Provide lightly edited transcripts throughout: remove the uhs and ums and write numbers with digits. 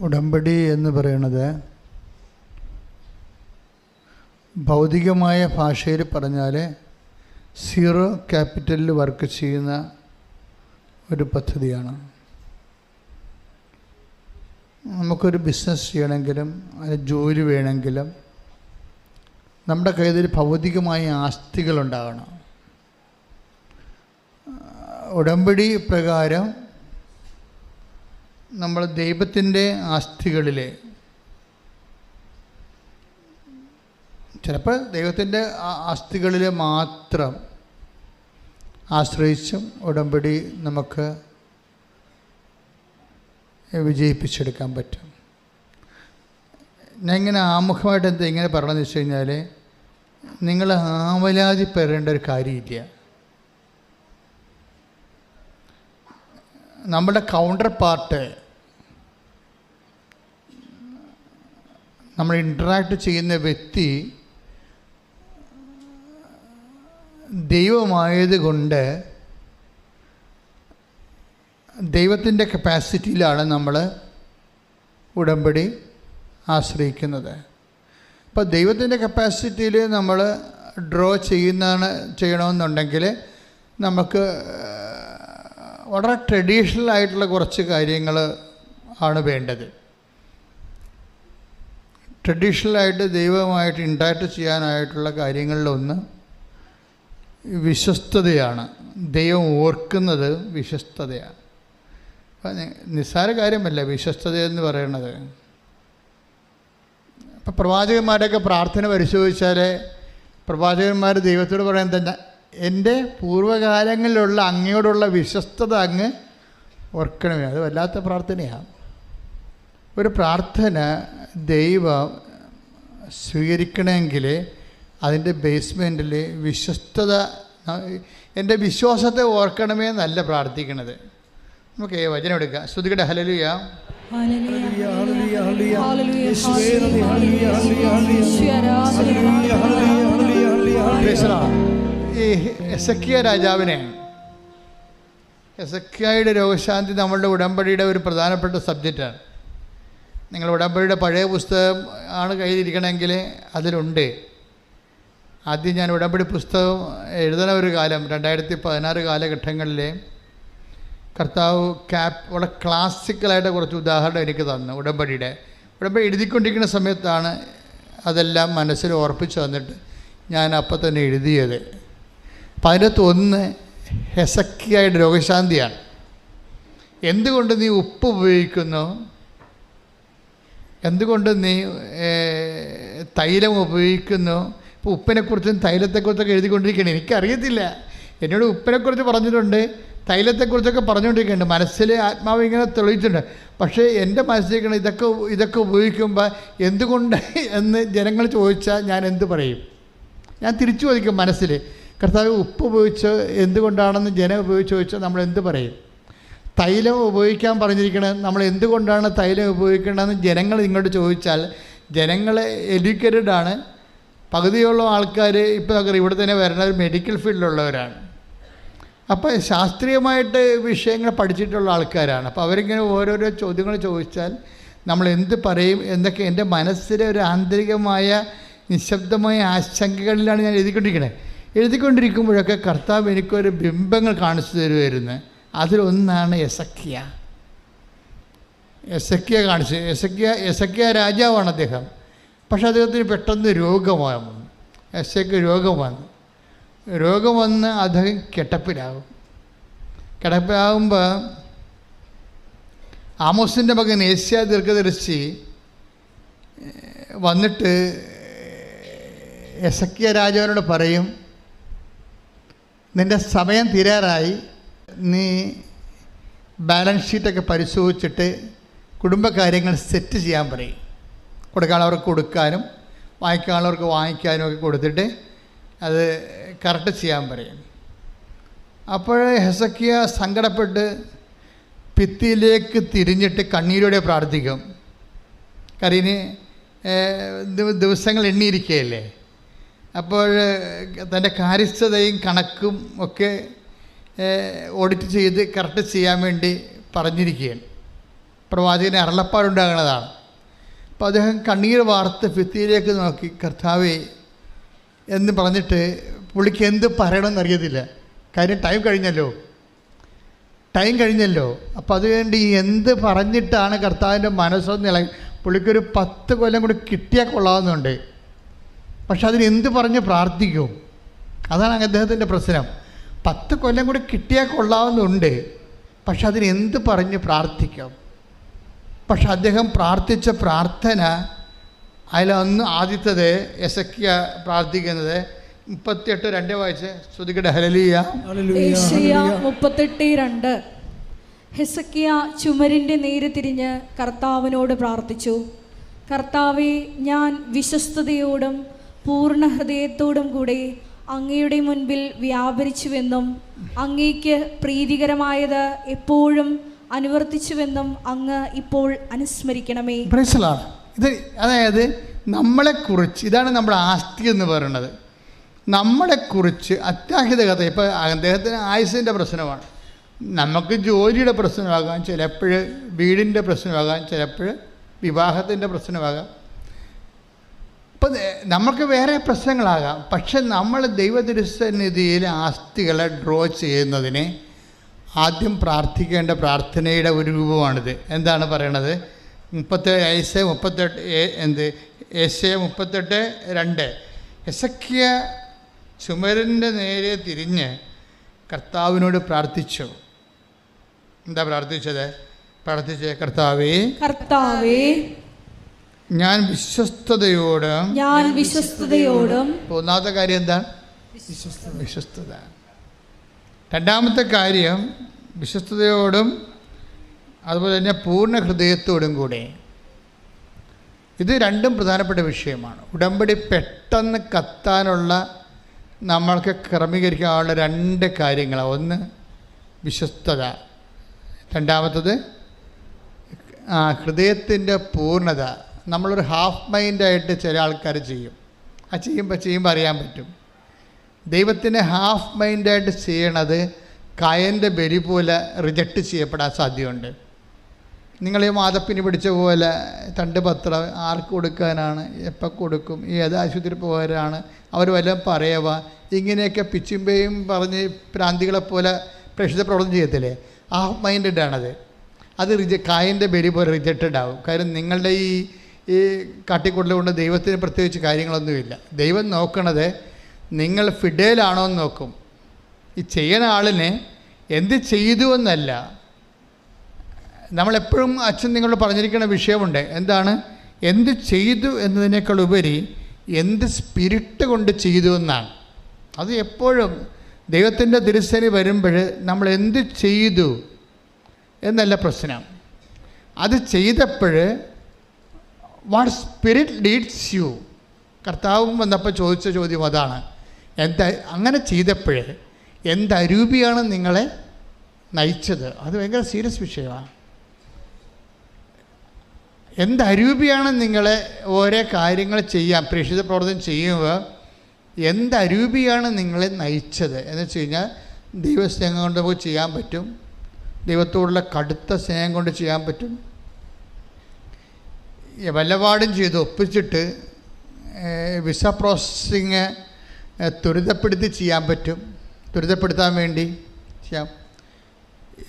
ഉടമ്പടി എന്ന് പറയുന്നത് ഭൗതികമായ ഭാഷയിൽ പറഞ്ഞാൽ സീറോ ക്യാപിറ്റലിൽ വർക്ക് ചെയ്യുന്ന ഒരു പദ്ധതിയാണ്. നമുക്കൊരു ബിസിനസ് ചെയ്യണമെങ്കിലും അതിന് ജോലി വേണമെങ്കിലും നമ്മുടെ കയ്യിൽ ഭൗതികമായ ആസ്തികളുണ്ടാകണം. ഉടമ്പടി പ്രകാരം നമ്മൾ ദൈവത്തിൻ്റെ ആസ്തികളിലെ, ചിലപ്പോൾ ദൈവത്തിൻ്റെ ആസ്തികളിൽ മാത്രം ആശ്രയിച്ചും ഉടമ്പടി നമുക്ക് വിജയിപ്പിച്ചെടുക്കാൻ പറ്റും. ഞാൻ ഇങ്ങനെ ആമുഖമായിട്ട് എന്താ ഇങ്ങനെ പറഞ്ഞതെന്ന് വെച്ച് കഴിഞ്ഞാൽ, നിങ്ങൾ ആവലാതിപ്പെടേണ്ട ഒരു കാര്യമില്ല. നമ്മുടെ കൗണ്ടർ പാർട്ട്, നമ്മൾ ഇൻറ്ററാക്ട് ചെയ്യുന്ന വ്യക്തി ദൈവമായതുകൊണ്ട് ദൈവത്തിൻ്റെ കപ്പാസിറ്റിയിലാണ് നമ്മൾ ഉടമ്പടി ആശ്രയിക്കുന്നത്. അപ്പോൾ ദൈവത്തിൻ്റെ കപ്പാസിറ്റിയിൽ നമ്മൾ ഡ്രോ ചെയ്യണമെന്നുണ്ടെങ്കിൽ നമുക്ക് വളരെ ട്രഡീഷണൽ ആയിട്ടുള്ള കുറച്ച് കാര്യങ്ങൾ ആണ് വേണ്ടത്. ട്രഡീഷണലായിട്ട് ദൈവമായിട്ട് ഇൻട്രാക്ട് ചെയ്യാനായിട്ടുള്ള കാര്യങ്ങളിലൊന്ന് വിശ്വസ്തതയാണ്. ദൈവം ഓർക്കുന്നത് വിശ്വസ്തതയാണ്. അപ്പം നിസ്സാര കാര്യമല്ല വിശ്വസ്തത എന്ന് പറയുന്നത്. ഇപ്പം പ്രവാചകന്മാരൊക്കെ പ്രാർത്ഥന പരിശോധിച്ചാൽ പ്രവാചകന്മാർ ദൈവത്തോട് പറയാൻ തന്നെ, എൻ്റെ പൂർവ്വകാലങ്ങളിലുള്ള അങ്ങയോടുള്ള വിശ്വസ്തത അങ്ങ് ഓർക്കണമേ. അത് വല്ലാത്ത പ്രാർത്ഥനയാണ്. ഒരു പ്രാർത്ഥന ദൈവം സ്വീകരിക്കണമെങ്കിൽ അതിൻ്റെ ബേസ്മെൻറ്റിൽ വിശ്വസ്തത, എൻ്റെ വിശ്വാസത്തെ ഓർക്കണമേ എന്നല്ല പ്രാർത്ഥിക്കണത്. നമുക്ക് വചനം എടുക്കാം. ശ്രുതികടെ ഹല്ലേലൂയ. ഈ എസക്കിയ രാജാവിനെ, എസക്കിയയുടെ രോഗശാന്തി നമ്മളുടെ ഉടമ്പടിയുടെ ഒരു പ്രധാനപ്പെട്ട സബ്ജക്റ്റാണ്. നിങ്ങൾ ഉടമ്പടിയുടെ പഴയ പുസ്തകം ആണ് കയ്യിലിരിക്കണമെങ്കിൽ അതിലുണ്ട്. ആദ്യം ഞാൻ ഉടമ്പടി പുസ്തകം എഴുതുന്ന ഒരു കാലം 2016 കാലഘട്ടങ്ങളിൽ കർത്താവ് വളരെ ക്ലാസിക്കലായിട്ട് കുറച്ച് ഉദാഹരണം എനിക്ക് തന്നു. ഉടമ്പടി എഴുതിക്കൊണ്ടിരിക്കുന്ന സമയത്താണ് അതെല്ലാം മനസ്സിൽ ഓർപ്പിച്ച് വന്നിട്ട് ഞാൻ അപ്പം തന്നെ എഴുതിയത്. അപ്പം അതിനകത്ത് ഒന്ന് ഹെസക്കിയായുടെ രോഗശാന്തിയാണ്. എന്തുകൊണ്ട് നീ ഉപ്പ് ഉപയോഗിക്കുന്നു, എന്തുകൊണ്ട് നീ തൈലം ഉപയോഗിക്കുന്നു. ഇപ്പോൾ ഉപ്പിനെക്കുറിച്ചും തൈലത്തെക്കുറിച്ചൊക്കെ എഴുതിക്കൊണ്ടിരിക്കുകയാണ്. എനിക്കറിയത്തില്ല, എന്നോട് ഉപ്പിനെക്കുറിച്ച് പറഞ്ഞിട്ടുണ്ട്, തൈലത്തെക്കുറിച്ചൊക്കെ പറഞ്ഞുകൊണ്ടിരിക്കുന്നുണ്ട്. മനസ്സിൽ ആത്മാവ് ഇങ്ങനെ തെളിയിച്ചിട്ടുണ്ട്. പക്ഷേ എൻ്റെ മനസ്സിലേക്കാണ് ഇതൊക്കെ ഉപയോഗിക്കുമ്പോൾ എന്തുകൊണ്ട് എന്ന് ജനങ്ങൾ ചോദിച്ചാൽ ഞാൻ എന്ത് പറയും? ഞാൻ തിരിച്ചു ചോദിക്കും മനസ്സിൽ, കർത്താവ് ഉപ്പ് ഉപയോഗിച്ച് എന്തുകൊണ്ടാണെന്ന് ജനം ഉപയോഗിച്ച് ചോദിച്ചാൽ നമ്മൾ എന്ത് പറയും? തൈലം ഉപയോഗിക്കാൻ പറഞ്ഞിരിക്കണത്, നമ്മൾ എന്തുകൊണ്ടാണ് തൈലം ഉപയോഗിക്കേണ്ടതെന്ന് ജനങ്ങൾ ഇങ്ങോട്ട് ചോദിച്ചാൽ, ജനങ്ങൾ എഡ്യൂക്കേറ്റഡാണ്. പകുതിയോളം ആൾക്കാർ ഇപ്പോൾ ഇവിടെ തന്നെ വരുന്നത് മെഡിക്കൽ ഫീൽഡിലുള്ളവരാണ്. അപ്പോൾ ശാസ്ത്രീയമായിട്ട് വിഷയങ്ങൾ പഠിച്ചിട്ടുള്ള ആൾക്കാരാണ്. അപ്പോൾ അവരിങ്ങനെ ഓരോരോ ചോദ്യങ്ങൾ ചോദിച്ചാൽ നമ്മൾ എന്ത് പറയും എന്നൊക്കെ എൻ്റെ മനസ്സിലെ ഒരു ആന്തരികമായ നിശബ്ദമായ ആശങ്കകളിലാണ് ഞാൻ എഴുതിക്കൊണ്ടിരിക്കുമ്പോഴൊക്കെ കർത്താവ് എനിക്കൊരു ബിംബങ്ങൾ കാണിച്ചു തരുമായിരുന്നു. അതിലൊന്നാണ് എസക്കിയ കാണിച്ചു. എസക്കിയ രാജാവാണ് അദ്ദേഹം. പക്ഷെ അദ്ദേഹത്തിന് പെട്ടെന്ന് രോഗം വന്നു. എസക്കിയ രോഗം വന്ന് അദ്ദേഹം കിടപ്പിലാകുമ്പോൾ ആമോസിൻ്റെ മകൻ ഏഷ്യ ദീർഘദർശി വന്നിട്ട് എസക്കിയ രാജാവിനോട് പറയും, നിൻ്റെ സമയം തീരാറായി, നീ ബാലൻസ് ഷീറ്റൊക്കെ പരിശോധിച്ചിട്ട് കുടുംബകാര്യങ്ങൾ സെറ്റ് ചെയ്യാൻ പറയും. കൊടുക്കാനുള്ളവർക്ക് കൊടുക്കാനും വാങ്ങിക്കാനുള്ളവർക്ക് വാങ്ങിക്കാനും ഒക്കെ കൊടുത്തിട്ട് അത് കറക്റ്റ് ചെയ്യാൻ പറയും. അപ്പോൾ ഹെസക്കിയ സങ്കടപ്പെട്ട് ഭിത്തിയിലേക്ക് തിരിഞ്ഞിട്ട് കണ്ണീരോടെ പ്രാർത്ഥിക്കും. കരീന് ദിവസങ്ങൾ എണ്ണിയിരിക്കുകയല്ലേ. അപ്പോൾ തൻ്റെ കാര്യസ്ഥതയും കണക്കും ഒക്കെ ഓഡിറ്റ് ചെയ്ത് കറക്റ്റ് ചെയ്യാൻ വേണ്ടി പറഞ്ഞിരിക്കുകയാണ്. പ്രവാചകന് അരുളപ്പാടുണ്ടാകുന്നതാണ്. അപ്പോൾ അദ്ദേഹം കണ്ണീർ വാർത്ത് ഭിത്തിയിലേക്ക് നോക്കി, കർത്താവേ എന്ന് പറഞ്ഞിട്ട് പുള്ളിക്ക് എന്ത് പറയണമെന്ന് അറിയത്തില്ല. കാര്യം ടൈം കഴിഞ്ഞല്ലോ. അപ്പോൾ അതുകൊണ്ട് എന്ത് പറഞ്ഞിട്ടാണ് കർത്താവിൻ്റെ മനസ്സൊന്ന് ഇളകി. പുള്ളിക്കൊരു 10 കൊല്ലം കൂടി കിട്ടിയാൽ കൊള്ളാവുന്നുണ്ട്. പക്ഷെ അതിന് എന്ത് പറഞ്ഞ് പ്രാർത്ഥിക്കും? അതാണ് അദ്ദേഹത്തിൻ്റെ പ്രശ്നം. 10 കൊല്ലം കൂടി കിട്ടിയാൽ കൊള്ളാവുന്നുണ്ട്, പക്ഷെ അതിന് എന്ത് പറഞ്ഞ് പ്രാർത്ഥിക്കും? പക്ഷെ അദ്ദേഹം പ്രാർത്ഥിച്ച പ്രാർത്ഥന അതിലൊന്ന് ആദ്യത്തേത് യെശയ്യാ പ്രാർത്ഥിക്കുന്നത് 38:2 വായിച്ച് ശ്രുതികട ഹല്ലേലൂയ. യെശയ്യാ 38:2. ഹെസക്കിയ ചുമരിൻ്റെ നേരെ തിരിഞ്ഞ് കർത്താവിനോട് പ്രാർത്ഥിച്ചു. കർത്താവേ, ഞാൻ വിശ്വസ്തയോടും പൂർണ്ണ ഹൃദയത്തോടും കൂടി അങ്ങയുടെ മുൻപിൽ വ്യാപരിച്ചുവെന്നും അങ്ങേക്ക് പ്രീതികരമായത് എപ്പോഴും അനുവർത്തിച്ചുവെന്നും അങ്ങ് ഇപ്പോൾ അനുസ്മരിക്കണമേ. ഇത് അതായത് നമ്മളെക്കുറിച്ച്, ഇതാണ് നമ്മുടെ ആസ്തി എന്ന് പറയുന്നത്. നമ്മളെക്കുറിച്ച് അത്യാഹിത കഥ. ഇപ്പോൾ അദ്ദേഹത്തിന് ആയുസിൻ്റെ പ്രശ്നമാണ്, നമുക്ക് ജോലിയുടെ പ്രശ്നമാകാം, ചിലപ്പോൾ വീടിൻ്റെ പ്രശ്നമാകാം, ചിലപ്പോൾ വിവാഹത്തിൻ്റെ പ്രശ്നമാകാം, ഇപ്പം നമുക്ക് വേറെ പ്രശ്നങ്ങളാകാം. പക്ഷെ നമ്മൾ ദൈവതിരുസന്നിധിയിൽ ആസ്തികളെ ഡ്രോ ചെയ്യുന്നതിന് ആദ്യം പ്രാർത്ഥിക്കേണ്ട പ്രാർത്ഥനയുടെ ഒരു രൂപമാണിത്. എന്താണ് പറയണത്? 38:2 ഹെസക്കിയ ചുമരിൻ്റെ നേരെ തിരിഞ്ഞ് കർത്താവിനോട് പ്രാർത്ഥിച്ചു. എന്താ പ്രാർത്ഥിച്ചത്? കർത്താവേ, ഞാൻ വിശ്വസ്തയോടും. ഒന്നാമത്തെ കാര്യം എന്താണ്? വിശ്വസ്തത. രണ്ടാമത്തെ കാര്യം വിശ്വസ്തയോടും അതുപോലെ തന്നെ പൂർണ്ണ ഹൃദയത്തോടും കൂടെ. ഇത് രണ്ടും പ്രധാനപ്പെട്ട വിഷയമാണ്. ഉടമ്പടി പെട്ടെന്ന് കത്താനുള്ള നമ്മൾക്ക് ക്രമീകരിക്കാനുള്ള 2 കാര്യങ്ങളാണ്. ഒന്ന് വിശ്വസ്തത, രണ്ടാമത്തത് ഹൃദയത്തിൻ്റെ പൂർണ്ണത. നമ്മളൊരു ഹാഫ് മൈൻഡായിട്ട് ചില ആൾക്കാർ ചെയ്യും. ചെയ്യുമ്പോൾ അറിയാൻ പറ്റും. ദൈവത്തിനെ ഹാഫ് മൈൻഡായിട്ട് ചെയ്യണത് കായൻ്റെ ബലി പോലെ റിജക്റ്റ് ചെയ്യപ്പെടാൻ സാധ്യതയുണ്ട്. നിങ്ങൾ ഈ മാതപ്പിന് പിടിച്ച പോലെ 2 പത്രം ആർക്ക് കൊടുക്കാനാണ്, എപ്പോൾ കൊടുക്കും, ഏത് ആശുപത്രി പോകാനാണ്, അവർ വല്ലതും പറയുക, ഇങ്ങനെയൊക്കെ പിച്ചുമ്പയും പറഞ്ഞ് പ്രാന്തികളെപ്പോലെ പ്രേക്ഷിത പ്രവർത്തനം ചെയ്യത്തില്ലേ? ഹാഫ് മൈൻഡാണത്. അത് കായൻ്റെ ബലി പോലെ റിജക്റ്റഡ് ആവും. കാര്യം നിങ്ങളുടെ ഈ കാട്ടിക്കൂടൽ കൊണ്ട് ദൈവത്തിന് പ്രത്യേകിച്ച് കാര്യങ്ങളൊന്നുമില്ല. ദൈവം നോക്കണത് നിങ്ങൾ ഫിഡേലാണോ എന്ന് നോക്കും. ഈ ചെയ്യണ ആളിനെ എന്ത് ചെയ്തു എന്നല്ല. നമ്മളെപ്പോഴും അച്ഛൻ നിങ്ങളോട് പറഞ്ഞിരിക്കുന്ന വിഷയമുണ്ട്. എന്താണ്? എന്ത് ചെയ്തു എന്നതിനേക്കാൾ ഉപരി എന്ത് സ്പിരിറ്റ് കൊണ്ട് ചെയ്തു എന്നാണ്. അത് എപ്പോഴും ദൈവത്തിൻ്റെ തിരുസേനി വരുമ്പോൾ നമ്മൾ എന്ത് ചെയ്തു എന്നല്ല പ്രശ്നം. അത് ചെയ്തപ്പോൾ വാട്ട് സ്പിരിറ്റ് ലീഡ്സ് യു. കർത്താവും വന്നപ്പോൾ ചോദിച്ച ചോദ്യം അതാണ്. അങ്ങനെ ചെയ്തപ്പോൾ എന്തരൂപിയാണ് നിങ്ങളെ നയിച്ചത്? അത് ഭയങ്കര സീരിയസ് വിഷയമാണ്. എന്തരൂപിയാണ് നിങ്ങളെ ഓരോ കാര്യങ്ങൾ ചെയ്യാൻ പ്രേക്ഷിത പ്രവർത്തനം ചെയ്യുമ്പോൾ എന്തരൂപിയാണ് നിങ്ങളെ നയിച്ചത് എന്ന് വെച്ച് കഴിഞ്ഞാൽ ദൈവസ്നേഹം കൊണ്ട് നമുക്ക് ചെയ്യാൻ പറ്റും, ദൈവത്തോടുള്ള കടുത്ത സ്നേഹം കൊണ്ട് ചെയ്യാൻ പറ്റും. വല്ലപാടും ചെയ്ത് ഒപ്പിച്ചിട്ട് വിസ പ്രോസസ്സിങ് ത്വരിതപ്പെടുത്താൻ വേണ്ടി ചെയ്യാം.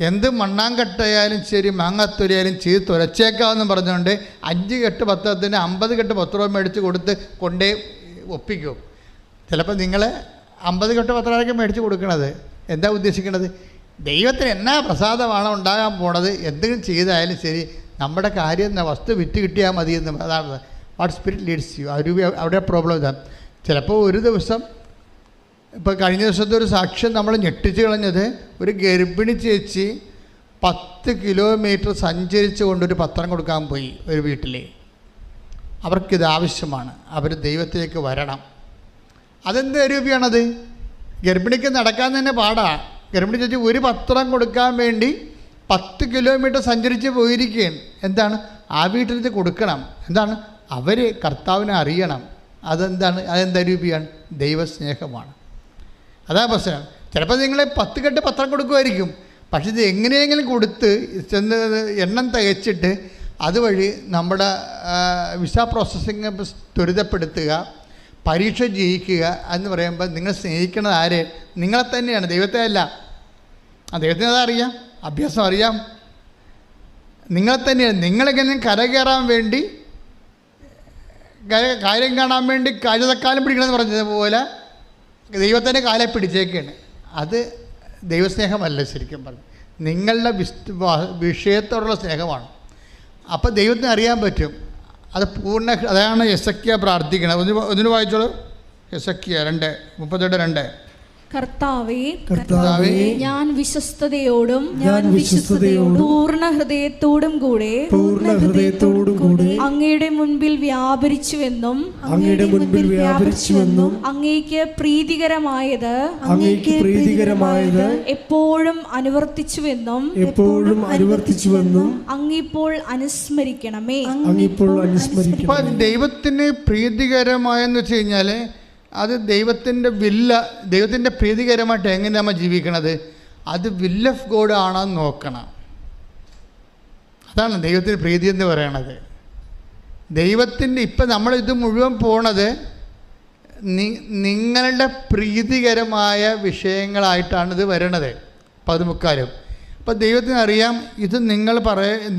എന്ത് മണ്ണാങ്കട്ടയാലും ശരി മാങ്ങാത്തൊലിയാലും ചെയ്ത് തുരച്ചേക്കാമെന്ന് പറഞ്ഞുകൊണ്ട് 5 കെട്ട് പത്രത്തിന് 50 കെട്ട് പത്രം മേടിച്ച് കൊണ്ടേ ഒപ്പിക്കും. ചിലപ്പോൾ നിങ്ങൾ 50 കെട്ട് പത്രമൊക്കെ മേടിച്ച് കൊടുക്കണത് എന്താ ഉദ്ദേശിക്കണത്? ദൈവത്തിന് എന്നാ പ്രസാദമാണോ ഉണ്ടാകാൻ പോണത്, എന്തെങ്കിലും ചെയ്തായാലും ശരി നമ്മുടെ കാര്യം വസ്തു വിറ്റ് കിട്ടിയാൽ മതി എന്ന്. അതാണ് വാട്ട് സ്പിരിറ്റ് ലീഡ്സ് യു. അവിടെ പ്രോബ്ലം ഇതാണ്. ചിലപ്പോൾ ഒരു ദിവസം, ഇപ്പോൾ കഴിഞ്ഞ ദിവസത്തെ ഒരു സാക്ഷ്യം നമ്മൾ ഞെട്ടിച്ച് കളഞ്ഞത്, ഒരു ഗർഭിണി ചേച്ചി 10 കിലോമീറ്റർ സഞ്ചരിച്ച് കൊണ്ടൊരു പത്രം കൊടുക്കാൻ പോയി ഒരു വീട്ടിൽ. അവർക്കിത് ആവശ്യമാണ്, അവർ ദൈവത്തിലേക്ക് വരണം. അതെന്ത് രൂപയാണത്? ഗർഭിണിക്ക് നടക്കാൻ തന്നെ പാടാണ്. ഗർഭിണി ചേച്ചി ഒരു പത്രം കൊടുക്കാൻ വേണ്ടി 10 കിലോമീറ്റർ സഞ്ചരിച്ച് പോയിരിക്കുകയാണ്. എന്താണ്? ആ വീട്ടിലേക്ക് കൊടുക്കണം. എന്താണ്? അവർ കർത്താവിനെ അറിയണം. അതെന്താണ്? അതെന്തരൂപിയാണ്? ദൈവസ്നേഹമാണ്. അതാ പ്രശ്നം. ചിലപ്പോൾ നിങ്ങൾ 10 കെട്ട് പത്രം കൊടുക്കുമായിരിക്കും, പക്ഷെ ഇത് എങ്ങനെയെങ്കിലും കൊടുത്ത് ചെന്ന് എണ്ണം തികച്ചിട്ട് അതുവഴി നമ്മുടെ വിസ പ്രോസസ്സിങ് ത്വരിതപ്പെടുത്തുക, പരീക്ഷ ജയിക്കുക എന്ന് പറയുമ്പോൾ നിങ്ങൾ സ്നേഹിക്കുന്നത് ആരെ? നിങ്ങളെ തന്നെയാണ്, ദൈവത്തെ അല്ല. ദൈവത്തിന് അതറിയാം, അഭ്യാസം അറിയാം. നിങ്ങളെ തന്നെയാണ്. നിങ്ങളെങ്ങനെ കരകയറാൻ വേണ്ടി, കാര്യം കാണാൻ വേണ്ടി കാലം പിടിക്കണമെന്ന് പറഞ്ഞതുപോലെ ദൈവത്തിൻ്റെ കാലെ പിടിച്ചേക്കാണ്. അത് ദൈവസ്നേഹമല്ല, ശരിക്കും പറഞ്ഞു നിങ്ങളുടെ വിഷയത്തോടുള്ള സ്നേഹമാണ്. അപ്പോൾ ദൈവത്തിന് അറിയാൻ പറ്റും അത് പൂർണ്ണ. അതാണ് യെസക്കിയ പ്രാർത്ഥിക്കണം. ഒന്നിനു വായിച്ചോളൂ. യെസക്കിയ 2:32. കർത്താവേ, ഞാൻ വിശ്വസ്തയോടും പൂർണ്ണ ഹൃദയത്തോടും കൂടെ അങ്ങയുടെ മുൻപിൽ വ്യാപരിച്ചുവെന്നും അങ്ങേക്ക് പ്രീതികരമായത് എപ്പോഴും അനുവർത്തിച്ചുവെന്നും അങ്ങിപ്പോൾ അനുസ്മരിക്കണമേ. ദൈവത്തിന് പ്രീതികരമായെന്ന് വെച്ച് കഴിഞ്ഞാൽ അത് ദൈവത്തിൻ്റെ ദൈവത്തിൻ്റെ പ്രീതികരമായിട്ട് എങ്ങനെ നമ്മൾ ജീവിക്കണത്, അത് വിൽ ഓഫ് ഗോഡ് ആണോ നോക്കണം. അതാണ് ദൈവത്തിന് പ്രീതി എന്ന് പറയണത്. ദൈവത്തിൻ്റെ ഇപ്പം നമ്മളിത് മുഴുവൻ പോണത് നിങ്ങളുടെ പ്രീതികരമായ വിഷയങ്ങളായിട്ടാണ് ഇത് വരണത് 14. അപ്പം ദൈവത്തിന് അറിയാം ഇത്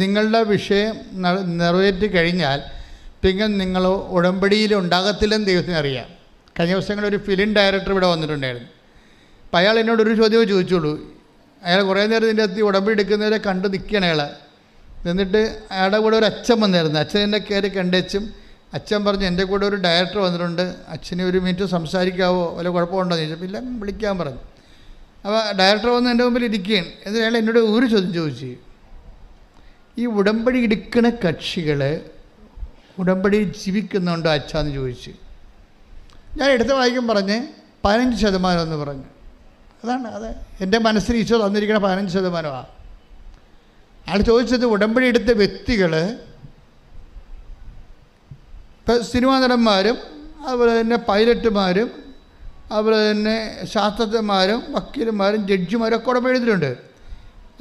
നിങ്ങളുടെ വിഷയം നിറവേറ്റി കഴിഞ്ഞാൽ പിന്നെ നിങ്ങൾ ഉടമ്പടിയിൽ ഉണ്ടാകത്തില്ലെന്ന് ദൈവത്തിന് അറിയാം. കഴിഞ്ഞ ദിവസങ്ങളിൽ ഒരു ഫിലിം ഡയറക്ടർ ഇവിടെ വന്നിട്ടുണ്ടായിരുന്നു. അപ്പോൾ അയാൾ എന്നോടൊരു ചോദ്യമേ ചോദിച്ചുള്ളൂ. അയാൾ കുറേ നേരം ഇതിൻ്റെ അകത്ത് ഉടമ്പടി എടുക്കുന്നവരെ കണ്ട് നിൽക്കുകയാണ് അയാൾ. എന്നിട്ട് അയാളുടെ കൂടെ ഒരു അച്ഛൻ വന്നായിരുന്നു. അച്ഛൻ എന്നെ കയറി കണ്ടേച്ചും അച്ഛൻ പറഞ്ഞു, എൻ്റെ കൂടെ ഒരു ഡയറക്ടർ വന്നിട്ടുണ്ട്, അച്ഛനെ ഒരു മിനിറ്റ് സംസാരിക്കാവോ, വല്ല കുഴപ്പമുണ്ടോ എന്ന് ചോദിച്ചപ്പോൾ ഇല്ല വിളിക്കാൻ പറഞ്ഞു. അപ്പോൾ ഡയറക്ടർ വന്ന് എൻ്റെ മുമ്പിൽ ഇരിക്കുകയാണ്. എന്നിട്ട് അയാൾ എന്നോട് ഒരു ചോദ്യം ചോദിച്ചു, ഈ ഉടമ്പടി എടുക്കുന്ന കക്ഷികൾ ഉടമ്പടി ജീവിക്കുന്നുണ്ടോ അച്ഛാന്ന് ചോദിച്ചു. ഞാൻ എടുത്ത വായിക്കും പറഞ്ഞ് 15% എന്ന് പറഞ്ഞു. അതാണ് അത് എൻ്റെ മനസ്സിൽ ഈശോ തന്നിരിക്കുന്ന 15%. അയാൾ ചോദിച്ചത് ഉടമ്പടി എടുത്ത വ്യക്തികൾ ഇപ്പം സിനിമാ നടന്മാരും അതുപോലെ തന്നെ പൈലറ്റുമാരും അതുപോലെ തന്നെ ശാസ്ത്രജ്ഞന്മാരും വക്കീലന്മാരും ജഡ്ജിമാരും ഒക്കെ ഉടമ്പടി എടുത്തിട്ടുണ്ട്.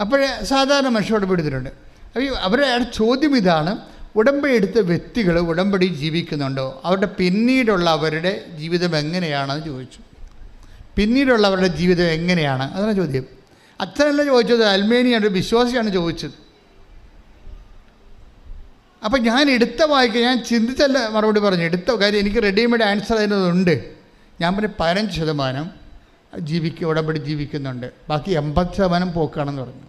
അപ്പോഴേ സാധാരണ മനുഷ്യർ ഉടമ്പടി എടുത്തിട്ടുണ്ട്. അപ്പോൾ അവരുടെ ചോദ്യം ഇതാണ്, ഉടമ്പടി എടുത്ത വ്യക്തികൾ ഉടമ്പടി ജീവിക്കുന്നുണ്ടോ, അവരുടെ പിന്നീടുള്ള അവരുടെ ജീവിതം എങ്ങനെയാണെന്ന് ചോദിച്ചു. പിന്നീടുള്ളവരുടെ ജീവിതം എങ്ങനെയാണ്, അതാണ് ചോദ്യം. അച്ഛനല്ല ചോദിച്ചത്, അൽമേനിയാണ്, വിശ്വാസിയാണ് ചോദിച്ചത്. അപ്പം ഞാൻ എടുത്ത വായിക്കുക, ഞാൻ ചിന്തിച്ചല്ല മറുപടി പറഞ്ഞു, എടുത്ത കാര്യം എനിക്ക് റെഡിമെയ്ഡ് ആൻസർ അതിനതുണ്ട്. ഞാൻ പറഞ്ഞ 15% ഉടമ്പടി ജീവിക്കുന്നുണ്ട്, ബാക്കി 80% പോക്കാണെന്ന് പറഞ്ഞു.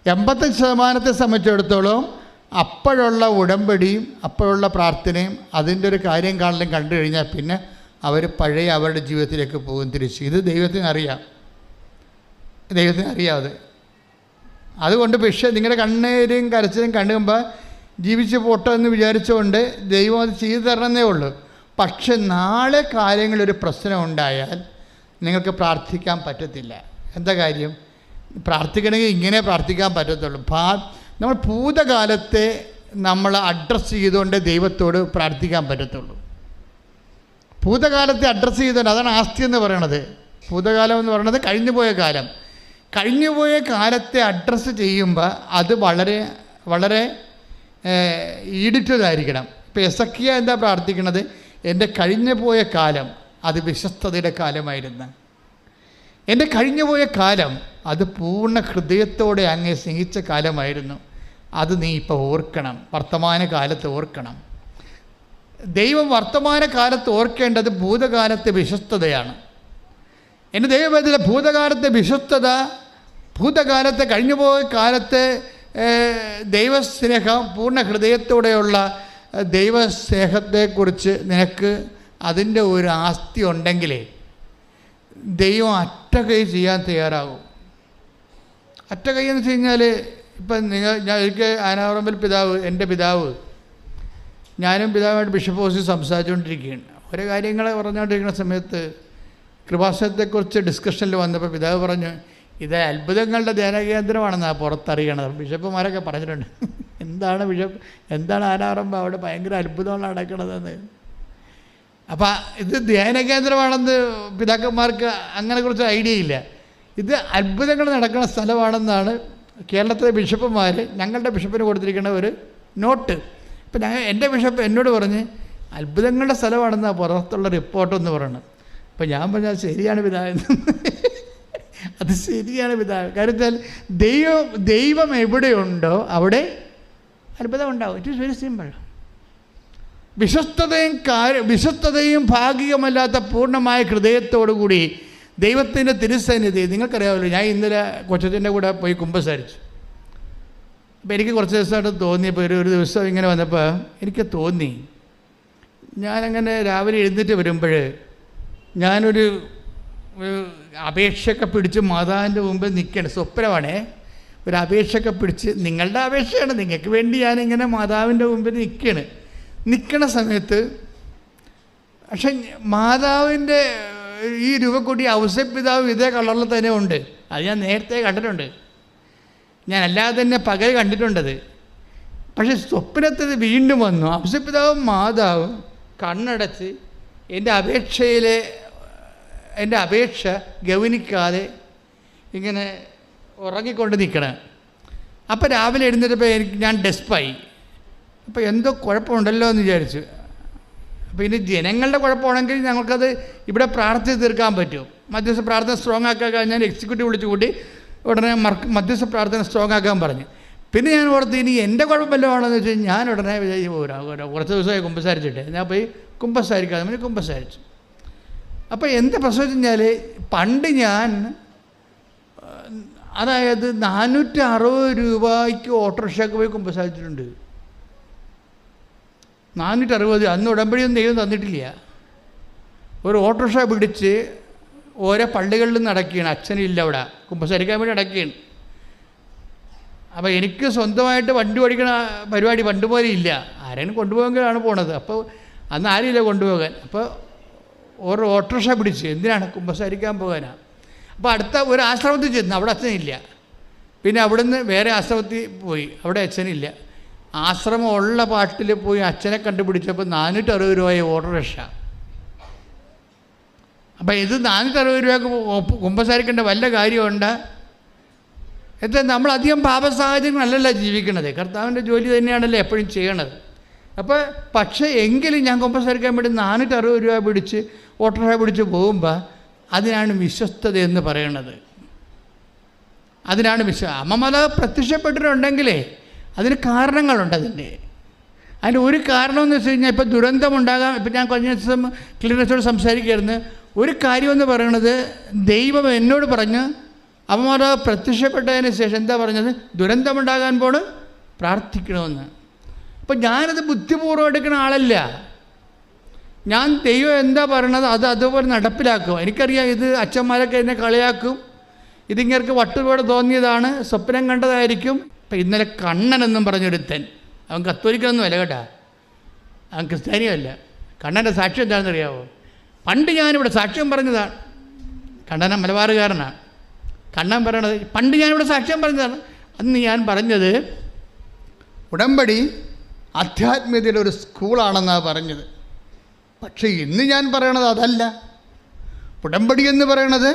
85% സംബന്ധിച്ചിടത്തോളം അപ്പോഴുള്ള ഉടമ്പടിയും അപ്പോഴുള്ള പ്രാർത്ഥനയും അതിൻ്റെ ഒരു കാര്യം കാണലും കണ്ടു കഴിഞ്ഞാൽ പിന്നെ അവർ പഴയ അവരുടെ ജീവിതത്തിലേക്ക് പോകും തിരിച്ച്. ഇത് ദൈവത്തിന് അറിയാം, ദൈവത്തിന് അറിയാതെ. അതുകൊണ്ട് പക്ഷേ നിങ്ങളുടെ കണ്ണേരും കരച്ചിലും കണ്ടുമ്പോൾ ജീവിച്ച് പോട്ടോ എന്ന് വിചാരിച്ചുകൊണ്ട് ദൈവം അത് ചെയ്തു തരണമെന്നേ ഉള്ളൂ. പക്ഷെ നാളെ കാര്യങ്ങളൊരു പ്രശ്നം ഉണ്ടായാൽ നിങ്ങൾക്ക് പ്രാർത്ഥിക്കാൻ പറ്റത്തില്ല. എന്താ കാര്യം? പ്രാർത്ഥിക്കണമെങ്കിൽ ഇങ്ങനെ പ്രാർത്ഥിക്കാൻ പറ്റത്തുള്ളൂ. നമ്മൾ ഭൂതകാലത്തെ നമ്മൾ അഡ്രസ്സ് ചെയ്തുകൊണ്ട് ദൈവത്തോട് പ്രാർത്ഥിക്കാൻ പറ്റത്തുള്ളൂ. ഭൂതകാലത്തെ അഡ്രസ്സ് ചെയ്തുകൊണ്ട്, അതാണ് ആസ്തി എന്ന് പറയണത്. ഭൂതകാലം എന്ന് പറയുന്നത് കഴിഞ്ഞുപോയ കാലം. കഴിഞ്ഞുപോയ കാലത്തെ അഡ്രസ്സ് ചെയ്യുമ്പോൾ അത് വളരെ വളരെ ഈടിറ്റതായിരിക്കണം. ഇപ്പോൾ യെസക്കിയ എന്താ പ്രാർത്ഥിക്കണത്? എൻ്റെ കഴിഞ്ഞുപോയ കാലം അത് വിശ്വസ്തതയുടെ കാലമായിരുന്നു. എൻ്റെ കഴിഞ്ഞുപോയ കാലം അത് പൂർണ്ണ ഹൃദയത്തോടെ അങ്ങേ സ്നേഹിച്ച കാലമായിരുന്നു. അത് നീ ഇപ്പോൾ ഓർക്കണം, വർത്തമാന കാലത്ത് ഓർക്കണം. ദൈവം വർത്തമാന കാലത്ത് ഓർക്കേണ്ടത് ഭൂതകാലത്തെ വിശ്വസ്തതയാണ്. എൻ്റെ ദൈവവേദന ഭൂതകാലത്തെ വിശ്വസ്തത, ഭൂതകാലത്തെ കഴിഞ്ഞുപോയ കാലത്തെ ദൈവസ്നേഹം, പൂർണ്ണ ഹൃദയത്തോടെയുള്ള ദൈവസ്നേഹത്തെക്കുറിച്ച് നിനക്ക് അതിൻ്റെ ഒരു ആസ്തി ഉണ്ടെങ്കിലേ ദൈവം അറ്റകൈ ചെയ്യാൻ തയ്യാറാകും. അറ്റകൈ എന്ന് വെച്ച് കഴിഞ്ഞാൽ ഇപ്പം ഞാൻ ഒരിക്കൽ ആനാറമ്പൽ പിതാവ്, എൻ്റെ പിതാവ്, ഞാനും പിതാവായിട്ട് ബിഷപ്പ് ഹൗസിൽ സംസാരിച്ചുകൊണ്ടിരിക്കുകയാണ്. ഓരോ കാര്യങ്ങൾ പറഞ്ഞുകൊണ്ടിരിക്കുന്ന സമയത്ത് കൃപാസനത്തെക്കുറിച്ച് ഡിസ്കഷനിൽ വന്നപ്പോൾ പിതാവ് പറഞ്ഞു, ഇത് അത്ഭുതങ്ങളുടെ ധ്യാനകേന്ദ്രമാണെന്നാണ് പുറത്തറിയണത്. ബിഷപ്പുമാരൊക്കെ പറഞ്ഞിട്ടുണ്ട്, എന്താണ് ബിഷപ്പ്, എന്താണ് ആനാറമ്പ് അവിടെ ഭയങ്കര അത്ഭുതമാണ് നടക്കണതെന്ന്. അപ്പം ഇത് ധ്യാനകേന്ദ്രമാണെന്ന് പിതാക്കന്മാർക്ക് അങ്ങനെ കുറിച്ച് ഐഡിയ ഇല്ല. ഇത് അത്ഭുതങ്ങൾ നടക്കുന്ന സ്ഥലമാണെന്നാണ് കേരളത്തിലെ ബിഷപ്പുമാർ ഞങ്ങളുടെ ബിഷപ്പിന് കൊടുത്തിരിക്കുന്ന ഒരു നോട്ട്. ഇപ്പം എൻ്റെ ബിഷപ്പ് എന്നോട് പറഞ്ഞ് അത്ഭുതങ്ങളുടെ സ്ഥലമാണെന്നാണ് പുറത്തുള്ള റിപ്പോർട്ടെന്ന് പറയണം. അപ്പം ഞാൻ പറഞ്ഞാൽ ശരിയാണ് പിതാവെന്ന്. അത് ശരിയാണ് പിതാവ്. കാരണം വെച്ചാൽ ദൈവം എവിടെയുണ്ടോ അവിടെ അത്ഭുതം ഉണ്ടാവും. It is very simple. വിശ്വസ്തതയും ഭാഗികമല്ലാത്ത പൂർണ്ണമായ ഹൃദയത്തോടു കൂടി ദൈവത്തിൻ്റെ തിരുസന്നിധി. നിങ്ങൾക്കറിയാമല്ലോ, ഞാൻ ഇന്നലെ കൊച്ചത്തിൻ്റെ കൂടെ പോയി കുമ്പസാരിച്ചു. അപ്പോൾ എനിക്ക് കുറച്ച് ദിവസമായിട്ട് തോന്നിയപ്പോൾ ഒരു ദിവസം ഇങ്ങനെ വന്നപ്പോൾ എനിക്ക് തോന്നി, ഞാനങ്ങനെ രാവിലെ എഴുന്നേറ്റ് വരുമ്പോൾ ഞാനൊരു അപേക്ഷയൊക്കെ പിടിച്ച് മാതാവിൻ്റെ മുമ്പ് നിൽക്കണം. സ്വപ്നമാണേ, ഒരു അപേക്ഷയൊക്കെ പിടിച്ച്, നിങ്ങളുടെ അപേക്ഷയാണ്, നിങ്ങൾക്ക് വേണ്ടി ഞാനിങ്ങനെ മാതാവിൻ്റെ മുമ്പിൽ നിൽക്കണ സമയത്ത് പക്ഷെ മാതാവിൻ്റെ ഈ രൂപക്കൂടി ഔസേപ്പിതാവ് ഇതേ കളറിൽ തന്നെ ഉണ്ട്. അത് ഞാൻ നേരത്തെ കണ്ടിട്ടുണ്ട്, ഞാൻ അല്ലാതെ തന്നെ പകൽ കണ്ടിട്ടുണ്ടത്. പക്ഷെ സ്വപ്നത്തിൽ വീണ്ടും വന്നു. ഔസേപ്പിതാവും മാതാവും കണ്ണടച്ച് എൻ്റെ അപേക്ഷ ഗൗനിക്കാതെ ഇങ്ങനെ ഉറങ്ങിക്കൊണ്ട് നിൽക്കണം. അപ്പോൾ രാവിലെ എഴുന്നേറ്റപ്പോൾ ഞാൻ ഡെസ്പായി. അപ്പോൾ എന്തോ കുഴപ്പമുണ്ടല്ലോ എന്ന് വിചാരിച്ചു. അപ്പോൾ ഇനി ജനങ്ങളുടെ കുഴപ്പമാണെങ്കിൽ ഞങ്ങൾക്കത് ഇവിടെ പ്രാർത്ഥിച്ച് തീർക്കാൻ പറ്റും. മധ്യസ്ഥ പ്രാർത്ഥന സ്ട്രോങ് ആക്കാൻ കഴിഞ്ഞാൽ എക്സിക്യൂട്ടീവ് വിളിച്ചു കൂട്ടി ഉടനെ മധ്യസ്ഥ പ്രാർത്ഥന സ്ട്രോങ് ആക്കാൻ പറഞ്ഞു. പിന്നെ ഞാൻ ഓർത്ത് ഇനി എൻ്റെ കുഴപ്പമല്ലോ ആണെന്ന് വെച്ചാൽ ഞാൻ ഉടനെ കുറച്ച് ദിവസമായി കുമ്പസാരിച്ചിട്ട് ഞാൻ പോയി കുമ്പസാരിക്കാതെ മതി കുമ്പസാരിച്ചു. അപ്പോൾ എന്താ പ്രശ്നം വെച്ച് കഴിഞ്ഞാൽ, പണ്ട് ഞാൻ അതായത് 460 രൂപയ്ക്ക് ഓട്ടോറിക്ഷയ്ക്ക് പോയി കുമ്പസാരിച്ചിട്ടുണ്ട്. 460. അന്ന് ഉടമ്പടിയൊന്നും ദൈവം തന്നിട്ടില്ല. ഒരു ഓട്ടോറിക്ഷ പിടിച്ച് ഓരോ പള്ളികളിൽ നിന്ന് അടക്കുകയാണ്. അച്ഛനില്ല അവിടെ, കുമ്പസാരിക്കാൻ വേണ്ടി അടക്കുകയാണ്. അപ്പോൾ എനിക്ക് സ്വന്തമായിട്ട് വണ്ടി ഓടിക്കണ പരിപാടി പണ്ട് പോലെ ഇല്ല. ആരെങ്കിലും കൊണ്ടുപോകാനാണ് പോണത്. അപ്പോൾ അന്ന് ആരുമില്ല കൊണ്ടുപോകാൻ. അപ്പോൾ ഓരോ ഓട്ടോറിക്ഷ പിടിച്ച് എന്തിനാണ് കുമ്പസാരിക്കാൻ പോകാനാണ്. അപ്പോൾ അടുത്ത ഒരു ആശ്രമത്തിൽ ചെന്ന്, അവിടെ അച്ഛനില്ല. പിന്നെ അവിടുന്ന് വേറെ ആശ്രമത്തിൽ പോയി, അവിടെ അച്ഛനില്ല. ആശ്രമം ഉള്ള പാട്ടിൽ പോയി അച്ഛനെ കണ്ടുപിടിച്ചപ്പോൾ 460 രൂപയെ ഓട്ടോറിക്ഷ. അപ്പം ഇത് 460 രൂപയ്ക്ക് കുമ്പസാരിക്കേണ്ട വല്ല കാര്യമുണ്ട്? എന്താ, നമ്മളധികം പാപസാഹചര്യങ്ങളല്ലല്ലോ ജീവിക്കണത്, കർത്താവിൻ്റെ ജോലി തന്നെയാണല്ലോ എപ്പോഴും ചെയ്യണത്. അപ്പോൾ പക്ഷേ എങ്കിലും ഞാൻ കുമ്പസാരിക്കാൻ വേണ്ടി 460 രൂപ പിടിച്ച് ഓട്ടോറിക്ഷ പിടിച്ച് പോകുമ്പോൾ അതിനാണ് വിശ്വസ്തത എന്ന് പറയുന്നത്. അതിനാണ് അമ്മമാല പ്രത്യക്ഷപ്പെട്ടിട്ടുണ്ടെങ്കിലേ അതിന് കാരണങ്ങളുണ്ട്. അതിൻ്റെ ഒരു കാരണമെന്ന് വെച്ച് കഴിഞ്ഞാൽ, ഇപ്പോൾ ദുരന്തമുണ്ടാകാം. ഇപ്പം ഞാൻ കഴിഞ്ഞ ദിവസം ക്ലീനേഴ്സോട് സംസാരിക്കുകയായിരുന്നു. ഒരു കാര്യമെന്ന് പറയണത്, ദൈവം എന്നോട് പറഞ്ഞു അമ്മമാല പ്രത്യക്ഷപ്പെട്ടതിന് ശേഷം എന്താ പറഞ്ഞത്, ദുരന്തമുണ്ടാകാൻ പോണ് പ്രാർത്ഥിക്കണമെന്ന്. അപ്പം ഞാനത് ബുദ്ധിപൂർവ്വം എടുക്കുന്ന ആളല്ല. ഞാൻ ദൈവം എന്താ പറയണത് അത് അതുപോലെ നടപ്പിലാക്കും. എനിക്കറിയാം ഇത് അച്ഛന്മാരൊക്കെ എന്നെ കളിയാക്കും, ഇതിങ്ങർക്ക് വട്ടുപോലെ തോന്നിയതാണ്, സ്വപ്നം കണ്ടതായിരിക്കും. ഇപ്പം ഇന്നലെ കണ്ണൻ എന്നും പറഞ്ഞൊരുത്തൻ, അവൻ കത്തോലിക്കൊന്നും അല്ല കേട്ടാ, അവൻ ക്രിസ്ത്യാനിയല്ല. കണ്ണൻ്റെ സാക്ഷ്യം എന്താണെന്ന് അറിയാമോ? പണ്ട് ഞാനിവിടെ സാക്ഷ്യം പറഞ്ഞതാണ്. കണ്ണൻ മലബാറുകാരനാണ്. കണ്ണൻ പറയണത് പണ്ട് ഞാനിവിടെ സാക്ഷ്യം പറഞ്ഞതാണ്. അന്ന് ഞാൻ പറഞ്ഞത് ഉടമ്പടി ആധ്യാത്മികതയുടെ ഒരു സ്കൂളാണെന്നാണ് പറഞ്ഞത്. പക്ഷേ ഇന്ന് ഞാൻ പറയണത് അതല്ല. ഉടമ്പടി എന്ന് പറയണത്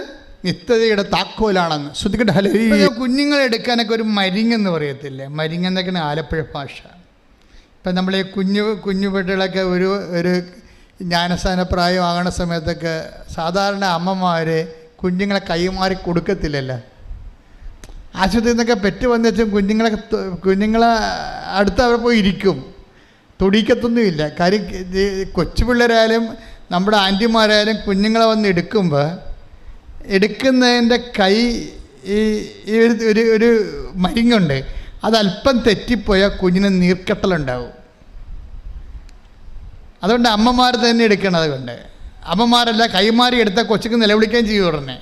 നിത്യതയുടെ താക്കോലാണെന്ന്. ശ്രദ്ധിക്കട്ടെ. ഹല്ലേലൂയ. കുഞ്ഞുങ്ങളെ എടുക്കാനൊക്കെ ഒരു മരിങ്ങെന്ന് പറയത്തില്ലേ? മരിങ്ങെന്നൊക്കെയാണ് ആലപ്പുഴ ഭാഷ. ഇപ്പം നമ്മൾ ഈ കുഞ്ഞു പെട്ടികളൊക്കെ ഒരു ജ്ഞാനസ്ഥാന പ്രായമാകണ സമയത്തൊക്കെ സാധാരണ അമ്മമാർ കുഞ്ഞുങ്ങളെ കൈമാറി കൊടുക്കത്തില്ലല്ലോ. ആശുപത്രിയിൽ നിന്നൊക്കെ പെറ്റ് വന്നുവെച്ചും കുഞ്ഞുങ്ങളെ അടുത്ത് അവിടെ പോയി ഇരിക്കും, തൊടിക്കത്തൊന്നുമില്ല. കാര്യം കൊച്ചു പിള്ളേരായാലും നമ്മുടെ ആൻറ്റിമാരായാലും കുഞ്ഞുങ്ങളെ വന്ന് എടുക്കുന്നതിൻ്റെ കൈ ഈ ഒരു മരിങ്ങുണ്ട്, അതല്പം തെറ്റിപ്പോയാൽ കുഞ്ഞിന് നീർക്കെട്ടലുണ്ടാവും. അതുകൊണ്ട് അമ്മമാർ തന്നെ എടുക്കണം. അതുകൊണ്ട് അമ്മമാരല്ല കൈമാറി എടുത്താൽ കൊച്ചുക്ക് നിലവിളിക്കുകയും ചെയ്യും ഉടനെ.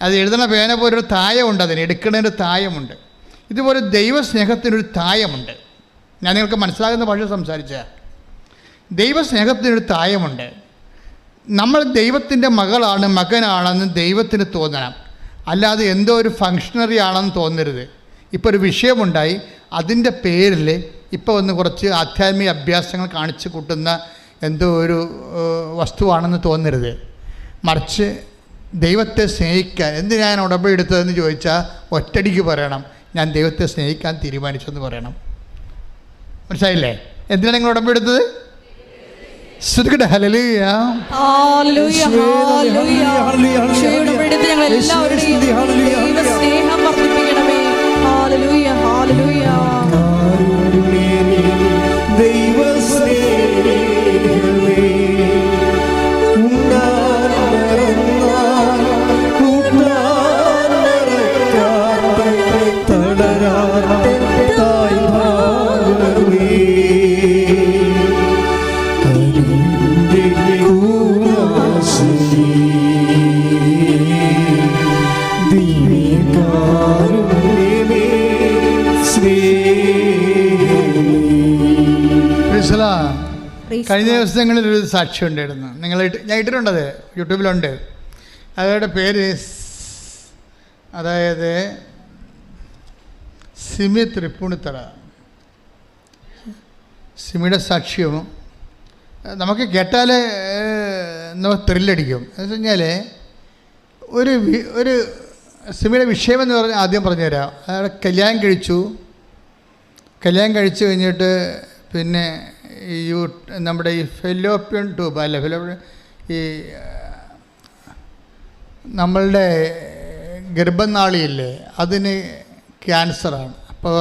അത് എഴുതണ പേന പോലൊരു തായമുണ്ട്, അതിന് എടുക്കുന്നതിൻ്റെ തായമുണ്ട്. ഇതുപോലെ ദൈവസ്നേഹത്തിനൊരു തായമുണ്ട്. ഞാൻ നിങ്ങൾക്ക് മനസ്സിലാകുന്ന ഭാഷ സംസാരിച്ച ദൈവസ്നേഹത്തിനൊരു തായമുണ്ട്. നമ്മൾ ദൈവത്തിൻ്റെ മകനാണെന്ന് ദൈവത്തിന് തോന്നണം, അല്ലാതെ എന്തോ ഒരു ഫങ്ഷണറി ആണെന്ന് തോന്നരുത്. ഇപ്പോൾ ഒരു വിഷയമുണ്ടായി, അതിൻ്റെ പേരിൽ ഇപ്പോൾ ഒന്ന് കുറച്ച് ആധ്യാത്മിക അഭ്യാസങ്ങൾ കാണിച്ചു കൂട്ടുന്ന എന്തോ ഒരു വസ്തുവാണെന്ന് തോന്നരുത്. മറിച്ച് ദൈവത്തെ സ്നേഹിക്കാൻ. എന്തിനാ ഞാൻ ഉടമ്പടി എടുത്തതെന്ന് ചോദിച്ചാൽ ഒറ്റടിക്ക് പറയണം, ഞാൻ ദൈവത്തെ സ്നേഹിക്കാൻ തീരുമാനിച്ചെന്ന് പറയണം. മനസ്സിലായില്ലേ? എന്തിനാണ് നിങ്ങൾ ഉടമ്പടി എടുത്തത്? ശ്രുതികട്ടെ ഹല്ലേലൂയ. Hallelujah, hallelujah. ഈശോയുടെ വെടിത്ത് ഞങ്ങൾ എല്ലാവരുടെയും ദൈവസ്നേഹം വർദ്ധിപ്പിക്കണമേ. Hallelujah, hallelujah. കഴിഞ്ഞ ദിവസങ്ങളിലൊരു സാക്ഷ്യം ഉണ്ടായിരുന്നു. ഞാൻ ഇട്ടിട്ടുണ്ടത്, യൂട്യൂബിലുണ്ട്. അവരുടെ പേര് സിമി തൃപ്പൂണിത്തറ. സിമിയുടെ സാക്ഷ്യവും നമുക്ക് കേട്ടാൽ നമുക്ക് ത്രില്ലടിക്കും. എന്ന് വെച്ച് കഴിഞ്ഞാൽ ഒരു സിമിയുടെ വിഷയമെന്ന് പറഞ്ഞാൽ ആദ്യം പറഞ്ഞുതരാം. അയാളെ കല്യാണം കഴിച്ചു കഴിഞ്ഞിട്ട് പിന്നെ നമ്മുടെ ഈ ഫെലോപ്പിയൻ ട്യൂബ് അല്ല, ഈ നമ്മളുടെ ഗർഭനാളിയില്ലേ, അതിന് ക്യാൻസറാണ്. അപ്പോൾ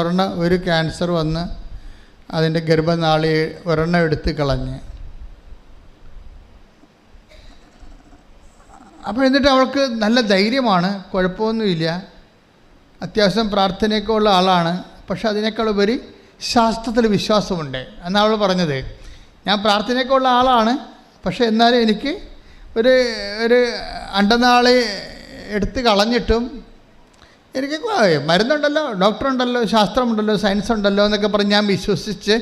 ഒരു ക്യാൻസർ വന്ന് അതിൻ്റെ ഗർഭനാളി ഒരെണ്ണം എടുത്ത് കളഞ്ഞ്. അപ്പോൾ എന്നിട്ട് അവൾക്ക് നല്ല ധൈര്യമാണ്, കുഴപ്പമൊന്നുമില്ല, അത്യാവശ്യം പ്രാർത്ഥനയൊക്കെ ഉള്ള ആളാണ്. പക്ഷെ അതിനേക്കാൾ ഉപരി ശാസ്ത്രത്തിൽ വിശ്വാസമുണ്ട് എന്നാണ് അവൾ പറഞ്ഞത്. ഞാൻ പ്രാർത്ഥനയൊക്കെ ഉള്ള ആളാണ്, പക്ഷെ എന്നാലും എനിക്ക് ഒരു അണ്ടനാളി എടുത്ത് കളഞ്ഞിട്ടും എനിക്ക് മരുന്നുണ്ടല്ലോ, ഡോക്ടറുണ്ടല്ലോ, ശാസ്ത്രമുണ്ടല്ലോ, സയൻസ് ഉണ്ടല്ലോ എന്നൊക്കെ പറഞ്ഞ് ഞാൻ വിശ്വസിച്ച്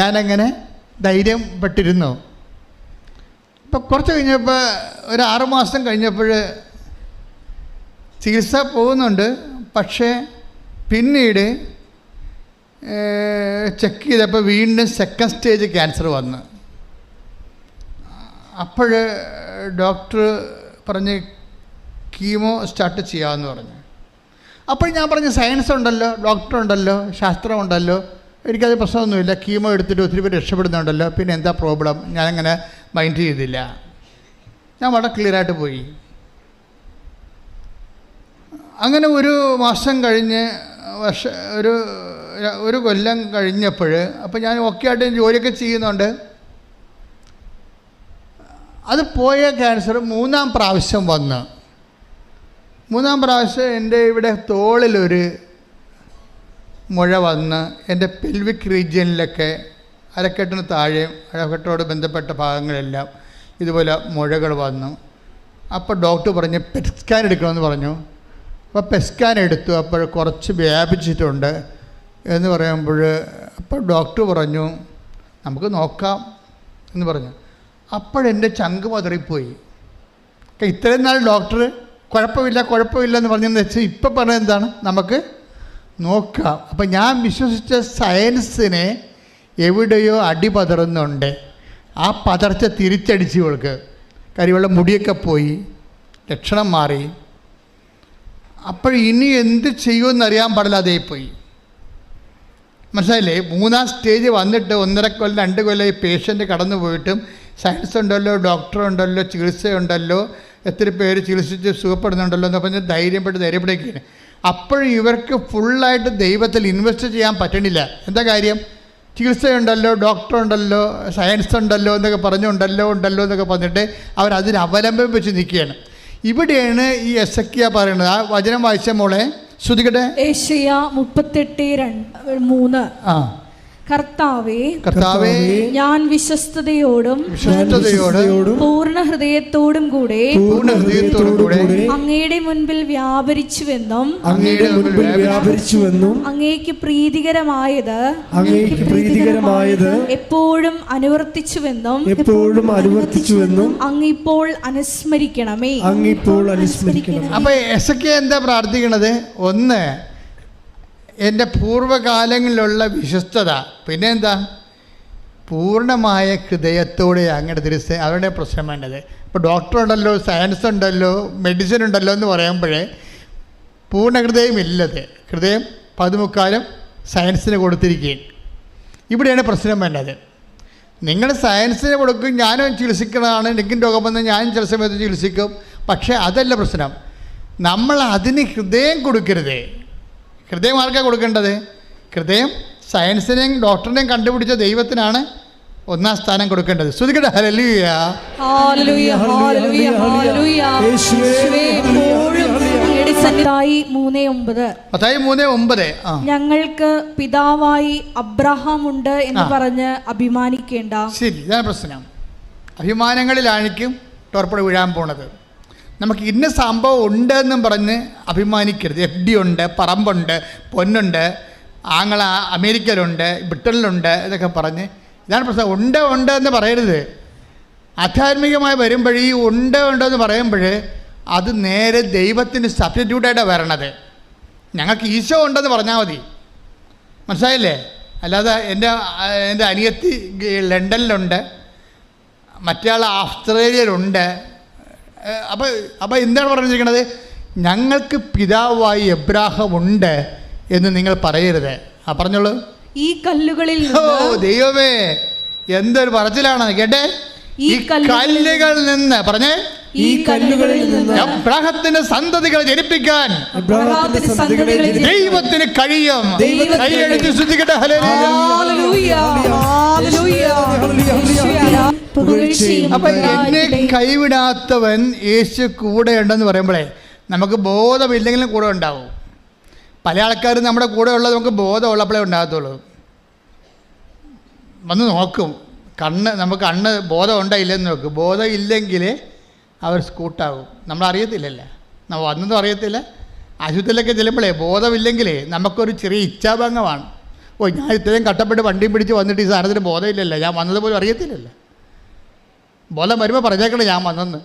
ഞാനങ്ങനെ ധൈര്യം പെട്ടിരുന്നു. ഇപ്പോൾ കുറച്ച് കഴിഞ്ഞപ്പോൾ ഒരു 6 മാസം കഴിഞ്ഞപ്പോൾ ചികിത്സ പോകുന്നുണ്ട്. പക്ഷേ പിന്നീട് ചെക്ക് ചെയ്തപ്പോൾ വീണ്ടും സെക്കൻഡ് സ്റ്റേജ് ക്യാൻസർ വന്നു. അപ്പോൾ ഡോക്ടർ പറഞ്ഞ് കീമോ സ്റ്റാർട്ട് ചെയ്യാമെന്ന് പറഞ്ഞു. അപ്പോൾ ഞാൻ പറഞ്ഞു സയൻസ് ഉണ്ടല്ലോ, ഡോക്ടർ ഉണ്ടല്ലോ, ശാസ്ത്രം ഉണ്ടല്ലോ, എനിക്കത് പ്രശ്നമൊന്നുമില്ല, കീമോ എടുത്തിട്ട് ഒത്തിരി പേര് രക്ഷപ്പെടുന്നുണ്ടല്ലോ, പിന്നെ എന്താ പ്രോബ്ലം? ഞാനങ്ങനെ മൈൻഡ് ചെയ്തില്ല. ഞാൻ വളരെ ക്ലിയറായിട്ട് പോയി. അങ്ങനെ ഒരു മാസം കഴിഞ്ഞ് ഒരു കൊല്ലം കഴിഞ്ഞപ്പോൾ, അപ്പോൾ ഞാൻ ഓക്കെ ആയിട്ട് ജോലിയൊക്കെ ചെയ്യുന്നുണ്ട്. അത് പോയ ക്യാൻസർ 3-ാം പ്രാവശ്യം വന്ന്. 3-ാം പ്രാവശ്യം എൻ്റെ ഇവിടെ തോളിലൊരു മുഴ വന്ന് എൻ്റെ പെൽവിക് റീജിയനിലൊക്കെ അരക്കെട്ടിന് താഴെയും അരക്കെട്ടോട് ബന്ധപ്പെട്ട ഭാഗങ്ങളെല്ലാം ഇതുപോലെ മുഴകൾ വന്നു. അപ്പോൾ ഡോക്ടർ പറഞ്ഞ് പെറ്റ് സ്കാൻ എടുക്കണമെന്ന് പറഞ്ഞു. അപ്പോൾ പെറ്റ് സ്കാൻ എടുത്തു. അപ്പോൾ കുറച്ച് വ്യാപിച്ചിട്ടുണ്ട് എന്ന് പറയുമ്പോൾ അപ്പോൾ ഡോക്ടർ പറഞ്ഞു നമുക്ക് നോക്കാം എന്ന് പറഞ്ഞു. അപ്പോഴെൻ്റെ ചങ്ക് പതറിപ്പോയി. ഇത്രയും നാൾ ഡോക്ടർ കുഴപ്പമില്ല എന്ന് പറഞ്ഞതെന്ന് വെച്ചാൽ ഇപ്പം പറഞ്ഞത് എന്താണ്, നമുക്ക് നോക്കാം. അപ്പം ഞാൻ വിശ്വസിച്ച സയൻസിനെ എവിടെയോ അടി പതറുന്നുണ്ട്. ആ പതർച്ച തിരിച്ചടിച്ച് ഇവൾക്ക്. കരിവെള്ള മുടിയൊക്കെ പോയി, ലക്ഷണം മാറി. അപ്പോൾ ഇനി എന്ത് ചെയ്യുമെന്നറിയാൻ പാടില്ലാതെ പോയി. മനസ്സിലായില്ലേ? 3-ാം സ്റ്റേജ് വന്നിട്ട് 1.5 കൊല്ലം 2 കൊല്ലം ഈ പേഷ്യൻ്റ് കടന്നു പോയിട്ടും സയൻസ് ഉണ്ടല്ലോ, ഡോക്ടറുണ്ടല്ലോ, ചികിത്സയുണ്ടല്ലോ, എത്ര പേര് ചികിത്സിച്ച് സുഖപ്പെടുന്നുണ്ടല്ലോ എന്ന് പറഞ്ഞ് ധൈര്യപ്പെടുകയാണ്. അപ്പോഴും ഇവർക്ക് ഫുള്ളായിട്ട് ദൈവത്തിൽ ഇൻവെസ്റ്റ് ചെയ്യാൻ പറ്റണില്ല. എന്താ കാര്യം? ചികിത്സയുണ്ടല്ലോ, ഡോക്ടറുണ്ടല്ലോ, സയൻസ് ഉണ്ടല്ലോ എന്നൊക്കെ പറഞ്ഞുണ്ടല്ലോ എന്നൊക്കെ പറഞ്ഞിട്ട് അവരതിന് അവലംബം വെച്ച് നിൽക്കുകയാണ്. ഇവിടെയാണ് ഈ എസക്കിയ പറയുന്നത്. ആ വചനം വായിച്ച മോളെ ശ്രുതികട്ടെ. യേശയ്യാ 38:3. കർത്താവേ ഞാൻ വിശ്വസ്തയോടും പൂർണ്ണ ഹൃദയത്തോടും കൂടെ അങ്ങയുടെ മുൻപിൽ വ്യാപരിച്ചുവെന്നും അങ്ങേക്ക് പ്രീതികരമായത് എപ്പോഴും അനുവർത്തിച്ചുവെന്നും അങ്ങിപ്പോൾ അനുസ്മരിക്കണമേ. അപ്പൊ എസക്കിയ എന്താ പ്രാർത്ഥിക്കണത്? ഒന്ന്, എൻ്റെ പൂർവ്വകാലങ്ങളിലുള്ള വിശ്വസ്തത. പിന്നെ എന്താ? പൂർണ്ണമായ ഹൃദയത്തോടെ അങ്ങയുടെ അവരുടെ പ്രശ്നം വേണ്ടത്. ഇപ്പോൾ ഡോക്ടറുണ്ടല്ലോ, സയൻസ് ഉണ്ടല്ലോ, മെഡിസിൻ ഉണ്ടല്ലോ എന്ന് പറയുമ്പോഴേ പൂർണ്ണ ഹൃദയമില്ലത്. ഹൃദയം 14% സയൻസിന് കൊടുത്തിരിക്കുകയും. ഇവിടെയാണ് പ്രശ്നം വേണ്ടത്. നിങ്ങൾ സയൻസിന് കൊടുക്കും, ഞാനും ചികിത്സിക്കുന്നതാണ്, എനിക്കും രോഗം വന്ന് ഞാനും ചില സമയത്ത് ചികിത്സിക്കും. പക്ഷേ അതല്ല പ്രശ്നം. നമ്മൾ അതിന് ഹൃദയം കൊടുക്കരുത്. ഹൃദയം ആർക്കാണ് കൊടുക്കേണ്ടത്? ഹൃദയം സയൻസിനെയും ഡോക്ടറിനെയും കണ്ടുപിടിച്ച ദൈവത്തിനാണ് ഒന്നാം സ്ഥാനം കൊടുക്കേണ്ടത്. ശ്രുതികട ഹല്ലേലൂയ. Hallelujah, hallelujah, hallelujah. യേശുവേ, എപ്പോഴും അങ്ങയുടെ സന്നിധിയായി 3:9 ഞങ്ങൾക്ക് പിതാവായി അബ്രഹാം ഉണ്ട് എന്ന് പറഞ്ഞ് അഭിമാനിക്കേണ്ട. ശരി, ഇതാണ് പ്രശ്നം. അഭിമാനങ്ങളിലായിരിക്കും ടോർപ്പഡ് വീഴാൻ പോണത്. നമുക്ക് ഇന്ന സംഭവം ഉണ്ട് എന്നും പറഞ്ഞ് അഭിമാനിക്കരുത്. FD ഉണ്ട്, പറമ്പുണ്ട്, പൊന്നുണ്ട്, ആങ്ങള അമേരിക്കയിലുണ്ട്, ബ്രിട്ടനിലുണ്ട് എന്നൊക്കെ പറഞ്ഞ്, ഇതാണ് പ്രശ്നം. ഉണ്ട് എന്ന് പറയരുത്. ആധ്യാത്മികമായി വരുമ്പോൾ ഈ ഉണ്ടെന്ന് പറയുമ്പോൾ അത് നേരെ ദൈവത്തിന് സബ്സ്റ്റിറ്റ്യൂട്ടായിട്ടാണ് വരണത്. ഞങ്ങൾക്ക് ഈശോ ഉണ്ടെന്ന് പറഞ്ഞാൽ മതി. മനസ്സിലായില്ലേ? അല്ലാതെ എൻ്റെ അനിയത്തി ലണ്ടനിലുണ്ട്, മറ്റേ ആൾ ഓസ്ട്രേലിയയിലുണ്ട്. അപ്പോൾ എന്താണ് പറഞ്ഞിരിക്കുന്നത്? ഞങ്ങൾക്ക് പിതാവായി എബ്രാഹാം ഉണ്ട് എന്ന് നിങ്ങൾ പറയരുത്. പറഞ്ഞോളൂ. ഈ കല്ലുകളിൽ ദൈവമേ, എന്തൊരു പറച്ചിലാണ് കേട്ടെ. ഈ കല്ലുകളിൽ നിന്ന് പറഞ്ഞേ, ഈ കല്ലുകളിൽ നിന്ന് അബ്രാഹത്തിന്റെ സന്തതികൾ ജനിപ്പിക്കാൻ ദൈവത്തിന് കഴിയും. അപ്പൊ എന്നെ കൈവിടാത്തവൻ യേശു കൂടെ ഉണ്ടെന്ന് പറയുമ്പോഴേ നമുക്ക് ബോധമില്ലെങ്കിലും കൂടെ ഉണ്ടാവും. പല ആൾക്കാരും നമ്മുടെ കൂടെ ഉള്ളത് നമുക്ക് ബോധമുള്ളപ്പോഴേ ഉണ്ടാകത്തുള്ളൂ. വന്ന് നോക്കും, നമുക്ക് കണ്ണ് ബോധം ഉണ്ടായില്ലെന്ന് നോക്കും. ബോധം ഇല്ലെങ്കിൽ അവർ സ്കൂട്ടാകും. നമ്മളറിയത്തില്ലല്ലോ, നമ്മൾ വന്നതും അറിയത്തില്ല. ആശുപത്രിയിലൊക്കെ ചെല്ലുമ്പോഴേ ബോധമില്ലെങ്കിലേ നമുക്കൊരു ചെറിയ ഇച്ഛാഭംഗമാണ്. ഞാൻ ഇത്രയും കഷ്ടപ്പെട്ട് വണ്ടിയും പിടിച്ച് വന്നിട്ട് ഈ സാധനത്തിന് ബോധമില്ലല്ലോ, ഞാൻ വന്നത് പോലും അറിയത്തില്ലല്ലോ. ബോധം വരുമ്പോൾ പറഞ്ഞേക്കണേ ഞാൻ വന്നെന്ന്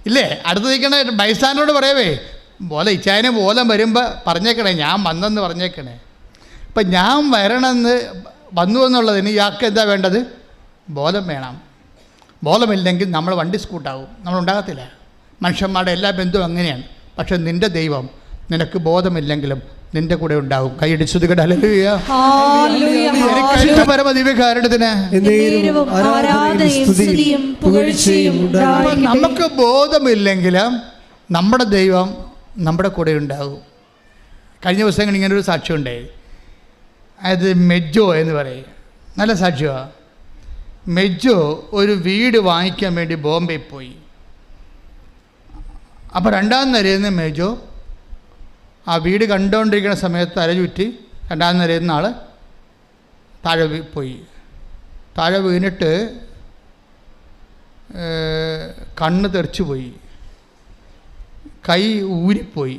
ഇല്ലേ? അടുത്ത് നിൽക്കണ ബൈസ്റ്റാൻഡറോട് പറയവേ, ഇച്ചായന് ബോധം വരുമ്പോൾ പറഞ്ഞേക്കണേ ഞാൻ വന്നെന്ന് പറഞ്ഞേക്കണേ. അപ്പം ഞാൻ വരണമെന്ന് വന്നു എന്നുള്ളതിന് ഇയാൾക്ക് എന്താ വേണ്ടത്? ബോധം വേണം. ബോധമില്ലെങ്കിൽ നമ്മൾ വണ്ടി സ്കൂട്ടാവും, നമ്മളുണ്ടാകത്തില്ല. മനുഷ്യന്മാരുടെ എല്ലാ ബന്ധുവും അങ്ങനെയാണ്. പക്ഷെ നിൻ്റെ ദൈവം നിനക്ക് ബോധമില്ലെങ്കിലും നിന്റെ കൂടെ ഉണ്ടാവും. കൈയടിച്ചുകട പരമദിവ്യകാരണത്തിന് നമുക്ക് ബോധമില്ലെങ്കിലും നമ്മുടെ ദൈവം നമ്മുടെ കൂടെ ഉണ്ടാകും. കഴിഞ്ഞ ദിവസങ്ങൾ ഇങ്ങനൊരു സാക്ഷ്യം ഉണ്ടായി. അത് മെജോ എന്ന് പറയും, നല്ല സാക്ഷ്യമാണ്. മെജോ ഒരു വീട് വാങ്ങിക്കാൻ വേണ്ടി ബോംബെ പോയി. അപ്പോൾ 2ാം നിലയിൽ നിന്ന് മെജോ ആ വീട് കണ്ടുകൊണ്ടിരിക്കുന്ന സമയത്ത് തലചുറ്റി 2ാം നിലയിൽ നിന്ന് ആൾ താഴെ പോയി. താഴെ വീണിട്ട് കണ്ണ് തെറിച്ചു പോയി, കൈ ഊരിപ്പോയി,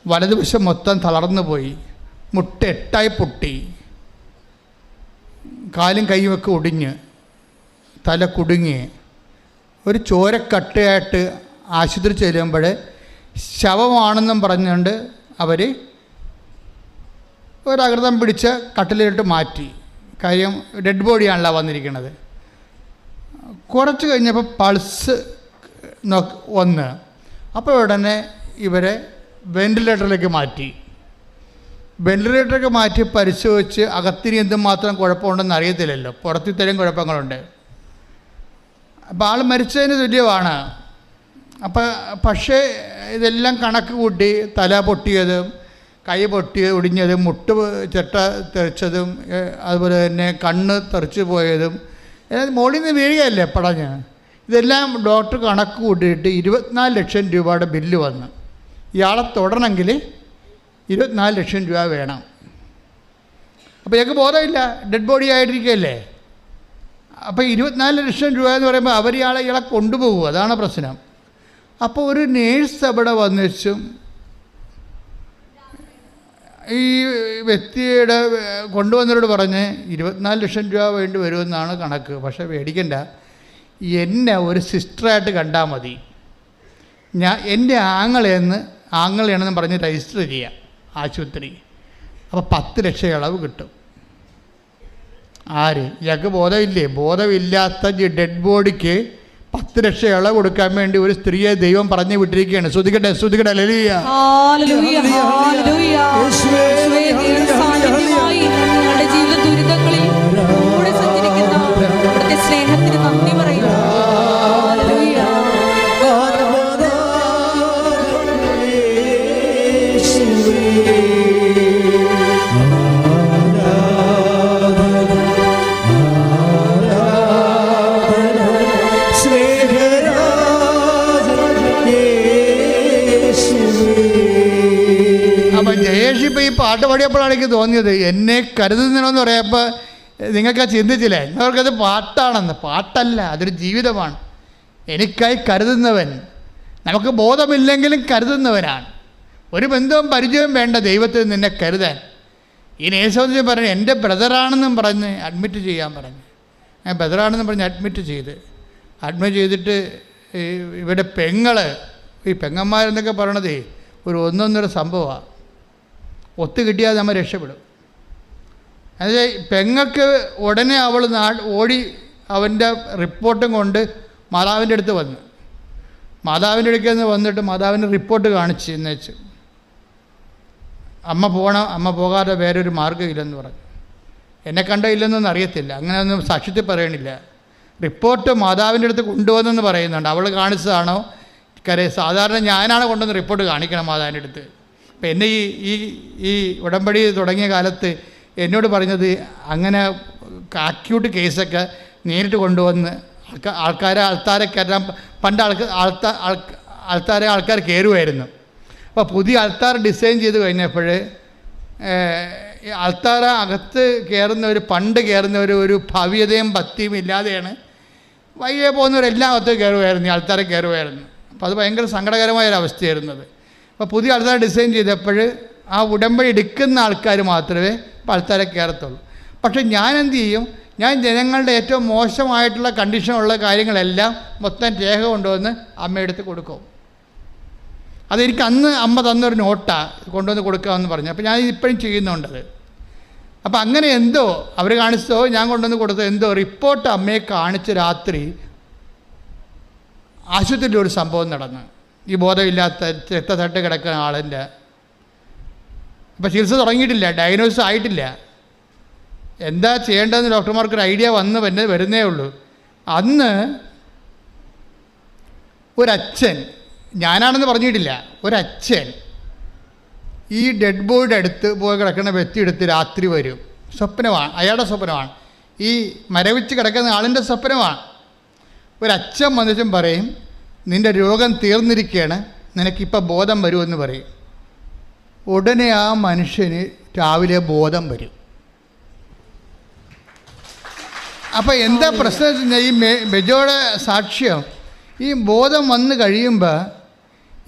വലതുവശം മൊത്തം തളർന്നു പോയി, മുട്ട 8ആയി പൊട്ടി, കാലും കൈയുമൊക്കെ ഒടിഞ്ഞ്, തല കുടുങ്ങി, ഒരു ചോരക്കട്ടയായിട്ട് ആശുപത്രി ചെല്ലുമ്പോൾ ശവമാണെന്നും പറഞ്ഞുകൊണ്ട് അവർ ഒരകൃതം പിടിച്ച് കട്ടിലിട്ട് മാറ്റി. കാര്യം ഡെഡ് ബോഡിയാണല്ലോ വന്നിരിക്കുന്നത്. കുറച്ച് കഴിഞ്ഞപ്പോൾ പൾസ് വന്ന്, അപ്പോൾ ഉടനെ ഇവരെ വെൻറ്റിലേറ്ററിലേക്ക് മാറ്റി. വെൻറ്റിലേറ്ററിലേക്ക് മാറ്റി പരിശോധിച്ച് അകത്തിന് എന്തുമാത്രം കുഴപ്പമുണ്ടെന്ന് അറിയത്തില്ലല്ലോ, പുറത്തിത്തരം കുഴപ്പങ്ങളുണ്ട്. അപ്പോൾ ആൾ മരിച്ചതിന് തുല്യമാണ്. പക്ഷേ ഇതെല്ലാം കണക്ക് കൂട്ടി തല പൊട്ടിയതും കൈ ഒടിഞ്ഞതും മുട്ട് ചെട്ട തെറിച്ചതും അതുപോലെ തന്നെ കണ്ണ് തെറിച്ച് പോയതും മുകളിൽ നിന്ന് വീഴുകയല്ലേ പടഞ്ഞ്, ഇതെല്ലാം ഡോക്ടർ കണക്ക് കൂട്ടിയിട്ട് 24 ലക്ഷം രൂപയുടെ ബില്ല് വന്നു. ഇയാളെ തൊടണമെങ്കിൽ 24 ലക്ഷം രൂപ വേണം. അപ്പോൾ ഞങ്ങൾക്ക് ബോധമില്ല, ഡെഡ് ബോഡി ആയിട്ടിരിക്കുകയല്ലേ. അപ്പോൾ 24 ലക്ഷം രൂപ എന്ന് പറയുമ്പോൾ അവർ ഇയാളെ കൊണ്ടുപോകും, അതാണ് പ്രശ്നം. അപ്പോൾ ഒരു നേഴ്സ് അവിടെ വന്നിച്ചും ഈ വ്യക്തിയുടെ കൊണ്ടുവന്നവരോട് പറഞ്ഞ് 24 ലക്ഷം രൂപ വേണ്ടി വരുമെന്നാണ് കണക്ക്. പക്ഷേ മേടിക്കണ്ട, എന്നെ ഒരു സിസ്റ്ററായിട്ട് കണ്ടാൽ മതി, എൻ്റെ ആങ്ങളെയാണെന്ന് പറഞ്ഞ് രജിസ്റ്റർ ചെയ്യാം ആശുപത്രി. അപ്പോൾ 10 ലക്ഷം ഇളവ് കിട്ടും. ആര്? ഇയാൾക്ക് ബോധമില്ലേ? ബോധമില്ലാത്ത ഡെഡ് ബോഡിക്ക് 10 ലക്ഷം ഇളവ് കൊടുക്കാൻ വേണ്ടി ഒരു സ്ത്രീയെ ദൈവം പറഞ്ഞു വിട്ടിരിക്കുകയാണ്. ശ്രുതികട്ടെ ശ്രുതികട്ടെ. ഹല്ലേലൂയ. ഹല്ലേലൂയ. ഹല്ലേലൂയ. യേശുവേ, ദൈവ സാന്നിധ്യമായി ഞങ്ങളുടെ ജീവിത ദുരിതങ്ങളിൽ കൂടെ സഞ്ചരിക്കുന്ന അവിടുത്തെ സ്നേഹത്തിന് നന്ദി പറയുന്നു. ഹല്ലേലൂയ. അപ്പം ജയേഷ് ഇപ്പം ഈ പാട്ട് പാടിയപ്പോഴാണ് എനിക്ക് തോന്നിയത്, എന്നെ കരുതുന്നതെന്ന് പറയുമ്പോൾ നിങ്ങൾക്ക് ചിന്തിച്ചില്ലേ, അവർക്കത് പാട്ടാണെന്ന്. പാട്ടല്ല, അതൊരു ജീവിതമാണ്. എനിക്കായി കരുതുന്നവൻ, നമുക്ക് ബോധമില്ലെങ്കിലും കരുതുന്നവനാണ്. ഒരു ബന്ധവും പരിചയവും വേണ്ട ദൈവത്തിൽ നിന്നെ കരുതാൻ. ഈ നേഴ്സോന്ന് പറഞ്ഞു എൻ്റെ ബ്രദറാണെന്നും പറഞ്ഞ് അഡ്മിറ്റ് ചെയ്യാൻ പറഞ്ഞു. ഞാൻ ബ്രദറാണെന്നും പറഞ്ഞ് അഡ്മിറ്റ് ചെയ്തിട്ട് ഇവിടെ ഈ പെങ്ങന്മാരെന്നൊക്കെ പറയണത് ഒരു ഒന്നൊന്നര സംഭവമാണ്. ഒത്തു കിട്ടിയാൽ നമ്മൾ രക്ഷപ്പെടും. അതായത് പെങ്ങൾക്ക് ഉടനെ അവൾ ഓടി അവൻ്റെ റിപ്പോർട്ടും കൊണ്ട് മാതാവിൻ്റെ അടുത്ത് വന്നു. മാതാവിൻ്റെ അടുക്കൽ നിന്ന് വന്നിട്ട് മാതാവിൻ്റെ റിപ്പോർട്ട് കാണിച്ച് എന്ന് വെച്ച്, അമ്മ പോകണം, അമ്മ പോകാതെ വേറൊരു മാർഗ്ഗമില്ലെന്ന് പറഞ്ഞു. എന്നെ കണ്ടോ ഇല്ലെന്നൊന്നും അറിയത്തില്ല, അങ്ങനെയൊന്നും സാക്ഷ്യത്തിൽ പറയണില്ല. റിപ്പോർട്ട് മാതാവിൻ്റെ അടുത്ത് കൊണ്ടുവന്നെന്ന് പറയുന്നുണ്ട്. അവൾ കാണിച്ചതാണോ സാധാരണ ഞാനാണ് കൊണ്ടുവന്ന് റിപ്പോർട്ട് കാണിക്കണം മാതാവിൻ്റെ അടുത്ത്. അപ്പം എന്നെ ഈ ഉടമ്പടി തുടങ്ങിയ കാലത്ത് എന്നോട് പറഞ്ഞത് അങ്ങനെ അക്യൂട്ട് കേസൊക്കെ നേരിട്ട് കൊണ്ടുവന്ന് ആൾത്താരെ കയറാൻ പണ്ട് ആൾക്കാർ കയറുമായിരുന്നു. അപ്പോൾ പുതിയ ആൾത്താർ ഡിസൈൻ ചെയ്ത് കഴിഞ്ഞപ്പോൾ ആൾത്താര അകത്ത് പണ്ട് കയറുന്നവർ ഒരു ഭവ്യതയും ഭക്തിയും ഇല്ലാതെയാണ് വയ്യെ പോകുന്നവരെല്ലാം അകത്ത് കയറുമായിരുന്നു, ഈ ആൾത്താരെ കയറുമായിരുന്നു. അപ്പോൾ അത് ഭയങ്കര സങ്കടകരമായൊരവസ്ഥയായിരുന്നത്. അപ്പോൾ പുതിയ ആൾക്കാർ ഡിസൈൻ ചെയ്തപ്പോൾ ആ ഉടമ്പടി എടുക്കുന്ന ആൾക്കാർ മാത്രമേ ഇപ്പോൾ ആൾക്കാരെ കയറത്തുള്ളൂ. പക്ഷേ ഞാൻ എന്ത് ചെയ്യും, ഞാൻ ജനങ്ങളുടെ ഏറ്റവും മോശമായിട്ടുള്ള കണ്ടീഷനുള്ള കാര്യങ്ങളെല്ലാം മൊത്തം രേഖ കൊണ്ടുവന്ന് അമ്മയെടുത്ത് കൊടുക്കും. അതെനിക്ക് അന്ന് അമ്മ തന്നൊരു നോട്ടാണ്, കൊണ്ടുവന്ന് കൊടുക്കാമെന്ന് പറഞ്ഞു. അപ്പോൾ ഞാൻ ഇപ്പോഴും ചെയ്യുന്നുണ്ടത്. അപ്പോൾ അങ്ങനെ എന്തോ അവർ കാണിച്ചതോ ഞാൻ കൊണ്ടുവന്ന് കൊടുത്തോ എന്തോ റിപ്പോർട്ട് അമ്മയെ കാണിച്ച് രാത്രി ആശുപത്രിയിലൊരു സംഭവം നടന്നു. ഈ ബോധമില്ലാത്ത രക്തത്തട്ട് കിടക്കുന്ന ആളിൻ്റെ. അപ്പോൾ ചികിത്സ തുടങ്ങിയിട്ടില്ല, ഡയഗ്നോസിസ് ആയിട്ടില്ല. എന്താ ചെയ്യേണ്ടതെന്ന് ഡോക്ടർമാർക്കൊരു ഐഡിയ വരുന്നേ ഉള്ളൂ. അന്ന് ഒരച്ഛൻ, ഞാനാണെന്ന് പറഞ്ഞിട്ടില്ല, ഒരച്ഛൻ ഈ ഡെഡ് ബോഡിയുടെ അടുത്ത് പോയി കിടക്കുന്ന വ്യക്തി എടുത്ത് രാത്രി വരും. സ്വപ്നമാണ്, അയാളുടെ സ്വപ്നമാണ്, ഈ മരവിച്ച് കിടക്കുന്ന ആളിൻ്റെ സ്വപ്നമാണ്. ഒരച്ഛൻ വന്നിട്ടും പറയും, നിൻ്റെ രോഗം തീർന്നിരിക്കുകയാണ്, നിനക്കിപ്പോൾ ബോധം വരുമെന്ന് പറയും. ഉടനെ ആ മനുഷ്യന് രാവിലെ ബോധം വരും. അപ്പോൾ എന്താ പ്രശ്നം വെച്ച് കഴിഞ്ഞാൽ, ഈ ബെജോയുടെ സാക്ഷ്യം, ഈ ബോധം വന്ന് കഴിയുമ്പോൾ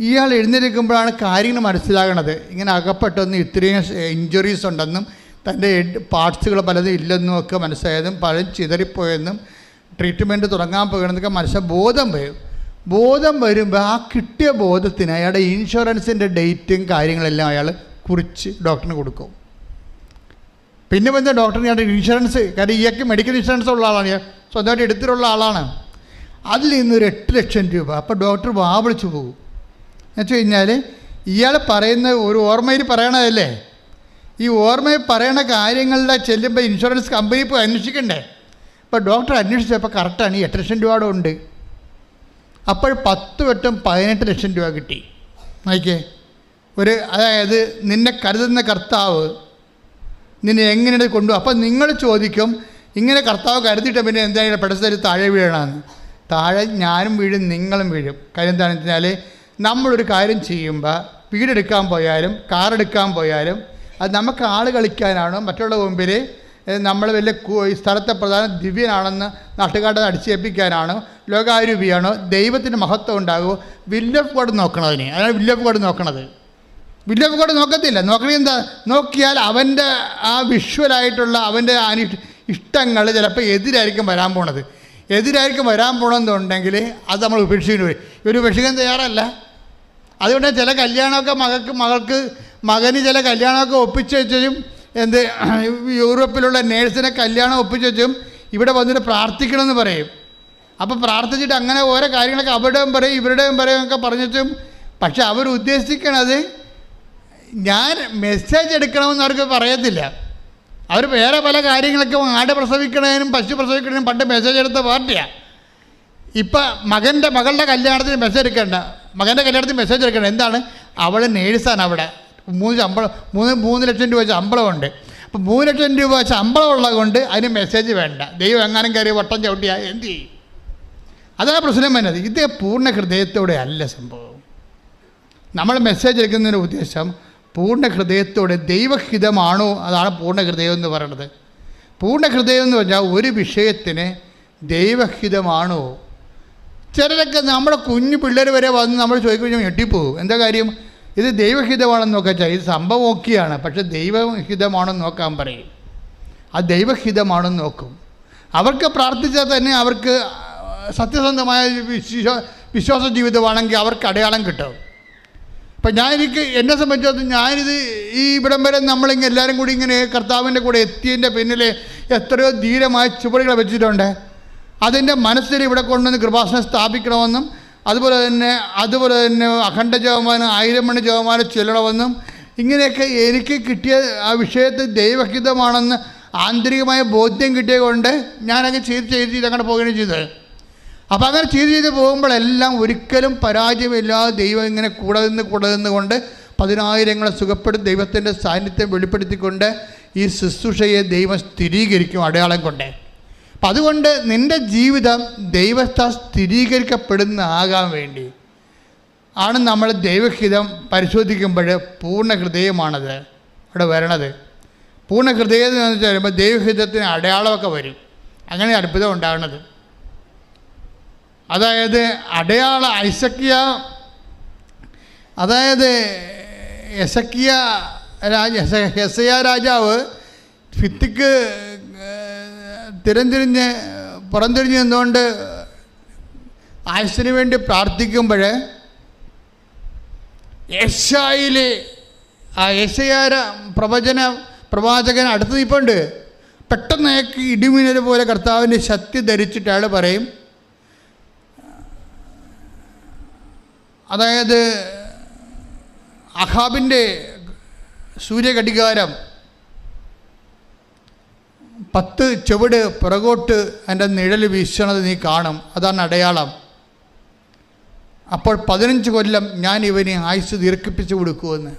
ഇയാൾ എഴുന്നേൽക്കുമ്പോഴാണ് കാര്യങ്ങൾ മനസ്സിലാകണത്. ഇങ്ങനെ അകപ്പെട്ടെന്നും ഇത്രയും ഇഞ്ചുറീസ് ഉണ്ടെന്നും തൻ്റെ പാർട്സുകൾ പലതും ഇല്ലെന്നും ഒക്കെ മനസ്സിലായതും പലതും ചിതറിപ്പോയെന്നും ട്രീറ്റ്മെൻറ്റ് തുടങ്ങാൻ പോകണമെന്നൊക്കെ ബോധം വരും. ബോധം വരുമ്പോൾ ആ കിട്ടിയ ബോധത്തിന് അയാളുടെ ഇൻഷുറൻസിൻ്റെ ഡേറ്റും കാര്യങ്ങളെല്ലാം അയാൾ കുറിച്ച് ഡോക്ടറിന് കൊടുക്കും. പിന്നെ വന്ന ഡോക്ടറിന് ഇയാളുടെ ഇൻഷുറൻസ്, കാരണം ഇയാൾക്ക് മെഡിക്കൽ ഇൻഷുറൻസ് ഉള്ള ആളാണ്, സ്വന്തമായിട്ട് എടുത്തിട്ടുള്ള ആളാണ്, അതിൽ നിന്നൊരു 8 ലക്ഷം രൂപ. അപ്പോൾ ഡോക്ടർ വാവിളിച്ചു പോകും. എന്ന് വെച്ച് കഴിഞ്ഞാൽ ഇയാൾ പറയുന്ന ഒരു ഓർമ്മയിൽ പറയണതല്ലേ, ഈ ഓർമ്മയിൽ പറയണ കാര്യങ്ങളുടെ ചെല്ലുമ്പോൾ ഇൻഷുറൻസ് കമ്പനി പോയി അന്വേഷിക്കണ്ടേ. അപ്പോൾ ഡോക്ടർ അന്വേഷിച്ചപ്പോൾ കറക്റ്റാണ്, ഈ 8 ലക്ഷം രൂപയുടെ ഉണ്ട്. അപ്പോൾ 10 വട്ടം 18 ലക്ഷം രൂപ കിട്ടി. നോക്കിയേ, അതായത് നിന്നെ കരുതുന്ന കർത്താവ് നിന്നെ എങ്ങനെയാണ് കൊണ്ടുപോകും. അപ്പം നിങ്ങൾ ചോദിക്കും, ഇങ്ങനെ കർത്താവ് കരുതിയിട്ട് പിന്നെ എന്തായാലും പെടസ്ഥലത്ത് താഴെ വീഴണമെന്ന്. താഴെ ഞാനും വീഴും, നിങ്ങളും വീഴും. കാര്യം എന്താണെന്ന് വെച്ചാൽ, നമ്മളൊരു കാര്യം ചെയ്യുമ്പോൾ വീടെടുക്കാൻ പോയാലും കാറെടുക്കാൻ പോയാലും അത് നമുക്ക് ആൾ കളിക്കാനാണോ മറ്റുള്ള മുമ്പിൽ നമ്മൾ വലിയ സ്ഥലത്തെ പ്രധാന ദിവ്യനാണെന്ന് നാട്ടുകാരുടെ അടിച്ചേൽപ്പിക്കാനാണോ ലോകാരൂപിയാണോ ദൈവത്തിൻ്റെ മഹത്വം ഉണ്ടാകുമോ? വില്ല് ഓഫ് ഗോഡ് നോക്കണതിന്. അതാണ് വില്ല് ഓഫ് ഗോഡ് നോക്കണത്. വില്ല് ഓഫ് ഗോഡ് നോക്കത്തില്ല. നോക്കണത് എന്താ? നോക്കിയാൽ അവൻ്റെ ആ വിഷ്വലായിട്ടുള്ള അവൻ്റെ ഇഷ്ടങ്ങൾ ചിലപ്പോൾ എതിരായിരിക്കും വരാൻ പോണത്. എതിരായിരിക്കും വരാൻ പോകണമെന്നുണ്ടെങ്കിൽ അത് നമ്മൾ ഉപേക്ഷിക്കേണ്ടി വരും. ഇവർ ഉപേക്ഷിക്കാൻ തയ്യാറല്ല. അതുകൊണ്ട് ചില കല്യാണമൊക്കെ മകന് ചില കല്യാണമൊക്കെ ഒപ്പിച്ച് വെച്ചും യൂറോപ്പിലുള്ള നേഴ്സിനെ കല്യാണം ഒപ്പിച്ച് വെച്ചും ഇവിടെ വന്നിട്ട് പ്രാർത്ഥിക്കണമെന്ന് പറയും. അപ്പോൾ പ്രാർത്ഥിച്ചിട്ട് അങ്ങനെ ഓരോ കാര്യങ്ങളൊക്കെ അവരുടെയും പറയും ഇവരുടെയും പറയും ഒക്കെ പറഞ്ഞിട്ടും, പക്ഷെ അവർ ഉദ്ദേശിക്കണത് ഞാൻ മെസ്സേജ് എടുക്കണമെന്ന് അവർക്ക് പറയത്തില്ല. അവർ വേറെ പല കാര്യങ്ങളൊക്കെ ആട് പ്രസവിക്കണതിനും പശു പ്രസവിക്കണതിനും പണ്ട് മെസ്സേജ് എടുത്ത പാർട്ടിയാണ്. ഇപ്പം മകളുടെ കല്യാണത്തിന് മെസ്സേജ് എടുക്കേണ്ട, മകൻ്റെ കല്യാണത്തിന് മെസ്സേജ് എടുക്കേണ്ട. എന്താണ്? അവൾ നേഴ്സാണ്, അവിടെ 3 ലക്ഷം രൂപ ശമ്പളമുണ്ട്. അപ്പോൾ 3 ലക്ഷം രൂപ ശമ്പളം ഉള്ളത് കൊണ്ട് അതിന് മെസ്സേജ് വേണ്ട. ദൈവം എങ്ങാനും കയറി വട്ടം ചവിട്ടിയാൽ എന്ത് ചെയ്യും? അതാണ് പ്രശ്നം വരുന്നത്. ഇത് പൂർണ്ണ ഹൃദയത്തോടെ അല്ല സംഭവം. നമ്മൾ മെസ്സേജ് എടുക്കുന്നതിൻ്റെ ഉദ്ദേശം പൂർണ്ണ ഹൃദയത്തോടെ ദൈവഹിതമാണോ, അതാണ് പൂർണ്ണ ഹൃദയം എന്ന് പറയുന്നത്. പൂർണ്ണ ഹൃദയം എന്ന് പറഞ്ഞാൽ ഒരു വിഷയത്തിന് ദൈവഹിതമാണോ. ചിലരൊക്കെ നമ്മുടെ കുഞ്ഞു പിള്ളേർ വരെ വന്ന് നമ്മൾ ചോദിക്കുമ്പോൾ ഞെട്ടിപ്പോകും. എന്താ കാര്യം? ഇത് ദൈവഹിതമാണെന്ന് നോക്കാൻ വെച്ചാൽ ഇത് സംഭവം ഓക്കെയാണ്, പക്ഷെ ദൈവഹിതമാണെന്ന് നോക്കാൻ പറയും. അത് ദൈവഹിതമാണെന്ന് നോക്കും. അവർക്ക് പ്രാർത്ഥിച്ചാൽ തന്നെ അവർക്ക് സത്യസന്ധമായ വിശ്വാസ ജീവിതമാണെങ്കിൽ അവർക്ക് അടയാളം കിട്ടും. അപ്പം എന്നെ സംബന്ധിച്ചിടത്തോളം ഞാനിത് ഈ ഇവിടം വരെ നമ്മളിങ്ങനെ എല്ലാവരും കൂടി ഇങ്ങനെ കർത്താവിൻ്റെ കൂടെ എത്തിയതിൻ്റെ പിന്നിൽ എത്രയോ ധീരമായ ചുവടുകൾ വെച്ചിട്ടുണ്ട്. അതിൻ്റെ മനസ്സിൽ ഇവിടെ കൊണ്ടുവന്ന് കൃപാസനം സ്ഥാപിക്കണമെന്നും അതുപോലെ തന്നെ അഖണ്ഡ ജപമാനം 1000 മണി ജപമാനം ചൊല്ലണമെന്നും ഇങ്ങനെയൊക്കെ എനിക്ക് കിട്ടിയ ആ വിഷയത്തിൽ ദൈവഹിതമാണെന്ന് ആന്തരികമായ ബോധ്യം കിട്ടിയത് കൊണ്ട് ഞാനങ്ങ് ചെയ്ത് അങ്ങനെ പോവുകയാണ് ചെയ്തത്. അപ്പോൾ അങ്ങനെ ചെയ്ത് പോകുമ്പോഴെല്ലാം ഒരിക്കലും പരാജയമില്ലാതെ ദൈവം ഇങ്ങനെ കൂടെ നിന്നുകൊണ്ട് 10,000 സുഖപ്പെടുത്തി ദൈവത്തിൻ്റെ സാന്നിധ്യം വെളിപ്പെടുത്തിക്കൊണ്ട് ഈ ശുശ്രൂഷയെ ദൈവം സ്ഥിരീകരിക്കും അടയാളം കൊണ്ട്. അപ്പം അതുകൊണ്ട് നിൻ്റെ ജീവിതം ദൈവത്താൽ സ്ഥിരീകരിക്കപ്പെടുന്നതാകാൻ വേണ്ടി ആണ് നമ്മൾ ദൈവഹിതം പരിശോധിക്കുമ്പോൾ പൂർണ്ണ ഹൃദയമാണത് അവിടെ വരണത്. പൂർണ്ണ ഹൃദയം എന്ന് വെച്ചാൽ വരുമ്പോൾ ദൈവഹിതത്തിന് അടയാളമൊക്കെ വരും. അങ്ങനെ അത്ഭുതം ഉണ്ടാകുന്നത്. അതായത് യെശയ്യാ രാജാവ് ഭിത്തിക്ക് പുറംതിരിഞ്ഞ് നിന്നുകൊണ്ട് ആയുസ്സിന് വേണ്ടി പ്രാർത്ഥിക്കുമ്പോൾ യെശയ്യാ പ്രവാചകൻ അടുത്ത് നിൽപ്പുണ്ട്. പെട്ടെന്ന് അയാൾക്ക് ഇടിമിന്നൽ പോലെ കർത്താവിൻ്റെ ശക്തി ധരിച്ചിട്ട് അയാൾ പറയും, അതായത് അഹാബിൻ്റെ സൂര്യഘടികാരം 10 ചുവട് പുറകോട്ട് അതിൻ്റെ നിഴൽ വീശണത് നീ കാണും, അതാണ് അടയാളം. അപ്പോൾ 15 കൊല്ലം ഞാൻ ഇവന് ആയുസ് ദീർഘിപ്പിച്ച് കൊടുക്കുമെന്ന്.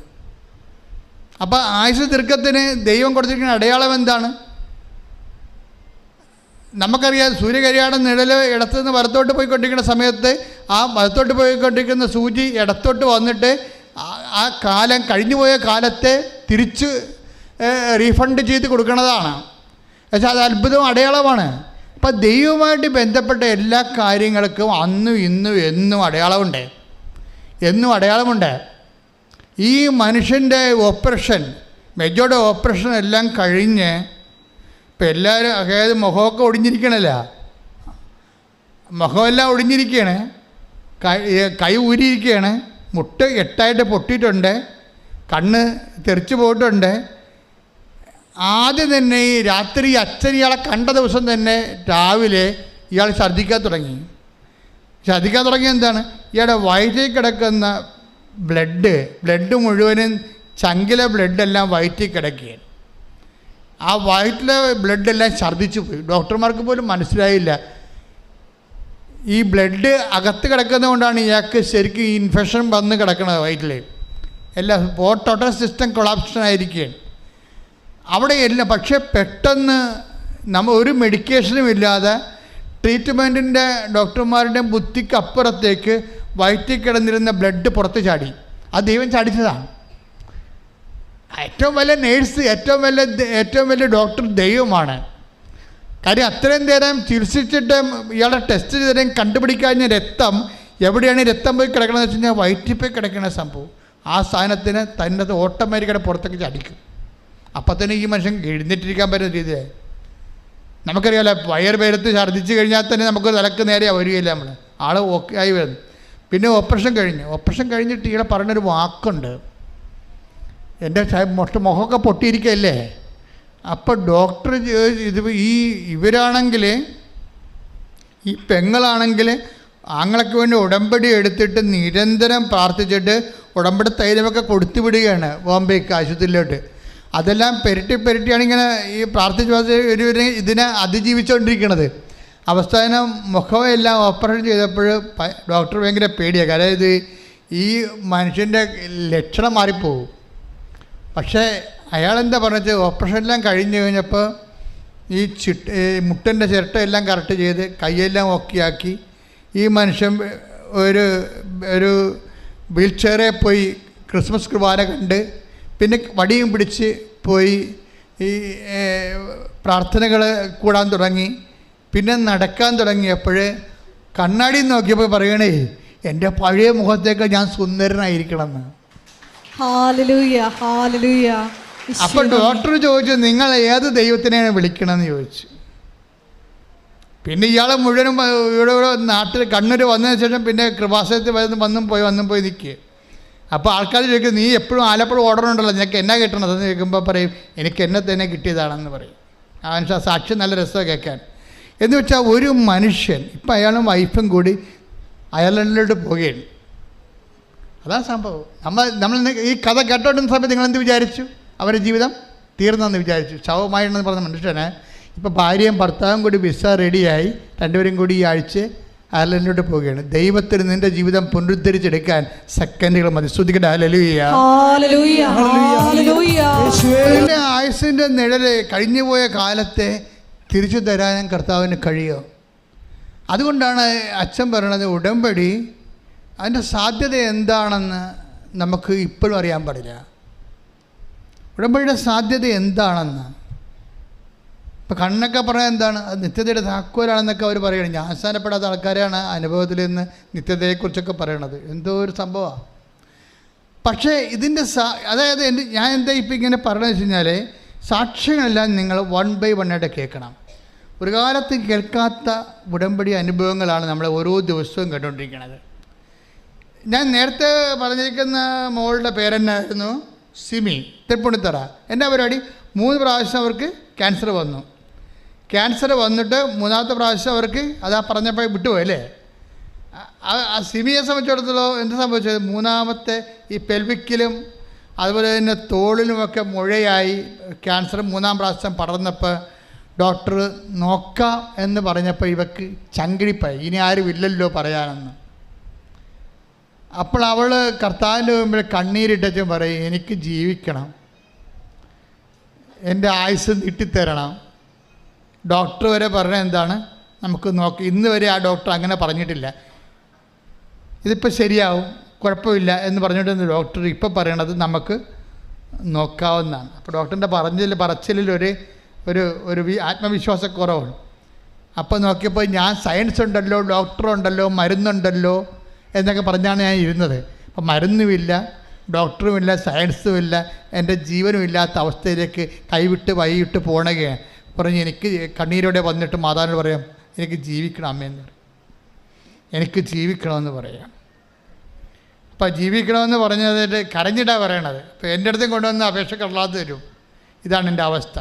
അപ്പോൾ ആയുസ് ദീർഘത്തിന് ദൈവം കൊടുത്തിരിക്കുന്ന അടയാളം എന്താണ്? നമുക്കറിയാം, സൂര്യകരിയാടം നിഴൽ ഇടത്തുനിന്ന് വലത്തോട്ട് പോയിക്കൊണ്ടിരിക്കുന്ന സമയത്ത് ആ വലത്തോട്ട് പോയിക്കൊണ്ടിരിക്കുന്ന സൂചി ഇടത്തോട്ട് വന്നിട്ട് ആ കാലം കഴിഞ്ഞുപോയ കാലത്തെ തിരിച്ച് റീഫണ്ട് ചെയ്ത് കൊടുക്കുന്നതാണ്. പക്ഷേ അത് അത്ഭുതവും അടയാളമാണ്. അപ്പം ദൈവവുമായിട്ട് ബന്ധപ്പെട്ട എല്ലാ കാര്യങ്ങൾക്കും അന്നും ഇന്നും എന്നും അടയാളമുണ്ട്. ഈ മനുഷ്യൻ്റെ ഓപ്പറേഷൻ, മെജോയുടെ ഓപ്പറേഷൻ എല്ലാം കഴിഞ്ഞ് ഇപ്പം എല്ലാവരും, അതായത് മുഖമൊക്കെ ഒടിഞ്ഞിരിക്കണല്ല, മുഖമെല്ലാം ഒടിഞ്ഞിരിക്കുകയാണ്, കൈ ഊരിയിരിക്കുകയാണ്, മുട്ട് 8 പൊട്ടിയിട്ടുണ്ട്, കണ്ണ് തെറിച്ച് പോയിട്ടുണ്ട്. ആദ്യം തന്നെ ഈ രാത്രി അച്ഛൻ ഇയാളെ കണ്ട ദിവസം തന്നെ രാവിലെ ഇയാൾ ഛർദ്ദിക്കാൻ തുടങ്ങി എന്താണ്? ഇയാളുടെ വയറ്റിൽ കിടക്കുന്ന ബ്ലഡ് മുഴുവനും ചങ്കിലെ ബ്ലഡെല്ലാം വയറ്റിൽ കിടക്കുകയാണ്. ആ വയറ്റിലെ ബ്ലഡെല്ലാം ഛർദ്ദിച്ചു പോയി. ഡോക്ടർമാർക്ക് പോലും മനസ്സിലായില്ല. ഈ ബ്ലഡ് അകത്ത് കിടക്കുന്നത് കൊണ്ടാണ് ഇയാൾക്ക് ശരിക്കും ഈ ഇൻഫെക്ഷൻ വന്ന് കിടക്കുന്നത് വയറ്റിൽ. എല്ലാം ടോട്ടൽ സിസ്റ്റം കൊളാപ്ഷൻ ആയിരിക്കുകയാണ് അവിടെ എല്ലാം. പക്ഷേ പെട്ടെന്ന് ഒരു മെഡിക്കേഷനും ഇല്ലാതെ ട്രീറ്റ്മെൻറ്റിൻ്റെ ഡോക്ടർമാരുടെ ബുദ്ധിക്ക് അപ്പുറത്തേക്ക് വയറ്റിൽ കിടന്നിരുന്ന ബ്ലഡ് പുറത്ത് ചാടി. അത് ദൈവം ചാടിച്ചതാണ്. ഏറ്റവും വലിയ നേഴ്സ്, ഏറ്റവും വലിയ ഡോക്ടർ ദൈവമാണ്. കാര്യം അത്രയും നേരം ചികിത്സിച്ചിട്ട് ഇയാളെ ടെസ്റ്റ് ചെയ്തേരം കണ്ടുപിടിക്കാഞ്ഞ രക്തം എവിടെയാണ് രക്തം പോയി കിടക്കണമെന്ന് വെച്ച് കഴിഞ്ഞാൽ വയറ്റിൽ പോയി കിടക്കുന്ന സംഭവം. ആ സാധനത്തിന് തന്നെ ഓട്ടോമാറ്റിക്കായിട്ട് പുറത്തേക്ക് ചടിക്കും. അപ്പം തന്നെ ഈ മനുഷ്യൻ എഴുന്നേറ്റിരിക്കാൻ പറ്റുന്ന രീതിയായി. നമുക്കറിയാമല്ലോ, വയർ പേരത്ത് ഛർദ്ദിച്ച് കഴിഞ്ഞാൽ തന്നെ നമുക്ക് തലക്ക് നേരെ വരികയില്ല. നമ്മൾ ആൾ ഓക്കെ ആയി വരുന്നു. പിന്നെ ഓപ്പറേഷൻ കഴിഞ്ഞിട്ട് ഇവിടെ പറഞ്ഞൊരു വാക്കുണ്ട്, എൻ്റെ മുഖമൊക്കെ പൊട്ടിയിരിക്കുകയല്ലേ. അപ്പോൾ ഡോക്ടർ ഇവരാണെങ്കിൽ ഈ പെങ്ങളാണെങ്കിൽ ആങ്ങളൊക്കെ വേണ്ടി ഉടമ്പടി എടുത്തിട്ട് നിരന്തരം പ്രാർത്ഥിച്ചിട്ട് ഉടമ്പടി തൈലമൊക്കെ കൊടുത്തു വിടുകയാണ് ബോംബെക്ക് ആശുപത്രിയിലോട്ട്. അതെല്ലാം പെരട്ടിയാണ് ഇങ്ങനെ ഈ പ്രാർത്ഥിച്ച് ഒരു ഇതിനെ അതിജീവിച്ചുകൊണ്ടിരിക്കുന്നത്. അവസാനം മുഖമെല്ലാം ഓപ്പറേഷൻ ചെയ്തപ്പോൾ ഡോക്ടർ ഭയങ്കര പേടിയാണ്. അതായത് ഈ മനുഷ്യൻ്റെ ലക്ഷണം മാറിപ്പോവും. പക്ഷേ അയാളെന്താ പറഞ്ഞത്, ഓപ്പറേഷനെല്ലാം കഴിഞ്ഞ് കഴിഞ്ഞപ്പോൾ ഈ മുട്ടിൻ്റെ ചിരട്ടയെല്ലാം കറക്റ്റ് ചെയ്ത് കൈയെല്ലാം ഓക്കെയാക്കി ഈ മനുഷ്യൻ ഒരു വീൽ ചെയറിൽ പോയി ക്രിസ്മസ് കുർബാന കണ്ട് പിന്നെ വടിയും പിടിച്ച് പോയി ഈ പ്രാർത്ഥനകൾ കൂടാൻ തുടങ്ങി. പിന്നെ നടക്കാൻ തുടങ്ങിയപ്പോൾ കണ്ണാടി നോക്കിയപ്പോൾ പറയണേ, എൻ്റെ പഴയ മുഖത്തേക്ക് ഞാൻ സുന്ദരനായിരിക്കണമെന്ന്. Hallelujah, hallelujah. അപ്പോൾ ഡോക്ടർ ചോദിച്ചു, നിങ്ങൾ ഏത് ദൈവത്തിനെയാണ് വിളിക്കണമെന്ന് ചോദിച്ചു. പിന്നെ ഇയാൾ മുഴുവനും ഇവിടെ നാട്ടിൽ കണ്ണൂർ വന്നതിന് ശേഷം പിന്നെ കൃപാസനത്തിൽ വന്നും പോയി നിൽക്കുക. അപ്പോൾ ആൾക്കാർ ചോദിക്കും, നീ എപ്പോഴും ആലപ്പുഴ ഓർഡറുണ്ടല്ലോ, നിനക്ക് എന്നാ കിട്ടണതെന്ന് ചോദിക്കുമ്പോൾ പറയും, എനിക്ക് എന്നെ തന്നെ കിട്ടിയതാണെന്ന് പറയും. ആ മനുഷ്യ സാക്ഷി നല്ല രസമാണ് കേൾക്കാൻ. എന്ന് വെച്ചാൽ ഒരു മനുഷ്യൻ ഇപ്പം അയാളും വൈഫും കൂടി അയർലൻഡിലോട്ട് പോവുകയാണ്. അതാണ് സംഭവം. നമ്മൾ ഈ കഥ കേട്ടോണ്ടുന്ന സമയത്ത് നിങ്ങളെന്ത് വിചാരിച്ചു? അവരുടെ ജീവിതം തീർന്നെന്ന് വിചാരിച്ചു. ശവമായിട്ടെന്ന് പറഞ്ഞ മനുഷ്യനെ ഇപ്പോൾ ഭാര്യയും ഭർത്താവും കൂടി വിസ റെഡിയായി രണ്ടുപേരും കൂടി ഈ ആഴ്ച അയർലൻഡിലോട്ട് പോവുകയാണ്. ദൈവത്തിന് നിൻ്റെ ജീവിതം പുനരുദ്ധരിച്ചെടുക്കാൻ സെക്കൻഡുകൾ മതി. ശ്രുതിക്കട്ടെ ഹല്ലേലൂയ. എൻ്റെ ആയുസിൻ്റെ നിഴല് കഴിഞ്ഞുപോയ കാലത്തെ തിരിച്ചു തരാൻ കർത്താവിന് കഴിയുമോ? അതുകൊണ്ടാണ് അച്ഛൻ പറയണത്, ഉടമ്പടി അതിൻ്റെ സാധ്യത എന്താണെന്ന് നമുക്ക് ഇപ്പോഴും അറിയാൻ പാടില്ല. ഉടമ്പടിയുടെ സാധ്യത എന്താണെന്ന് ഇപ്പം കണ്ണൊക്കെ പറയാൻ എന്താണ്, അത് നിത്യതയുടെ താക്കോലാണെന്നൊക്കെ അവർ പറയണം. ജ്ഞാനസ്നാനപ്പെടാത്ത ആൾക്കാരാണ് അനുഭവത്തിൽ നിന്ന് നിത്യതയെക്കുറിച്ചൊക്കെ പറയണത്. എന്തോ ഒരു സംഭവമാണ്. പക്ഷേ ഇതിൻ്റെ അതായത് ഞാൻ എന്താ ഇപ്പം ഇങ്ങനെ പറയണമെന്ന് വെച്ച് കഴിഞ്ഞാൽ, സാക്ഷ്യങ്ങളെല്ലാം നിങ്ങൾ 1 by 1 ആയിട്ട് കേൾക്കണം. ഒരു കാലത്ത് കേൾക്കാത്ത ഉടമ്പടി അനുഭവങ്ങളാണ് നമ്മൾ ഓരോ ദിവസവും കേട്ടുകൊണ്ടിരിക്കുന്നത്. ഞാൻ നേരത്തെ പറഞ്ഞിരിക്കുന്ന മോളുടെ പേരെന്നായിരുന്നു, സിമി, തൃപ്പൂണിത്തറ. എൻ്റെ പരിപാടി 3 പ്രാവശ്യം അവർക്ക് ക്യാൻസർ വന്നു. ക്യാൻസർ വന്നിട്ട് 3ാമത്തെ പ്രാവശ്യം അവർക്ക് അതാ പറഞ്ഞപ്പോൾ വിട്ടുപോയി അല്ലേ. ആ സിമിയെ സംബന്ധിച്ചിടത്തോളം എന്ത് സംഭവിച്ചത്, 3ാമത്തെ ഈ പെൽവിക്കിലും അതുപോലെ തന്നെ തോളിലുമൊക്കെ മുഴയായി ക്യാൻസർ 3ാം പ്രാവശ്യം പടർന്നപ്പോൾ ഡോക്ടർ നോക്കാം എന്ന് പറഞ്ഞപ്പോൾ ഇവക്ക് ചങ്കിടിപ്പായി, ഇനി ആരുമില്ലല്ലോ പറയാനെന്ന്. അപ്പോൾ അവൾ കർത്താവിൻ്റെ മുമ്പിൽ കണ്ണീരിട്ടും പറയും, എനിക്ക് ജീവിക്കണം, എൻ്റെ ആയുസ് നീട്ടിത്തരണം. ഡോക്ടർ വരെ പറഞ്ഞ എന്താണ്, നമുക്ക് നോക്കി. ഇന്ന് വരെ ആ ഡോക്ടർ അങ്ങനെ പറഞ്ഞിട്ടില്ല, ഇതിപ്പോൾ ശരിയാവും, കുഴപ്പമില്ല എന്ന് പറഞ്ഞിട്ട് ഡോക്ടർ ഇപ്പോൾ പറയണത് നമുക്ക് നോക്കാവുന്നതാണ്. അപ്പോൾ ഡോക്ടറിൻ്റെ പറച്ചിലിൽ ഒരു ആത്മവിശ്വാസക്കുറവാണ്. അപ്പോൾ നോക്കിയപ്പോൾ ഞാൻ സയൻസ് ഉണ്ടല്ലോ, ഡോക്ടറുണ്ടല്ലോ, മരുന്നുണ്ടല്ലോ എന്നൊക്കെ പറഞ്ഞാണ് ഞാൻ ഇരുന്നത്. അപ്പം മരുന്നുമില്ല, ഡോക്ടറുമില്ല, സയൻസുമില്ല, എൻ്റെ ജീവനും ഇല്ലാത്ത അവസ്ഥയിലേക്ക് കൈവിട്ട് വൈകിട്ട് പോണകയാണ്. പറഞ്ഞ് എനിക്ക് കണ്ണീരോടെ വന്നിട്ട് മാതാവിനോട് പറയാം, എനിക്ക് ജീവിക്കണം അമ്മയെന്ന് പറയും, എനിക്ക് ജീവിക്കണമെന്ന് പറയാം. അപ്പം ജീവിക്കണമെന്ന് പറഞ്ഞതിട്ട് കരഞ്ഞിട്ടാണ് പറയണത്. അപ്പോൾ എൻ്റെ അടുത്തും കൊണ്ടുവന്ന് അപേക്ഷ കടലാതെ തരും, ഇതാണ് എൻ്റെ അവസ്ഥ,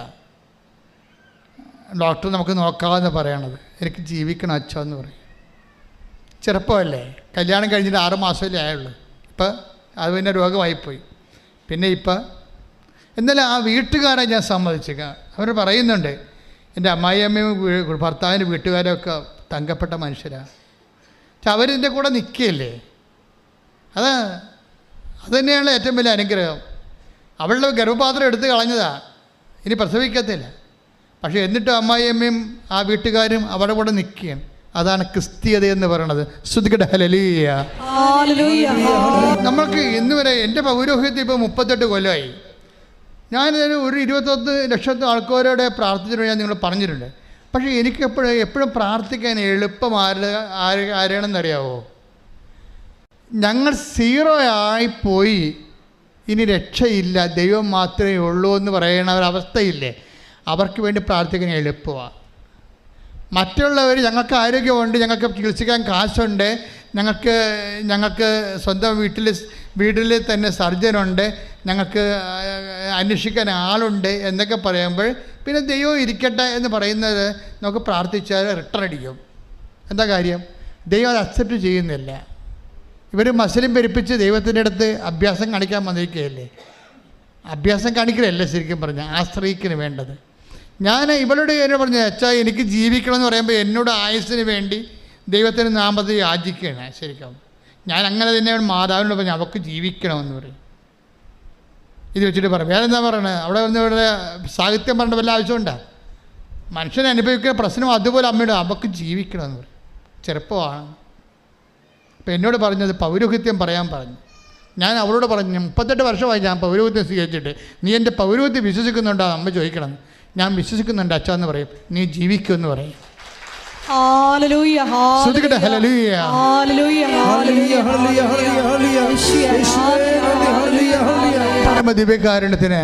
ഡോക്ടർ നമുക്ക് നോക്കാമെന്ന് പറയണത്, എനിക്ക് ജീവിക്കണം അച്ഛൻ എന്ന് പറയും. ചെറുപ്പമല്ലേ, കല്യാണം കഴിഞ്ഞിട്ട് 6 മാസമല്ലേ ആയുള്ളൂ. ഇപ്പം അത് പിന്നെ രോഗമായിപ്പോയി. പിന്നെ ഇപ്പം എന്നാലും ആ വീട്ടുകാരെ ഞാൻ സമ്മതിച്ചേക്കാം. അവർ പറയുന്നുണ്ട്, എൻ്റെ അമ്മായിയമ്മയും ഭർത്താവിൻ്റെ വീട്ടുകാരൊക്കെ തങ്കപ്പെട്ട മനുഷ്യരാണ്. പക്ഷെ അവരെൻ്റെ കൂടെ നിൽക്കുകയല്ലേ, അത് തന്നെയാണ് ഏറ്റവും വലിയ അനുഗ്രഹം. അവളുടെ ഗർഭപാത്രം എടുത്ത് കളഞ്ഞതാണ്, ഇനി പ്രസവിക്കത്തില്ല. പക്ഷേ എന്നിട്ടും അമ്മായിയമ്മയും ആ വീട്ടുകാരും അവരുടെ കൂടെ നിൽക്കുകയാണ്. അതാണ് ക്രിസ്തീയത എന്ന് പറയുന്നത്. ശ്രുതിക്കട്ടെ ഹല്ലേലൂയ. നമ്മൾക്ക് ഇന്ന് വരെ എൻ്റെ പൗരോഹിത്യത്തിൽ ഇപ്പോൾ 38 കൊല്ലമായി. ഞാൻ ഒരു 21 ലക്ഷത്തെ ആൾക്കാരോടെ പ്രാർത്ഥിച്ചിട്ടുണ്ട്, ഞാൻ നിങ്ങൾ പറഞ്ഞിട്ടുണ്ട്. പക്ഷേ എനിക്ക് എപ്പോഴും പ്രാർത്ഥിക്കാൻ എളുപ്പം ആരാണെന്നറിയാവോ? ഞങ്ങൾ 0 ആയിപ്പോയി, ഇനി രക്ഷയില്ല, ദൈവം മാത്രമേ ഉള്ളൂ എന്ന് പറയുന്ന ഒരവസ്ഥയില്ലേ, അവർക്ക് വേണ്ടി പ്രാർത്ഥിക്കാൻ എളുപ്പമാണ്. മറ്റുള്ളവർ ഞങ്ങൾക്ക് ആരോഗ്യമുണ്ട്, ഞങ്ങൾക്ക് ചികിത്സിക്കാൻ കാശുണ്ട്, ഞങ്ങൾക്ക് സ്വന്തം വീട്ടിൽ തന്നെ സർജനുണ്ട്, ഞങ്ങൾക്ക് അന്വേഷിക്കാൻ ആളുണ്ട് എന്നൊക്കെ പറയുമ്പോൾ പിന്നെ ദൈവം ഇരിക്കട്ടെ എന്ന് പറയുന്നത് നമുക്ക് പ്രാർത്ഥിച്ചാൽ റിട്ടേൺ അടിക്കും. എന്താ കാര്യം? ദൈവം അത് അക്സെപ്റ്റ് ചെയ്യുന്നില്ല. ഇവർ മസിലും പെരുപ്പിച്ച് ദൈവത്തിൻ്റെ അടുത്ത് അഭ്യാസം കാണിക്കാൻ വന്നിരിക്കുകയല്ലേ. അഭ്യാസം കാണിക്കലല്ല ശരിക്കും പറഞ്ഞാൽ, ആശ്രയിക്കന് വേണ്ടത്. ഞാൻ ഇവളോട് എന്നെ പറഞ്ഞു, അച്ഛാ എനിക്ക് ജീവിക്കണം എന്ന് പറയുമ്പോൾ എന്നോട് ആയുസ്സിന് വേണ്ടി ദൈവത്തിൻ്റെ നാമത്തിൽ യാചിക്കുകയാണ്. ശരിക്കും ഞാൻ അങ്ങനെ തന്നെ മാതാവിനോട് പറഞ്ഞു അവൾക്ക് ജീവിക്കണമെന്ന് പറയും. ഇത് വെച്ചിട്ട് പറയും. വേറെ എന്താ പറയണത്? അവിടെ വന്ന് ഇവിടെ സാഹിത്യം പറഞ്ഞ വല്ല ആവശ്യമുണ്ടോ? മനുഷ്യൻ അനുഭവിക്കുന്ന പ്രശ്നം അതുപോലെ അമ്മയോട് അവൾക്ക് ജീവിക്കണമെന്ന് പറയും. ചെറുപ്പമാണ്. അപ്പോൾ എന്നോട് പറഞ്ഞത് പൗരോഹിത്യം പറയാൻ പറഞ്ഞു. ഞാൻ അവളോട് പറഞ്ഞു, 38 വർഷമായി ഞാൻ പൗരോഹിത്യം സ്വീകരിച്ചിട്ട്, നീ എൻ്റെ പൗരോഹിത്യം വിശ്വസിക്കുന്നുണ്ടോ? അമ്മ ചോദിക്കണം. ഞാൻ വിശ്വസിക്കുന്നുണ്ട് അച്ഛാ എന്ന് പറയും. നീ ജീവിക്കുമെന്ന് പറയും. ദിവ്യകാരുണ്യത്തിന്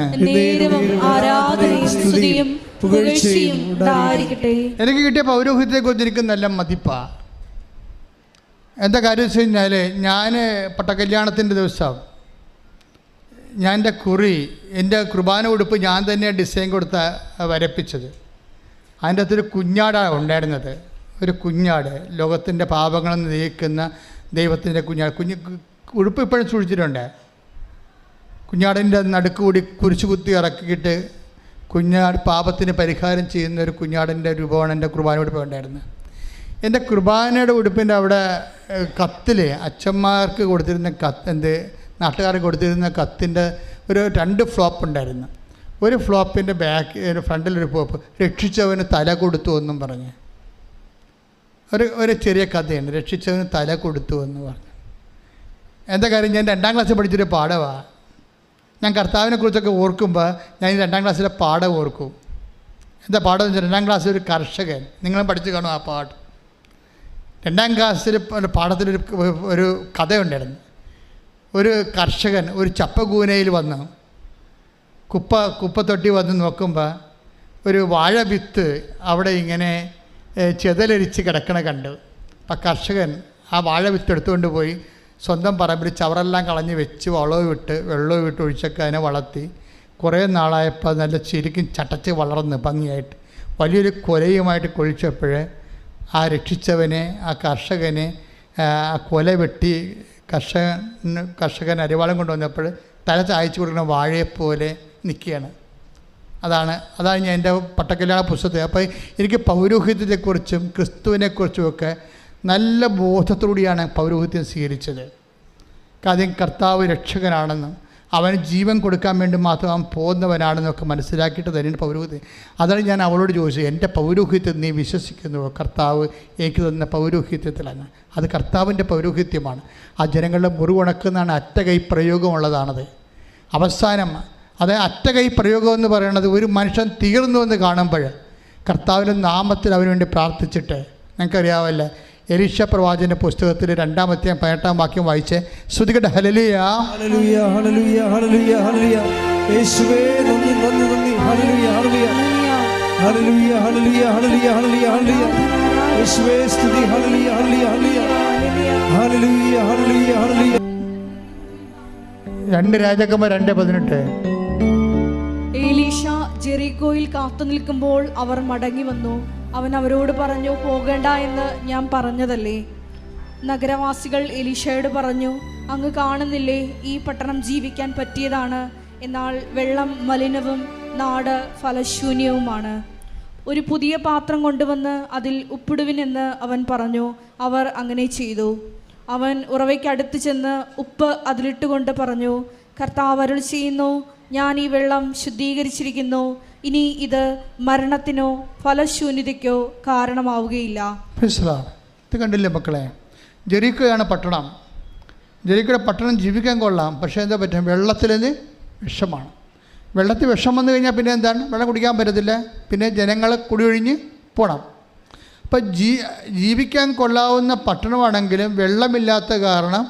എനിക്ക് കിട്ടിയ പൗരോഹിത്യത്തെ കുറിച്ച് എനിക്ക് നല്ല മതിപ്പാ. എന്താ കാര്യം വെച്ച് കഴിഞ്ഞാൽ, ഞാൻ പട്ടക്കല്യാണത്തിൻ്റെ ദിവസം ഞാൻ എൻ്റെ കുറി, എൻ്റെ കുർബാന ഉടുപ്പ് ഞാൻ തന്നെ ഡിസൈൻ കൊടുത്ത വരപ്പിച്ചത്. അതിൻ്റെ അകത്തൊരു കുഞ്ഞാടാണ് ഉണ്ടായിരുന്നത്. ഒരു കുഞ്ഞാട്, ലോകത്തിൻ്റെ പാപങ്ങൾ നീക്കുന്ന ദൈവത്തിൻ്റെ കുഞ്ഞാട്. ഉടുപ്പ് ഇപ്പോഴും സൂക്ഷിച്ചിട്ടുണ്ട്. കുഞ്ഞാടിൻ്റെ നടുക്ക് കൂടി കുരിശു കുത്തി ഇറക്കിയിട്ട് കുഞ്ഞാട് പാപത്തിന് പരിഹാരം ചെയ്യുന്ന ഒരു കുഞ്ഞാടിൻ്റെ രൂപമാണ് എൻ്റെ കുർബാന ഉടുപ്പ് ഉണ്ടായിരുന്നത്. എൻ്റെ കുർബാനയുടെ ഉടുപ്പിൻ്റെ അവിടെ കത്തിൽ അച്ഛന്മാർക്ക് കൊടുത്തിരുന്ന നാട്ടുകാർക്ക് കൊടുത്തിരുന്ന കത്തിൻ്റെ ഒരു 2 ഫ്ലോപ്പ് ഉണ്ടായിരുന്നു. ഒരു ഫ്ലോപ്പിൻ്റെ ഫ്രണ്ടിലൊരു ഫ്ലോപ്പ്, രക്ഷിച്ചവന് തല കൊടുത്തു എന്നും പറഞ്ഞ് ഒരു ചെറിയ കഥയാണ്. രക്ഷിച്ചവന് തല കൊടുത്തു എന്ന് പറഞ്ഞു. എന്താ കാര്യം? ഞാൻ 2ാം ക്ലാസ്സിൽ പഠിച്ചൊരു പാഠമാണ്. ഞാൻ കർത്താവിനെ കുറിച്ചൊക്കെ ഓർക്കുമ്പോൾ ഞാൻ ഈ 2ാം ക്ലാസ്സിലെ പാഠം ഓർക്കും. എന്താ പാഠം എന്ന് വെച്ചാൽ, 2ാം ക്ലാസ്സിൽ ഒരു കർഷകൻ, നിങ്ങളും പഠിച്ചു കാണും ആ പാഠം. 2ാം ക്ലാസ്സിൽ പാഠത്തിലൊരു ഒരു കഥയുണ്ടായിരുന്നു. ഒരു കർഷകൻ ഒരു ചപ്പകൂനയിൽ വന്ന് കുപ്പത്തൊട്ടി വന്ന് നോക്കുമ്പോൾ ഒരു വാഴ വിത്ത് അവിടെ ഇങ്ങനെ ചെതലരിച്ച് കിടക്കണ കണ്ടു. അപ്പം കർഷകൻ ആ വാഴ വിത്ത് എടുത്തുകൊണ്ട് പോയി സ്വന്തം പറമ്പിൽ ചവറെല്ലാം കളഞ്ഞ് വെച്ച് വെള്ളവും വിട്ട് ഒഴിച്ചൊക്കെ അതിനെ വളർത്തി കുറേ നാളായപ്പോൾ നല്ല ശരിക്കും ചട്ടച്ച് വളർന്ന് ഭംഗിയായിട്ട് വലിയൊരു കൊലയുമായിട്ട് കൊഴിച്ചപ്പോൾ ആ രക്ഷിച്ചവനെ, ആ കർഷകനെ ആ കൊല വെട്ടി കർഷകൻ അരിവാളം കൊണ്ടുവന്നപ്പോൾ തല ചായച്ചു കൊടുക്കുന്ന വാഴയെപ്പോലെ നിൽക്കുകയാണ്. അതാണ് ഞാൻ എൻ്റെ പട്ടക്കല്യാണ പുസ്തകത്തിൽ. അപ്പോൾ എനിക്ക് പൗരോഹിത്യത്തെക്കുറിച്ചും ക്രിസ്തുവിനെക്കുറിച്ചുമൊക്കെ നല്ല ബോധത്തോടെയാണ് പൗരോഹിത്യം സ്വീകരിച്ചത്. കാര്യം കർത്താവ് രക്ഷകനാണെന്നും അവൻ ജീവൻ കൊടുക്കാൻ വേണ്ടി മാത്രം അവൻ പോകുന്നവനാണെന്നൊക്കെ മനസ്സിലാക്കിയിട്ട് തന്നെയാണ് പൗരോഹിത്യം. അതാണ് ഞാൻ അവളോട് ചോദിച്ചത്, എൻ്റെ പൗരോഹിത്യം നീ വിശ്വസിക്കുന്നുവോ? കർത്താവ് എനിക്ക് തന്ന പൗരോഹിത്യത്തിലാണ്. അത് കർത്താവിൻ്റെ പൗരോഹിത്യമാണ്. ആ ജനങ്ങളുടെ മുറിവുണക്കുന്നതാണ് അറ്റകൈ പ്രയോഗമുള്ളതാണത്. അവസാനം അത് അറ്റകൈ പ്രയോഗം എന്ന് പറയുന്നത് ഒരു മനുഷ്യൻ തീർന്നു എന്ന് കാണുമ്പോൾ കർത്താവിൻ്റെ നാമത്തിൽ അവന് വേണ്ടി പ്രാർത്ഥിച്ചിട്ട്, ഞങ്ങൾക്കറിയാമല്ലേ എലീശ പ്രവാചകന്റെ പുസ്തകത്തിൽ 2-ാം അധ്യായം 18-ാം വാക്യം വായിച്ച് സ്തുതിക്കട്ടെ. Hallelujah hallelujah hallelujah hallelujah hallelujah യേശുവേ നന്ദി നന്ദി നന്ദി hallelujah hallelujah hallelujah hallelujah hallelujah hallelujah hallelujah യേശുവേ സ്തുതി hallelujah hallelujah hallelujah hallelujah hallelujah. 2 രാജാക്കന്മാർ 2:18. എലീശ ജെറിക്കോയിൽ കാത്തു നിൽക്കുമ്പോൾ അവർ മടങ്ങി വന്നു. അവൻ അവരോട് പറഞ്ഞു, പോകേണ്ട എന്ന് ഞാൻ പറഞ്ഞതല്ലേ? നഗരവാസികൾ എലീശയോട് പറഞ്ഞു, അങ്ങ് കാണുന്നില്ലേ ഈ പട്ടണം ജീവിക്കാൻ പറ്റിയതാണ്, എന്നാൽ വെള്ളം മലിനവും നാട് ഫലശൂന്യവുമാണ്. ഒരു പുതിയ പാത്രം കൊണ്ടുവന്ന് അതിൽ ഉപ്പിടുവിനെന്ന് അവൻ പറഞ്ഞു. അവർ അങ്ങനെ ചെയ്തു. അവൻ ഉറവയ്ക്കടുത്ത് ചെന്ന് ഉപ്പ് അതിലിട്ടുകൊണ്ട് പറഞ്ഞു, കർത്താവ് അരുൾ ചെയ്യുന്നു, ഞാൻ ഈ വെള്ളം ശുദ്ധീകരിച്ചിരിക്കുന്നു. ഇനി ഇത് മരണത്തിനോ ഫലശൂന്യതയ്ക്കോ കാരണമാവുകയില്ല. ഇത് കണ്ടില്ലേ മക്കളെ? ജെറിക്കോയാണ് പട്ടണം. ജെറിക്കോയുടെ പട്ടണം ജീവിക്കാൻ കൊള്ളാം, പക്ഷേ എന്താ പറ്റും? വെള്ളത്തിലത് വിഷമാണ്. വെള്ളത്തിൽ വിഷം വന്നു കഴിഞ്ഞാൽ പിന്നെ എന്താണ്? വെള്ളം കുടിക്കാൻ പറ്റത്തില്ല. പിന്നെ ജനങ്ങൾ കുടിയൊഴിഞ്ഞ് പോകണം. അപ്പം ജീവിക്കാൻ കൊള്ളാവുന്ന പട്ടണമാണെങ്കിലും വെള്ളമില്ലാത്ത കാരണം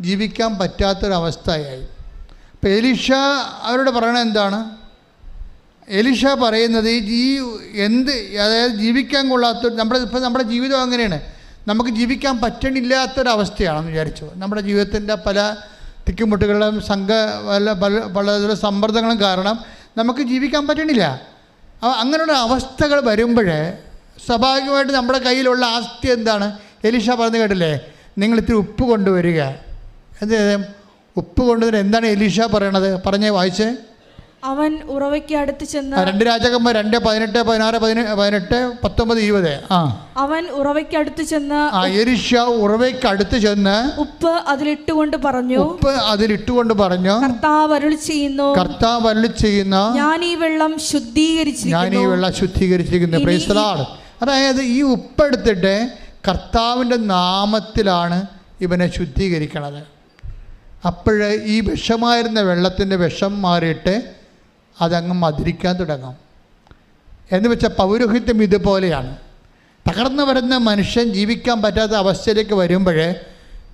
ജീവിക്കാൻ പറ്റാത്തൊരവസ്ഥയായി. അപ്പം എലീശ അവരോട് പറയണത് എന്താണ്? എലീശ പറയുന്നത് അതായത് ജീവിക്കാൻ കൊള്ളാത്ത നമ്മുടെ ജീവിതം അങ്ങനെയാണ്. നമുക്ക് ജീവിക്കാൻ പറ്റണില്ലാത്തൊരവസ്ഥയാണെന്ന് വിചാരിച്ചു. നമ്മുടെ ജീവിതത്തിൻ്റെ പല തിക്കുമുട്ടുകളും പല സമ്മർദ്ദങ്ങളും കാരണം നമുക്ക് ജീവിക്കാൻ പറ്റണില്ല. അങ്ങനെയുള്ള അവസ്ഥകൾ വരുമ്പോൾ സ്വാഭാവികമായിട്ട് നമ്മുടെ കയ്യിലുള്ള ആസ്തി എന്താണ്? എലീഷ പറഞ്ഞു കേട്ടില്ലേ, നിങ്ങൾ ഇത്തിരി ഉപ്പ് കൊണ്ടുവരിക. എന്ത് ഉപ്പ് കൊണ്ടുവരുന്നത് എന്താണ് എലീഷ പറയണത്? പറഞ്ഞേ, വായിച്ചേ. അവൻ ഉറവയ്ക്ക് അടുത്ത് ചെന്ന് 2 രാജാക്കന്മാർ 2, 18, 16, 18, 19, 20. അവൻ ഉറവയ്ക്ക് അടുത്ത് ചെന്ന് എലീഷ ഉറവയ്ക്ക് അടുത്ത് ചെന്ന് ഉപ്പ് അതിലിട്ടുകൊണ്ട് പറഞ്ഞു, കർത്താവ് അരുളി ചെയ്യുന്നു, ഞാൻ ഈ വെള്ളം ശുദ്ധീകരിച്ചിരിക്കുന്നു. Praise the Lord. അതായത് ഈ ഉപ്പെടുത്തിട്ട് കർത്താവിൻ്റെ നാമത്തിലാണ് ഇവനെ ശുദ്ധീകരിക്കണത്. അപ്പോഴ് ഈ വിഷമായിരുന്ന വെള്ളത്തിൻ്റെ വിഷം മാറിയിട്ട് അതങ്ങ് മധുരിക്കാൻ തുടങ്ങും. എന്ന് വെച്ചാൽ പൗരോഹിത്യം ഇതുപോലെയാണ്. തകർന്നു വരുന്ന മനുഷ്യൻ ജീവിക്കാൻ പറ്റാത്ത അവസ്ഥയിലേക്ക് വരുമ്പോൾ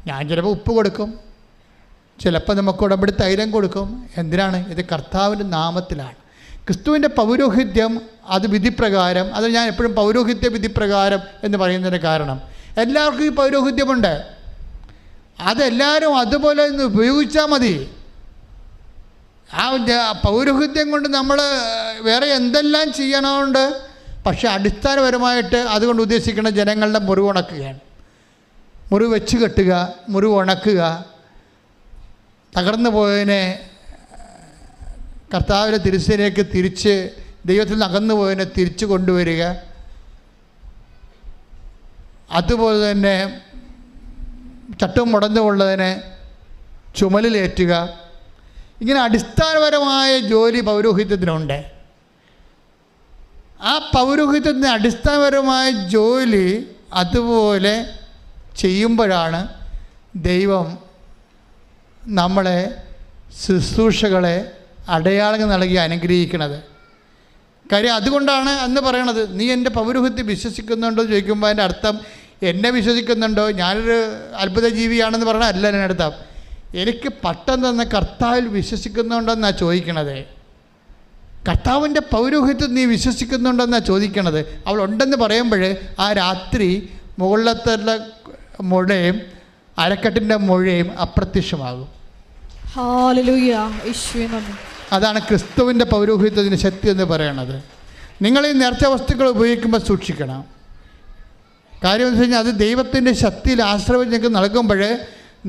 ഞാൻ ചിലപ്പോൾ ഉപ്പ് കൊടുക്കും, ചിലപ്പോൾ നമുക്ക് ഉടമ്പടി തൈലം കൊടുക്കും. എന്തിനാണ്? ഇത് കർത്താവിൻ്റെ നാമത്തിലാണ്. ക്രിസ്തുവിൻ്റെ പൗരോഹിത്യം അത് വിധിപ്രകാരം, അത് ഞാൻ എപ്പോഴും പൗരോഹിത്യ വിധിപ്രകാരം എന്ന് പറയുന്നതിന് കാരണം എല്ലാവർക്കും ഈ പൗരോഹിത്യമുണ്ട്. അതെല്ലാവരും അതുപോലെ ഒന്ന് ഉപയോഗിച്ചാൽ മതി. ആ പൗരോഹിത്യം കൊണ്ട് നമ്മൾ വേറെ എന്തെല്ലാം ചെയ്യണമുണ്ട്. പക്ഷെ അടിസ്ഥാനപരമായിട്ട് അതുകൊണ്ട് ഉദ്ദേശിക്കുന്ന ജനങ്ങളുടെ മുറിവ് ഉണക്കുകയാണ്. മുറിവ് വെച്ച് കെട്ടുക, മുറിവ് ഉണക്കുക, തകർന്നു പോയതിനെ കർത്താവിൻ്റെ തിരുസേനയിലേക്ക് തിരിച്ച്, ദൈവത്തിൽ നിന്ന് അകന്നു പോയതിനെ തിരിച്ചു കൊണ്ടുവരിക. അതുപോലെ തന്നെ ചട്ടവും മുടന്നുകൊള്ളതിനെ ചുമലിലേറ്റുക. ഇങ്ങനെ അടിസ്ഥാനപരമായ ജോലി പൗരോഹിത്യത്തിനുണ്ട്. ആ പൗരോഹിത്യത്തിന് അടിസ്ഥാനപരമായ ജോലി അതുപോലെ ചെയ്യുമ്പോഴാണ് ദൈവം നമ്മളെ, ശുശ്രൂഷകളെ അടയാളങ്ങൾ നൽകി അനുഗ്രഹിക്കുന്നത്. കാര്യം അതുകൊണ്ടാണ് അന്ന് പറയണത്, നീ എൻ്റെ പൗരോഹിത്യം വിശ്വസിക്കുന്നുണ്ടോ എന്ന് ചോദിക്കുമ്പോൾ അതിൻ്റെ അർത്ഥം എന്നെ വിശ്വസിക്കുന്നുണ്ടോ, ഞാനൊരു അത്ഭുത ജീവിയാണെന്ന് പറഞ്ഞാൽ അല്ല എൻ്റെ അർത്ഥം. എനിക്ക് പട്ടം തന്ന കർത്താവിൽ വിശ്വസിക്കുന്നുണ്ടെന്നാണ് ചോദിക്കണത്. കർത്താവിൻ്റെ പൗരോഹിത്യം നീ വിശ്വസിക്കുന്നുണ്ടെന്നാണ് ചോദിക്കണത്. അവൾ ഉണ്ടെന്ന് പറയുമ്പോൾ ആ രാത്രി മുകളിലത്തെ മുഴയും അരക്കെട്ടിൻ്റെ മുഴയും അപ്രത്യക്ഷമാകും. അതാണ് ക്രിസ്തുവിൻ്റെ പൗരോഹിത്യത്തിൻ്റെ ശക്തി എന്ന് പറയണത്. നിങ്ങൾ ഈ നേർച്ച വസ്തുക്കൾ ഉപയോഗിക്കുമ്പോൾ സൂക്ഷിക്കണം. കാര്യം എന്ന് വെച്ച് കഴിഞ്ഞാൽ അത് ദൈവത്തിൻ്റെ ശക്തിയിൽ ആശ്രയം നിങ്ങൾക്ക് നൽകുമ്പോൾ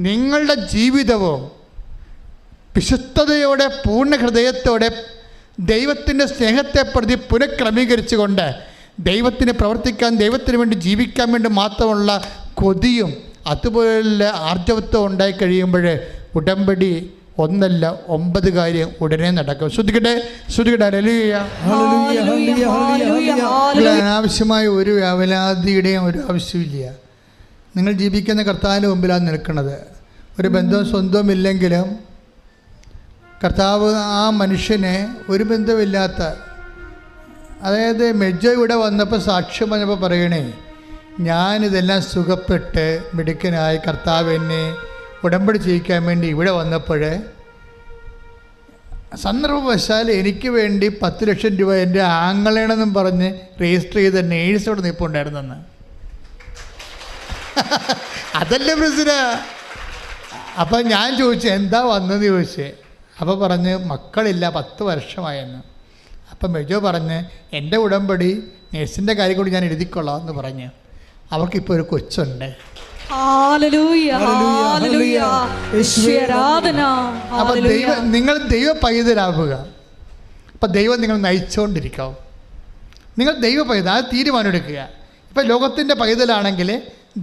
നിങ്ങളുടെ ജീവിതവും വിശുദ്ധതയോടെ പൂർണ്ണ ഹൃദയത്തോടെ ദൈവത്തിൻ്റെ സ്നേഹത്തെ പ്രതി പുനഃക്രമീകരിച്ചുകൊണ്ട് ദൈവത്തിന് പ്രവർത്തിക്കാൻ, ദൈവത്തിന് വേണ്ടി ജീവിക്കാൻ വേണ്ടി മാത്രമുള്ള കൊതിയും അതുപോലെ ആർജവത്വം ഉണ്ടായി കഴിയുമ്പോൾ ഉടമ്പടി 1 അല്ല 9 കാര്യം ഉടനെ നടക്കും. ശ്രദ്ധിക്കട്ടെ. അനാവശ്യമായ ഒരു വേവലാതിയുടെയും ഒരു ആവശ്യമില്ല. നിങ്ങൾ ജീവിക്കുന്ന കർത്താവിൻ്റെ മുമ്പിലാണ് നിൽക്കുന്നത്. ഒരു ബന്ധവും സ്വന്തവും ഇല്ലെങ്കിലും കർത്താവ് ആ മനുഷ്യനെ ഒരു ബന്ധമില്ലാത്ത, അതായത് മെജോ ഇവിടെ വന്നപ്പോൾ സാക്ഷ്യം പറഞ്ഞപ്പോൾ പറയണേ, ഞാനിതെല്ലാം സുഖപ്പെട്ട് മിടുക്കനായി കർത്താവ് എന്നെ ഉടമ്പടി ചെയ്യിക്കാൻ വേണ്ടി ഇവിടെ വന്നപ്പോൾ സന്ദർഭവശാൽ എനിക്ക് വേണ്ടി 10 ലക്ഷം രൂപ എൻ്റെ ആങ്ങളേണെന്നും പറഞ്ഞ് രജിസ്റ്റർ ചെയ്ത നേഴ്സോട് നിൽപ്പുണ്ടായിരുന്നെന്ന്. അതല്ലേ പ്രശ്നം. അപ്പം ഞാൻ ചോദിച്ചു എന്താ വന്നെന്ന് ചോദിച്ചേ. അപ്പോൾ പറഞ്ഞ് മക്കളില്ല, 10 വർഷമായെന്ന്. അപ്പം മെജോ പറഞ്ഞ് എൻ്റെ ഉടമ്പടി നേഴ്സിൻ്റെ കാര്യം കൂടി ഞാൻ എഴുതിക്കൊള്ളാം എന്ന് പറഞ്ഞ് അവർക്കിപ്പോൾ ഒരു കൊച്ചുണ്ട്. അപ്പം നിങ്ങൾ ദൈവ പൈതലാവുക. അപ്പം ദൈവം നിങ്ങൾ നയിച്ചുകൊണ്ടിരിക്കും. നിങ്ങൾ ദൈവ പൈതൽ, അത് തീരുമാനമെടുക്കുക. ഇപ്പം ലോകത്തിൻ്റെ പൈതലാണെങ്കിൽ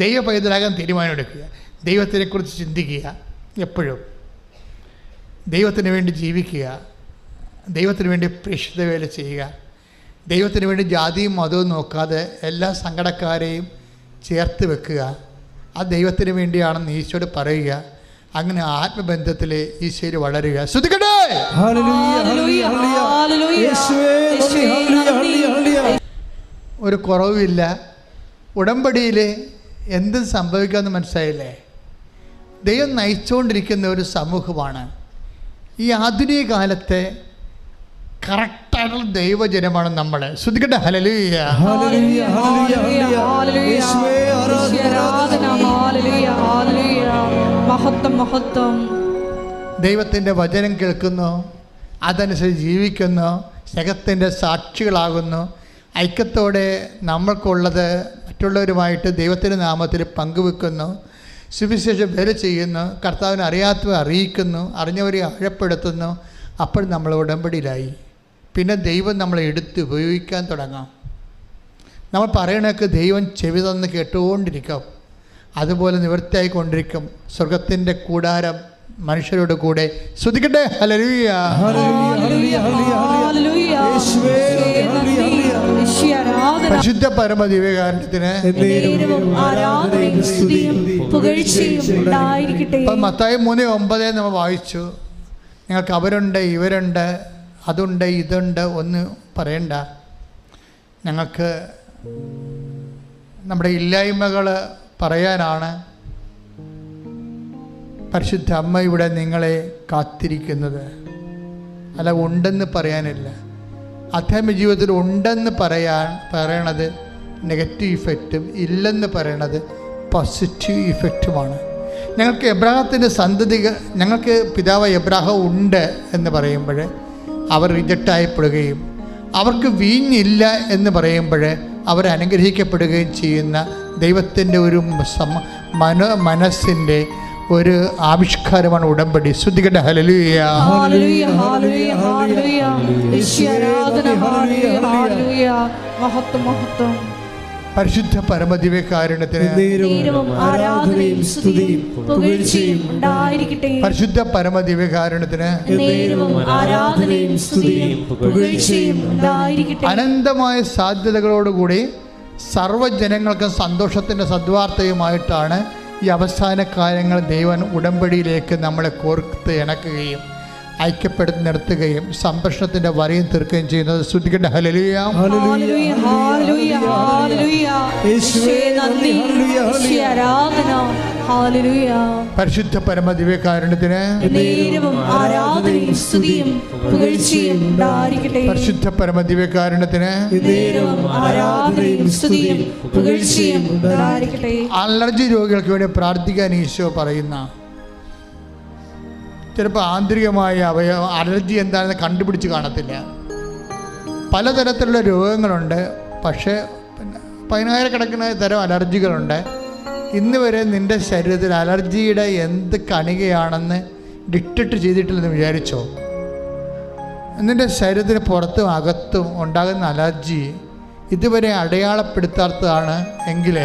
ദൈവ പൈതലാകാൻ തീരുമാനമെടുക്കുക. ദൈവത്തിനെക്കുറിച്ച് ചിന്തിക്കുക, എപ്പോഴും ദൈവത്തിന് വേണ്ടി ജീവിക്കുക, ദൈവത്തിന് വേണ്ടി പ്രേക്ഷിത വേല ചെയ്യുക, ദൈവത്തിന് വേണ്ടി ജാതിയും മതവും നോക്കാതെ എല്ലാ സങ്കടക്കാരെയും ചേർത്ത് വെക്കുക. ആ ദൈവത്തിന് വേണ്ടിയാണെന്ന് ഈശോയോട് പറയുക. അങ്ങനെ ആത്മബന്ധത്തിൽ ഈശോയിൽ വളരുക. ശ്രദ്ധിക്കട്ടെ. ഒരു കുറവില്ല. ഉടമ്പടിയിൽ എന്തും സംഭവിക്കാമെന്ന് മനസ്സിലായില്ലേ? ദൈവം നയിച്ചുകൊണ്ടിരിക്കുന്ന ഒരു സമൂഹമാണ്. ഈ ആധുനിക കാലത്തെ കറക്റ്റായിട്ടുള്ള ദൈവജനമാണ് നമ്മൾ. ശ്രദ്ധിക്കട്ടെ. ഹല്ലേലൂയ. ദൈവത്തിൻ്റെ വചനം കേൾക്കുന്നു, അതനുസരിച്ച് ജീവിക്കുന്നു, സ്നേഹത്തിൻ്റെ സാക്ഷികളാകുന്നു, ഐക്യത്തോടെ നമ്മൾക്കുള്ളത് മറ്റുള്ളവരുമായിട്ട് ദൈവത്തിൻ്റെ നാമത്തിൽ പങ്കുവെക്കുന്നു, സുവിശേഷം വേല ചെയ്യുന്നു, കർത്താവിനെ അറിയാത്തവരെ അറിയിക്കുന്നു, അറിഞ്ഞവരെ ആഴപ്പെടുത്തുന്നു. അപ്പോൾ നമ്മൾ ഉടമ്പടിയിലായി. പിന്നെ ദൈവം നമ്മളെ എടുത്ത് ഉപയോഗിക്കാൻ തുടങ്ങാം. നമ്മൾ പറയണതൊക്കെ ദൈവം ചെവി തന്ന് കേട്ടുകൊണ്ടിരിക്കും. അതുപോലെ നിവൃത്തിയായിക്കൊണ്ടിരിക്കും. സ്വർഗത്തിൻ്റെ കൂടാരം മനുഷ്യരോട് കൂടെ. സ്തുതിക്കട്ടെ. ഹല്ലേലൂയ. പരിശുദ്ധ പരമ ദിവ്യകാരുണ്യത്തിന് മത്തായി 3:9 നമ്മൾ വായിച്ചു. ഞങ്ങൾക്ക് അവരുണ്ട്, ഇവരുണ്ട്, അതുണ്ട്, ഇതുണ്ട് ഒന്നും പറയണ്ട. ഞങ്ങൾക്ക് നമ്മുടെ ഇല്ലായ്മകൾ പറയാനാണ് പരിശുദ്ധ അമ്മ ഇവിടെ നിങ്ങളെ കാത്തിരിക്കുന്നത്. അല്ല, ഉണ്ടെന്ന് പറയാനില്ല. ആധ്യാത്മിക ജീവിതത്തിൽ ഉണ്ടെന്ന് പറയണത് നെഗറ്റീവ് ഇഫക്റ്റും ഇല്ലെന്ന് പറയണത് പോസിറ്റീവ് ഇഫക്റ്റുമാണ്. ഞങ്ങൾക്ക് എബ്രാഹത്തിൻ്റെ ഞങ്ങൾക്ക് പിതാവ് എബ്രാഹം ഉണ്ട് എന്ന് പറയുമ്പോൾ അവർ റിജക്റ്റായപ്പെടുകയും അവർക്ക് വീഞ്ഞില്ല എന്ന് പറയുമ്പോൾ അവർ അനുഗ്രഹിക്കപ്പെടുകയും ചെയ്യുന്ന ദൈവത്തിൻ്റെ ഒരു മനസ്സിൻ്റെ ഒരു ആവിഷ്കാരമാണ് ഉടമ്പടി. ശ്രുതികട്ടെ. ഹല്ലേലൂയ. പരിശുദ്ധ പരമദിവ്യകാരുണ്യത്തിന് പരിശുദ്ധ പരമദിവ്യകാരുണ്യത്തിന് അനന്തമായ സാധ്യതകളോടുകൂടി സർവ്വജനങ്ങൾക്കും സന്തോഷത്തിൻ്റെ സദ്വാർത്തയുമായിട്ടാണ് ഈ അവസാന കാലങ്ങൾ ദൈവൻ ഉടമ്പടിയിലേക്ക് നമ്മളെ കോർത്ത് ഇണക്കുകയും ഐക്യപ്പെടുത്തി നിർത്തുകയും സംരക്ഷണത്തിൻ്റെ വരയും തീർക്കുകയും ചെയ്യുന്നത്. ശ്രുതികട്ടെ. ഹല്ലേലൂയ. പരിശുദ്ധ പരമ ദിവ്യകാരുണ്യത്തിന് പരിശുദ്ധ പരമ ദിവ്യകാരുണ്യത്തിന് അലർജി രോഗികൾക്ക് വേണ്ടി പ്രാർത്ഥിക്കാൻ ഈശോ പറയുന്ന ചിലപ്പോൾ ആന്തരികമായ അലർജി എന്താണെന്ന് കണ്ടുപിടിച്ച് കാണത്തില്ല. പലതരത്തിലുള്ള രോഗങ്ങളുണ്ട്. പക്ഷേ 10,000 തരം അലർജികളുണ്ട്. ഇന്ന് വരെ നിൻ്റെ ശരീരത്തിൽ അലർജിയുടെ എന്ത് കണികയാണെന്ന് ഡിറ്റക്റ്റ് ചെയ്തിട്ടില്ലെന്ന് വിചാരിച്ചോ? നിൻ്റെ ശരീരത്തിന് പുറത്തും അകത്തും ഉണ്ടാകുന്ന അലർജി ഇതുവരെ അടയാളപ്പെടുത്താത്തതാണ് എങ്കിൽ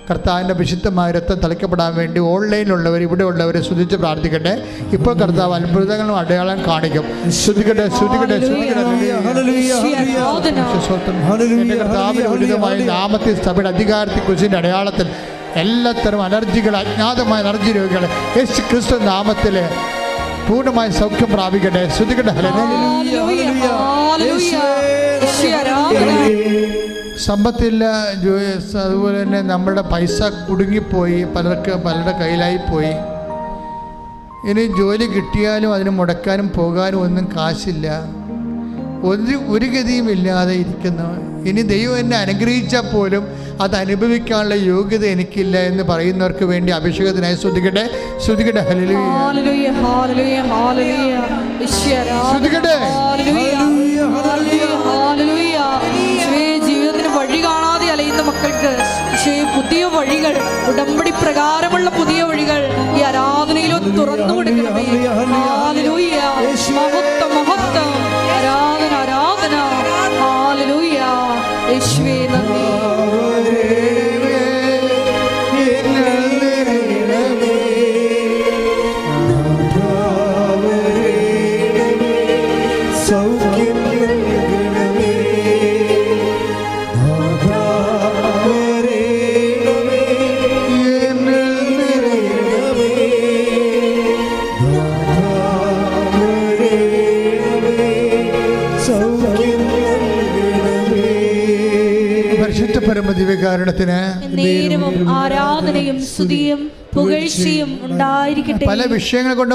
കർത്താവിൻ്റെ വിശുദ്ധമായ രക്തം തളിക്കപ്പെടാൻ വേണ്ടി ഓൺലൈനിലുള്ളവർ ഇവിടെ ഉള്ളവരെ സ്തുതിച്ച് പ്രാർത്ഥിക്കട്ടെ. ഇപ്പോൾ കർത്താവ് അത്ഭുതങ്ങളും അടയാളം കാണിക്കും. ശ്രുതിക്കട്ടെ, ശ്രുതിക്കട്ടെ, എൻ്റെ കർത്താവിൻ്റെ ഉന്നതമായ നാമത്തിൽ സഭയുടെ അധികാരത്തിൽ കുറിച്ചിൻ്റെ അടയാളത്തിൽ എല്ലാത്തരം അലർജികൾ, അജ്ഞാതമായ അലർജി രോഗികൾ യേശു ക്രിസ്തു നാമത്തിൽ പൂർണ്ണമായ സൗഖ്യം പ്രാപിക്കട്ടെ. ശ്രുതിക്കട്ടെ. സമ്പത്തില്ല, അതുപോലെ തന്നെ നമ്മുടെ പൈസ കുടുങ്ങിപ്പോയി, പലരുടെ കയ്യിലായിപ്പോയി. ഇനി ജോലി കിട്ടിയാലും അതിന് മുടക്കാനും പോകാനും ഒന്നും കാശില്ല, ഒരു ഗതിയും ഇല്ലാതെ ഇരിക്കുന്നു. ഇനി ദൈവം എന്നെ അനുഗ്രഹിച്ചാൽ പോലും അത് അനുഭവിക്കാനുള്ള യോഗ്യത എനിക്കില്ല എന്ന് പറയുന്നവർക്ക് വേണ്ടി അഭിഷേകത്തിനായി ശ്രുതിക്കട്ടെ. ശ്രുതിക്കട്ടെ. ഹല്ലേലൂയ. ശ്രുതിക്കട്ടെ. ജീവിതത്തിന് വഴി കാണാതെ അലയുന്ന മക്കൾക്ക് പുതിയ വഴികൾ, ഉടമ്പടി പ്രകാരമുള്ള പുതിയ വഴികൾ ഈ ആരാധനയിലും തുറന്നു കൊടുക്കണമേ. ഹല്ലേലൂയ. മഹത്വം, മഹത്വം, ആരാധന, ആരാധന. ഹല്ലേലൂയ. യേശുവേ നന്ദി. ദിവ്യകാരുണ്യത്തിന് ആരാധനയും സ്തുതിയും പുകഴ്ചയും ഉണ്ടായിരിക്കട്ടെ. പല വിഷയങ്ങൾ കൊണ്ട്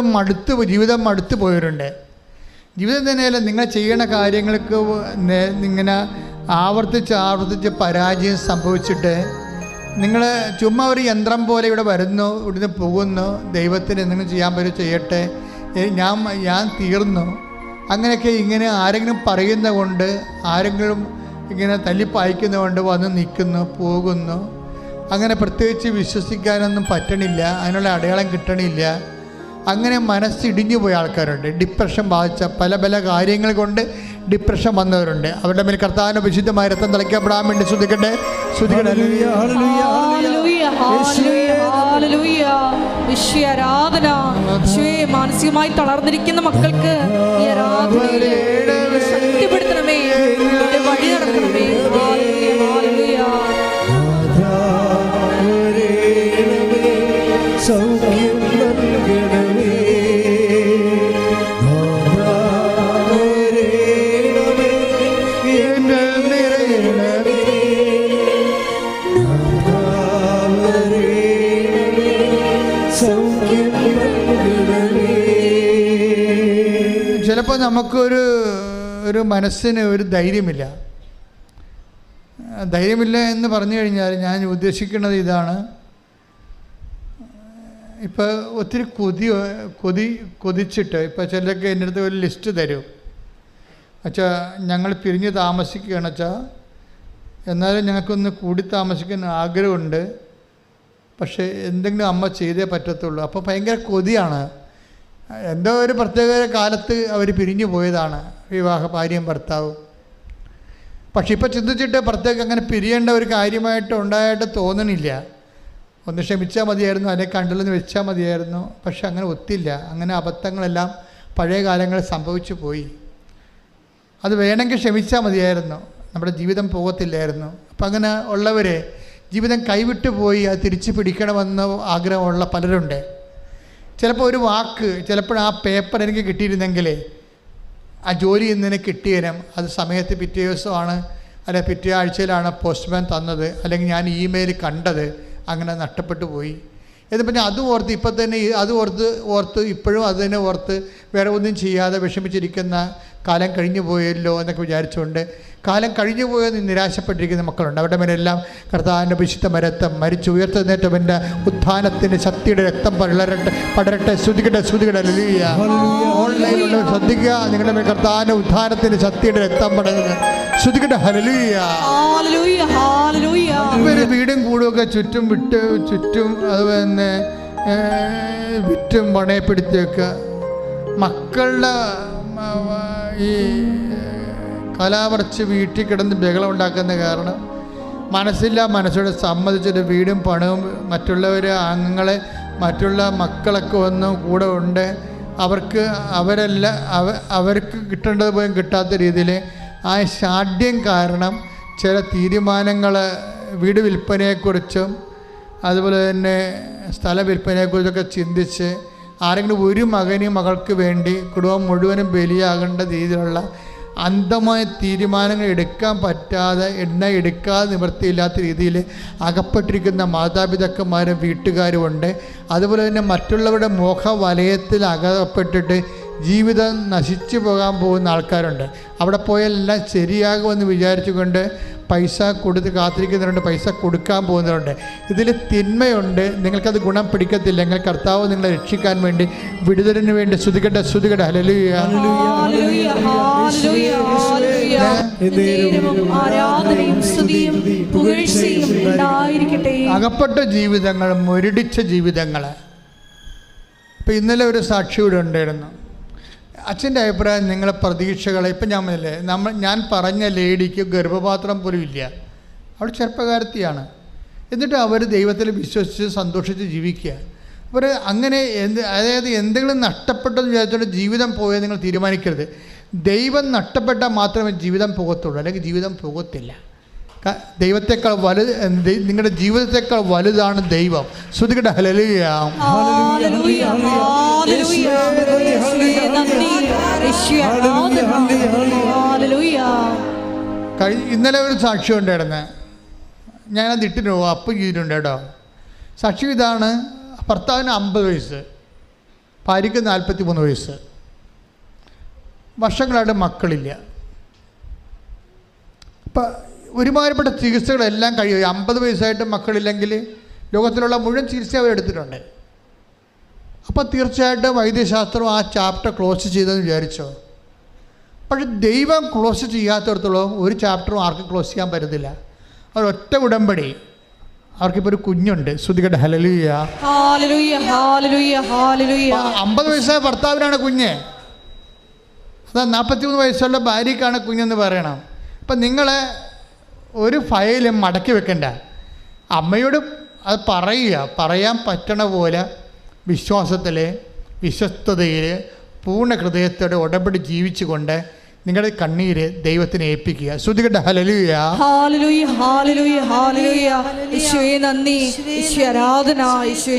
ജീവിതം മടുത്തു പോയവരുണ്ട്. ജീവിതം തന്നെയല്ല, നിങ്ങൾ ചെയ്യണ കാര്യങ്ങൾക്ക് ഇങ്ങനെ ആവർത്തിച്ച് പരാജയം സംഭവിച്ചിട്ട് നിങ്ങൾ ചുമ്മാ ഒരു യന്ത്രം പോലെ ഇവിടെ വരുന്നു, ഇവിടുന്ന് പോകുന്നു, ദൈവത്തിന് എന്തെങ്കിലും ചെയ്യാൻ പറ്റും ചെയ്യട്ടെ, ഞാൻ തീർന്നു, അങ്ങനെയൊക്കെ ഇങ്ങനെ ആരെങ്കിലും പറയുന്ന കൊണ്ട്, ആരെങ്കിലും ഇങ്ങനെ തല്ലിപ്പായിക്കുന്നതുകൊണ്ട് വന്ന് നിൽക്കുന്നു, പോകുന്നു. അങ്ങനെ പ്രത്യേകിച്ച് വിശ്വസിക്കാനൊന്നും പറ്റണില്ല, അതിനുള്ള അടയാളം കിട്ടണില്ല. അങ്ങനെ മനസ്സിടിഞ്ഞു പോയ ആൾക്കാരുണ്ട്. ഡിപ്രഷൻ ബാധിച്ച പല പല കാര്യങ്ങൾ കൊണ്ട് ഡിപ്രഷൻ വന്നവരുണ്ട്. അവരുടെ മേൽ കർത്താവിൻ്റെ വിശുദ്ധമായ രക്തം തളിക്കപ്പെടാൻ വേണ്ടി ശ്രദ്ധിക്കട്ടെ. മാനസികമായി തളർന്നിരിക്കുന്ന മക്കൾക്ക് ശക്തിപ്പെടുത്തണമേ, വഴി നടക്കണമേ. സൗഖ്യം നൽകണമേ, ചിലപ്പോൾ നമുക്കൊരു മനസ്സിന് ഒരു ധൈര്യമില്ല എന്ന് പറഞ്ഞു കഴിഞ്ഞാൽ ഞാൻ ഉദ്ദേശിക്കുന്നത് ഇതാണ്. ഇപ്പോൾ ഒത്തിരി കൊതിച്ചിട്ട് ഇപ്പോൾ ചിലരൊക്കെ എൻ്റെ അടുത്ത് ഒരു ലിസ്റ്റ് തരും. അച്ഛാ ഞങ്ങൾ പിരിഞ്ഞ് താമസിക്കുകയാണ് അച്ഛാ, എന്നാലും ഞങ്ങൾക്കൊന്ന് കൂടി താമസിക്കാൻ ആഗ്രഹമുണ്ട്, പക്ഷേ എന്തെങ്കിലും അമ്മ ചെയ്തേ പറ്റത്തുള്ളൂ. അപ്പോൾ ഭയങ്കര കൊതിയാണ്. എന്തോ ഒരു പ്രത്യേക കാലത്ത് അവർ പിരിഞ്ഞു പോയതാണ്, ഭാര്യയും ഭർത്താവും. പക്ഷെ ഇപ്പോൾ ചിന്തിച്ചിട്ട് പ്രത്യേകം അങ്ങനെ പിരിയേണ്ട ഒരു കാര്യമായിട്ട് ഉണ്ടായിട്ട് തോന്നണില്ല. ഒന്ന് ക്ഷമിച്ചാൽ മതിയായിരുന്നു, അതിനെ കണ്ടില്ലെന്ന് വെച്ചാൽ മതിയായിരുന്നു. പക്ഷെ അങ്ങനെ ഒത്തില്ല. അങ്ങനെ അബദ്ധങ്ങളെല്ലാം പഴയ കാലങ്ങളിൽ സംഭവിച്ചു പോയി. അത് വേണമെങ്കിൽ ക്ഷമിച്ചാൽ മതിയായിരുന്നു, നമ്മുടെ ജീവിതം പോകത്തില്ലായിരുന്നു. അപ്പം അങ്ങനെ ഉള്ളവരെ ജീവിതം കൈവിട്ടു പോയി അത് തിരിച്ചു പിടിക്കണമെന്ന് ആഗ്രഹമുള്ള പലരുണ്ട്. ചിലപ്പോൾ ഒരു വാക്ക്, ചിലപ്പോൾ ആ പേപ്പർ എനിക്ക് കിട്ടിയിരുന്നെങ്കിൽ ആ ജോലി ഇന്നിനെ കിട്ടിയനും അത് സമയത്ത് പിറ്റേ ദിവസമാണ്, അല്ലെ പിറ്റേ ആഴ്ചയിലാണ് പോസ്റ്റ്മാൻ തന്നത്, അല്ലെങ്കിൽ ഞാൻ ഇമെയിൽ കണ്ടത്, അങ്ങനെ നഷ്ടപ്പെട്ടു പോയി എന്ന് പറഞ്ഞാൽ അത് ഓർത്ത് ഇപ്പം തന്നെ അത് ഓർത്ത് ഇപ്പോഴും അത് തന്നെ ഓർത്ത് വേറെ ഒന്നും ചെയ്യാതെ വിഷമിച്ചിരിക്കുന്ന കാലം കഴിഞ്ഞു പോയല്ലോ എന്നൊക്കെ വിചാരിച്ചുകൊണ്ട് കാലം കഴിഞ്ഞു പോയെന്ന് നിരാശപ്പെട്ടിരിക്കുന്ന മക്കളുണ്ട്. അവരുടെ മേലെല്ലാം കർത്താവിൻ്റെ വിശുദ്ധ രക്തം മരിച്ചു ഉയർത്തെഴുന്നേറ്റവൻ്റെ ഉത്ഥാനത്തിൻ്റെ ശക്തിയുടെ രക്തം പടരട്ടെ. ശ്രുതികട്ടെ. ഓൺലൈനിലുള്ള ശ്രദ്ധിക്കുക, നിങ്ങളുടെ മേൽ കർത്താവിൻ്റെ ഉത്ഥാനത്തിൻ്റെ ശക്തിയുടെ രക്തം പടരുന്നത് ശ്രുതികട്ടെ. ഹല്ലേലൂയ. ഇവർ വീടും കൂടുമൊക്കെ ചുറ്റും അതുപോലെ തന്നെ വിറ്റും പണയപ്പെടുത്തി വെക്കുക. മക്കളുടെ ഈ കലാവർച്ച് വീട്ടിൽ കിടന്ന് ബഹളം ഉണ്ടാക്കുന്ന കാരണം മനസ്സോടെ സമ്മതിച്ചിട്ട് വീടും പണവും മറ്റുള്ളവരെ അംഗങ്ങളെ മറ്റുള്ള മക്കളൊക്കെ ഒന്നും കൂടെ ഉണ്ട്, അവർക്ക് കിട്ടേണ്ടത് പോലും കിട്ടാത്ത രീതിയിൽ ആ ഷാഢ്യം കാരണം ചില തീരുമാനങ്ങൾ വീട് വിൽപ്പനയെക്കുറിച്ചും അതുപോലെ തന്നെ സ്ഥല വിൽപ്പനയെക്കുറിച്ചൊക്കെ ചിന്തിച്ച് ആരെങ്കിലും ഒരു മകൾക്ക് വേണ്ടി കുടുംബം മുഴുവനും ബലിയാകേണ്ട രീതിയിലുള്ള അന്ധമായ തീരുമാനങ്ങൾ എടുക്കാൻ പറ്റാതെ എടുക്കാതെ നിവൃത്തിയില്ലാത്ത രീതിയിൽ അകപ്പെട്ടിരിക്കുന്ന മാതാപിതാക്കന്മാരും വീട്ടുകാരുമുണ്ട്. അതുപോലെ തന്നെ മറ്റുള്ളവരുടെ മോഹവലയത്തിൽ അകപ്പെട്ടിട്ട് ജീവിതം നശിച്ചു പോകാൻ പോകുന്ന ആൾക്കാരുണ്ട്. അവിടെ പോയാലെല്ലാം ശരിയാകുമെന്ന് വിചാരിച്ചുകൊണ്ട് പൈസ കൊടുത്ത് കാത്തിരിക്കുന്നവരുണ്ട്, പൈസ കൊടുക്കാൻ പോകുന്നവരുണ്ട്. ഇതിൽ തിന്മയുണ്ട്. നിങ്ങൾക്കത് ഗുണം പിടിക്കത്തില്ലെങ്കിൽ കർത്താവ് നിങ്ങളെ രക്ഷിക്കാൻ വേണ്ടി വിടുതലിന് വേണ്ടി ശ്രുതികട്ടെ. ഹല്ലേലൂയ. അകപ്പെട്ട ജീവിതങ്ങൾ, മുരടിച്ച ജീവിതങ്ങൾ. ഇപ്പം ഇന്നലെ ഒരു സാക്ഷി ഇവിടെ ഉണ്ടായിരുന്നു. അച്ഛൻ്റെ അഭിപ്രായം നിങ്ങളെ പ്രതീക്ഷകളെ ഇപ്പം ഞാൻ പറഞ്ഞ ലേഡിക്ക് ഗർഭപാത്രം പോലും ഇല്ല, അവൾ ചെറുപ്പക്കാരത്തിയാണ്. എന്നിട്ട് അവർ ദൈവത്തിൽ വിശ്വസിച്ച് സന്തോഷിച്ച് ജീവിക്കുക. അവർ അങ്ങനെ അതായത് എന്തെങ്കിലും നഷ്ടപ്പെട്ടെന്ന് വിചാരിച്ചുകൊണ്ട് ജീവിതം പോയത് നിങ്ങൾ തീരുമാനിക്കരുത്. ദൈവം നഷ്ടപ്പെട്ടാൽ മാത്രമേ ജീവിതം പോകത്തുള്ളൂ, അല്ലെങ്കിൽ ജീവിതം പോകത്തില്ല. ദൈവത്തെക്കാൾ നിങ്ങളുടെ ജീവിതത്തെക്കാൾ വലുതാണ് ദൈവം. ശ്രുതികട്ടെ. ഹല്ലേലൂയ. ഇന്നലെ ഒരു സാക്ഷി ഉണ്ടായിരുന്നു, ഞാനത് ഇട്ടിട്ട് അപ്പ് ചെയ്തിട്ടുണ്ട് കേട്ടോ. സാക്ഷി ഇതാണ്: ഭർത്താവിന് 50 വയസ്സ്, ഭാര്യയ്ക്ക് 43 വയസ്സ്, വർഷങ്ങളായിട്ട് മക്കളില്ല. അപ്പം ഒരുമാതിരിപ്പെട്ട ചികിത്സകളെല്ലാം കഴിയും. 50 വയസ്സായിട്ട് മക്കളില്ലെങ്കിൽ ലോകത്തിലുള്ള മുഴുവൻ ചികിത്സ അവരെടുത്തിട്ടുണ്ട്. അപ്പം തീർച്ചയായിട്ടും വൈദ്യശാസ്ത്രം ആ ചാപ്റ്റർ ക്ലോസ് ചെയ്തെന്ന് വിചാരിച്ചോ? പക്ഷെ ദൈവം ക്ലോസ് ചെയ്യാത്തടത്തോളം ഒരു ചാപ്റ്ററും ആർക്കും ക്ലോസ് ചെയ്യാൻ പറ്റത്തില്ല. ഒരൊറ്റ ഉടമ്പടി. അവർക്കിപ്പോൾ ഒരു കുഞ്ഞുണ്ട്. ശ്രുതികട്ടെ ഹല്ലേലൂയ. 50 വയസ്സായ ഭർത്താവിനാണ് കുഞ്ഞ്. അതാ 43 വയസ്സുള്ള ഭാര്യയ്ക്കാണ് കുഞ്ഞെന്ന് പറയണം. അപ്പം നിങ്ങൾ ഒരു ഫയലും മടക്കി വെക്കണ്ട. അമ്മയോട് അത് പറയാൻ പറ്റണ പോലെ വിശ്വാസത്തിൽ, വിശ്വസ്തതയിൽ, പൂർണ്ണ ഹൃദയത്തോടെ ഉടമ്പടി ജീവിച്ചുകൊണ്ട് നിങ്ങളുടെ കണ്ണീര് ദൈവത്തിനെ ഏൽപ്പിക്കുക. ശ്രുതികട്ടെ ഹല്ലേലൂയ.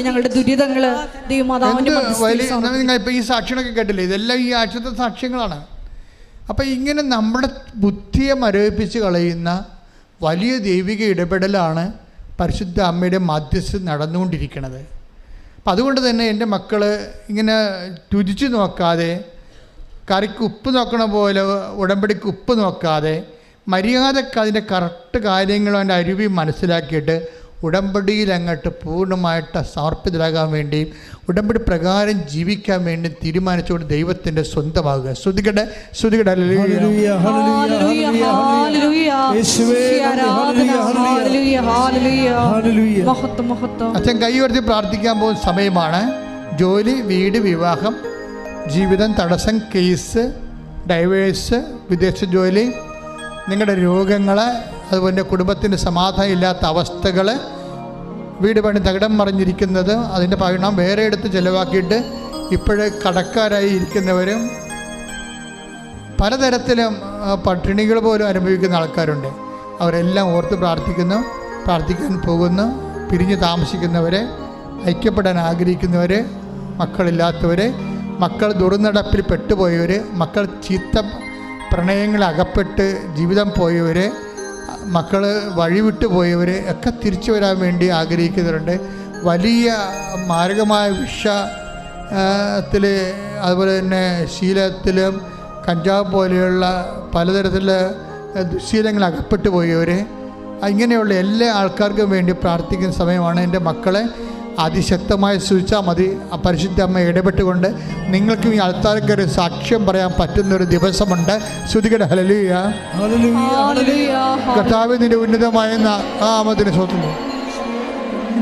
ഞങ്ങളുടെ ദുരിതങ്ങള് നിങ്ങൾ ഇപ്പം ഈ സാക്ഷ്യങ്ങളൊക്കെ കേട്ടില്ലേ? ഇതെല്ലാം ഈ ആഴ്ചത്തെ സാക്ഷ്യങ്ങളാണ്. അപ്പം ഇങ്ങനെ നമ്മുടെ ബുദ്ധിയെ മരവിപ്പിച്ച് കളയുന്ന വലിയ ദൈവിക ഇടപെടലാണ് പരിശുദ്ധ അമ്മയുടെ മധ്യസ്ഥ നടന്നുകൊണ്ടിരിക്കുന്നത്. അപ്പം അതുകൊണ്ട് തന്നെ എൻ്റെ മക്കൾ ഇങ്ങനെ രുചിച്ച് നോക്കാതെ, കറിക്ക് ഉപ്പ് നോക്കണ പോലെ ഉടമ്പടിക്ക് ഉപ്പ് നോക്കാതെ, മര്യാദക്ക് അതിൻ്റെ കറക്റ്റ് കാര്യങ്ങളും അതിൻ്റെ അരുവി മനസ്സിലാക്കിയിട്ട് ഉടമ്പടിയിൽ അങ്ങോട്ട് പൂർണ്ണമായിട്ട് സമർപ്പിതരാകാൻ വേണ്ടി, ഉടമ്പടി പ്രകാരം ജീവിക്കാൻ വേണ്ടി തീരുമാനിച്ചുകൊണ്ട് ദൈവത്തിൻ്റെ സ്വന്തമാകുക. ശ്രുതികട്ടെ ശ്രുതികട്ടെ. അച്ഛൻ കൈ ഉയർത്തി പ്രാർത്ഥിക്കാൻ പോകുന്ന സമയമാണ്. ജോലി, വീട്, വിവാഹം, ജീവിതം, തടസ്സം, കേസ്, ഡൈവേഴ്സ്, വിദേശ ജോലി, നിങ്ങളുടെ രോഗങ്ങൾ, അതുപോലെ കുടുംബത്തിൻ്റെ സമാധാനം ഇല്ലാത്ത അവസ്ഥകൾ, വീട് പണി തകിടം മറിഞ്ഞിരിക്കുന്നത്, അതിൻ്റെ പണം വേറെ എടുത്ത് ചിലവാക്കിയിട്ട് ഇപ്പോഴേ കടക്കാരായി ഇരിക്കുന്നവരും, പലതരത്തിലും പട്ടിണികൾ പോലും അനുഭവിക്കുന്ന ആൾക്കാരുണ്ട്. അവരെല്ലാം ഓർത്ത് പ്രാർത്ഥിക്കാൻ പോകുന്നു. പിരിഞ്ഞ് താമസിക്കുന്നവരെ, ഐക്യപ്പെടാൻ ആഗ്രഹിക്കുന്നവർ, മക്കളില്ലാത്തവർ, മക്കൾ ദുർനടപ്പിൽ പെട്ടുപോയവർ, മക്കൾ ചീത്ത പ്രണയങ്ങളിൽ അകപ്പെട്ട് ജീവിതം പോയവർ, മക്കൾ വഴിവിട്ടു പോയവർ ഒക്കെ തിരിച്ചു വരാൻ വേണ്ടി ആഗ്രഹിക്കുന്നവരുണ്ട്. വലിയ മാരകമായ വിഷത്തിൽ, അതുപോലെ തന്നെ ശീലത്തിലും കഞ്ചാവ് പോലെയുള്ള പലതരത്തിലുള്ള ദുശ്ശീലങ്ങൾ അകപ്പെട്ടു പോയവർ, ഇങ്ങനെയുള്ള എല്ലാ ആൾക്കാർക്കും വേണ്ടി പ്രാർത്ഥിക്കുന്ന സമയമാണ്. എൻ്റെ മക്കളെ അതിശക്തമായി സൂചിച്ചാൽ മതി. ആ പരിശുദ്ധ അമ്മ ഇടപെട്ടുകൊണ്ട് നിങ്ങൾക്കും ഈ ആൾക്കാർക്ക് സാക്ഷ്യം പറയാൻ പറ്റുന്നൊരു ദിവസമുണ്ട്. ശ്രുതികട്ടെ ഹല്ലേലൂയ. കർത്താവേ, നിന്റെ ഉന്നതമായ നാമത്തിന് സ്തോത്രം.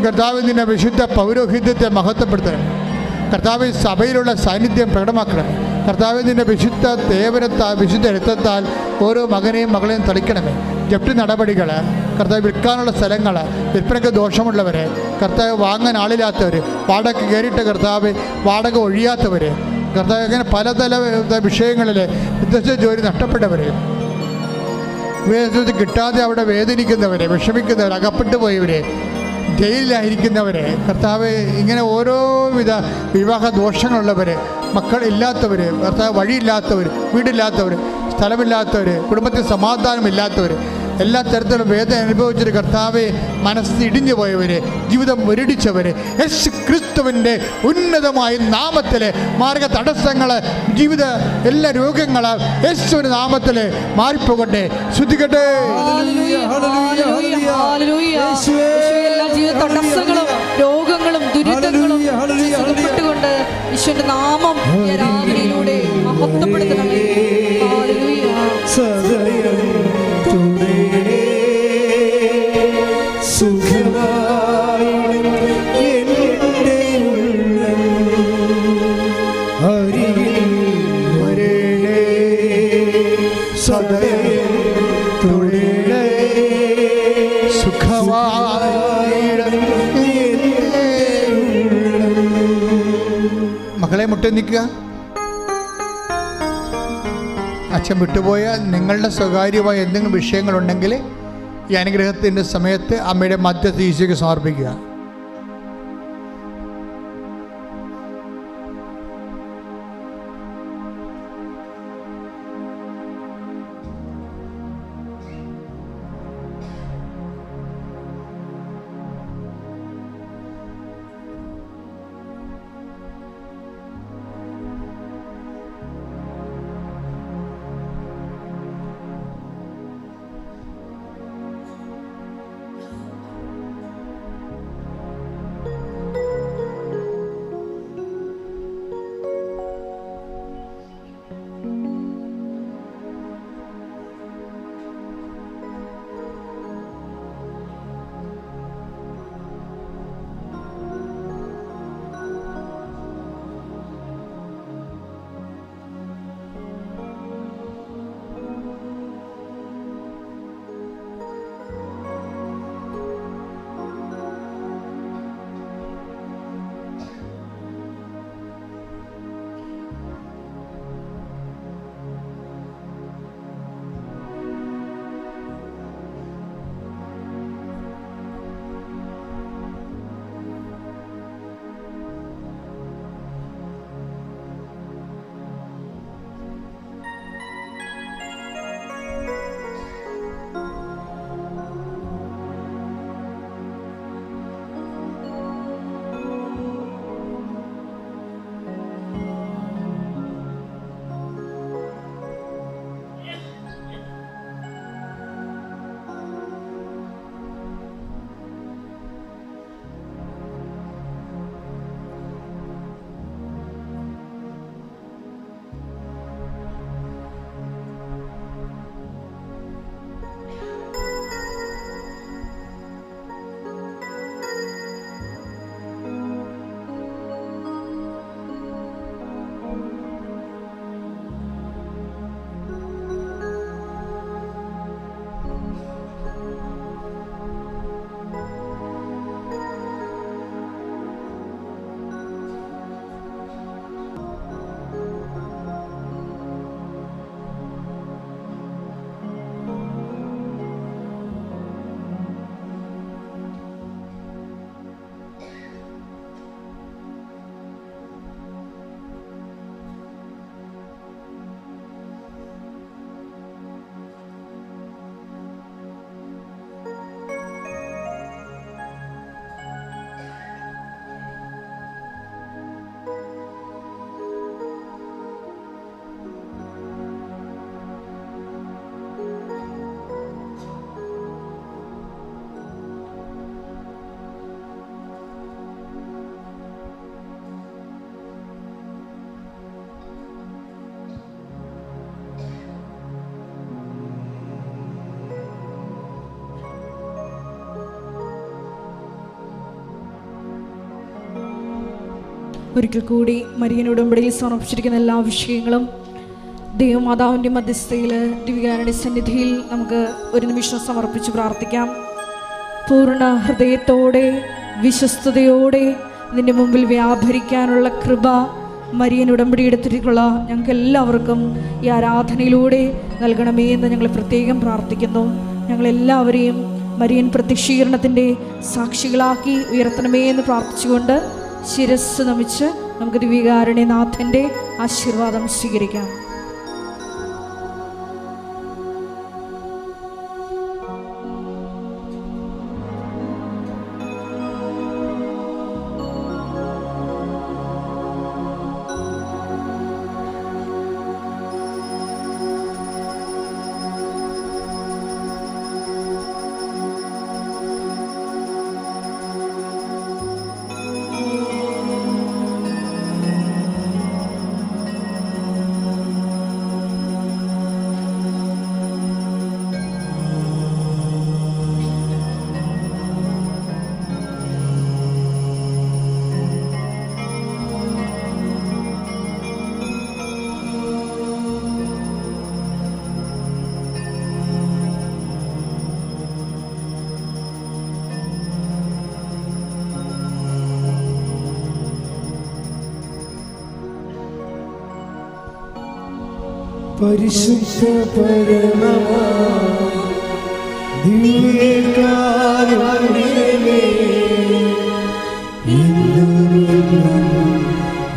കർത്താവേ, നിന്റെ വിശുദ്ധ പൗരോഹിത്യത്തെ മഹത്വപ്പെടുത്തണം. കർത്താവേ, സഭയിലുള്ള സാന്നിധ്യം പ്രകടമാക്കണം. കർത്താവേ, നിന്റെ വിശുദ്ധ ദേവനത്താൽ, വിശുദ്ധ രക്തത്താൽ ഓരോ മകനെയും മകളെയും തളിക്കണമേ. ജപ്തി നടപടികൾ, കർത്താവ് വിൽക്കാനുള്ള സ്ഥലങ്ങൾ, വിൽപ്പനയ്ക്ക് ദോഷമുള്ളവർ, കർത്താവ് വാങ്ങാൻ ആളില്ലാത്തവർ, വാടക കയറിയിട്ട് കർത്താവ് വാടക ഒഴിയാത്തവർ, കർത്താവ് അങ്ങനെ പലതര വിഷയങ്ങളിൽ വിദ്യാഭ്യാസ ജോലി നഷ്ടപ്പെട്ടവർ, വേദന കിട്ടാതെ അവിടെ വേദനിക്കുന്നവർ, വിഷമിക്കുന്നവർ, അകപ്പെട്ടു പോയവർ, ജയിലിലായിരിക്കുന്നവർ, കർത്താവ് ഇങ്ങനെ ഓരോവിധ വിവാഹ ദോഷങ്ങളുള്ളവർ, മക്കളില്ലാത്തവർ, കർത്താവ് വഴിയില്ലാത്തവർ, വീടില്ലാത്തവർ, സ്ഥലമില്ലാത്തവർ, കുടുംബത്തിൽ സമാധാനമില്ലാത്തവർ, എല്ലാ തരത്തിലും വേദന അനുഭവിച്ചൊരു കർത്താവെ, മനസ്സ് ഇടിഞ്ഞു പോയവർ, ജീവിതം മുരടിച്ചവർ, യേശു ക്രിസ്തുവിൻ്റെ ഉന്നതമായ നാമത്തിൽ മാർഗ തടസ്സങ്ങൾ, ജീവിത എല്ലാ രോഗങ്ങൾ യേശുവിൻ്റെ നാമത്തിൽ മാറിപ്പോകട്ടെ. ശ്രുതികട്ടെ. തടസ്സങ്ങളും രോഗങ്ങളും ദുരിതങ്ങളും സുഖപ്പെട്ടുകൊണ്ട് ഈശ്വരന്റെ നാമം രാവിലെയിലൂടെ മഹത്വപ്പെടുത്തണമേ. മക്കളെ മുട്ടി നിൽക്കുക. അച്ഛൻ വിട്ടുപോയ നിങ്ങളുടെ സ്വകാര്യമായ എന്തെങ്കിലും വിഷയങ്ങളുണ്ടെങ്കിൽ ഈ അനുഗ്രഹത്തിൻ്റെ സമയത്ത് അമ്മയുടെ മധ്യസ്ഥ ഈശോയ്ക്ക് സമർപ്പിക്കുക. ഒരിക്കൽ കൂടി മരിയൻ ഉടമ്പടിയിൽ സമർപ്പിച്ചിരിക്കുന്ന എല്ലാ വിഷയങ്ങളും ദൈവമാതാവിൻ്റെ മധ്യസ്ഥയിൽ ദിവ്യകാരുണ്യ സന്നിധിയിൽ നമുക്ക് ഒരു നിമിഷം സമർപ്പിച്ച് പ്രാർത്ഥിക്കാം. പൂർണ്ണ ഹൃദയത്തോടെ വിശ്വസ്തയോടെ നിന്റെ മുമ്പിൽ വ്യാപരിക്കാനുള്ള കൃപ മരിയൻ ഉടമ്പടി എടുത്തിട്ടുള്ള ഞങ്ങൾക്ക് എല്ലാവർക്കും ഈ ആരാധനയിലൂടെ നൽകണമേ എന്ന് ഞങ്ങൾ പ്രത്യേകം പ്രാർത്ഥിക്കുന്നു. ഞങ്ങളെല്ലാവരെയും മരിയൻ പ്രത്യക്ഷീകരണത്തിൻ്റെ സാക്ഷികളാക്കി ഉയർത്തണമേ എന്ന് പ്രാർത്ഥിച്ചുകൊണ്ട് ശിരസ് നമിച്ച് നമുക്ക് ദിവ്യകാരുണ്യനാഥൻ്റെ ആശീർവാദം സ്വീകരിക്കാം. പരിശുദ്ധ പരമമാ ദിവ്യകാരുണ്യമേ, ഇന്നും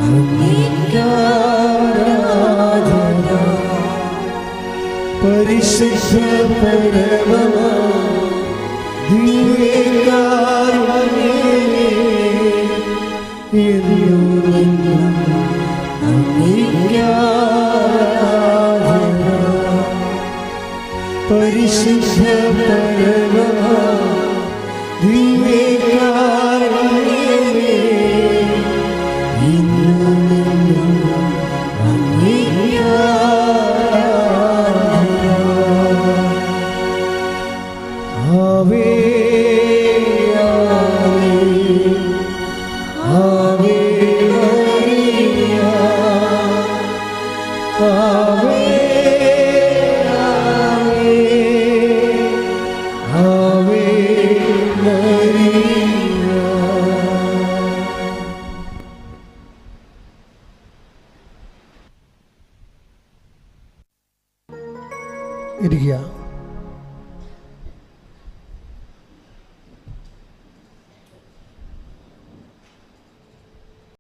അങ്ങേക്കാരാധന. പരിശുദ്ധ പരമമാ ദിവ്യകാരുണ്യമേ, ഇന്നും പരിശുദ്ധ പരമമാ ദിവ്യകാരുണ്യമേ, ഇന്നും അങ്ങേക്കാരാധന. ആവേ ആവേ മരിയ, ആവേ ഇരിക്കുക.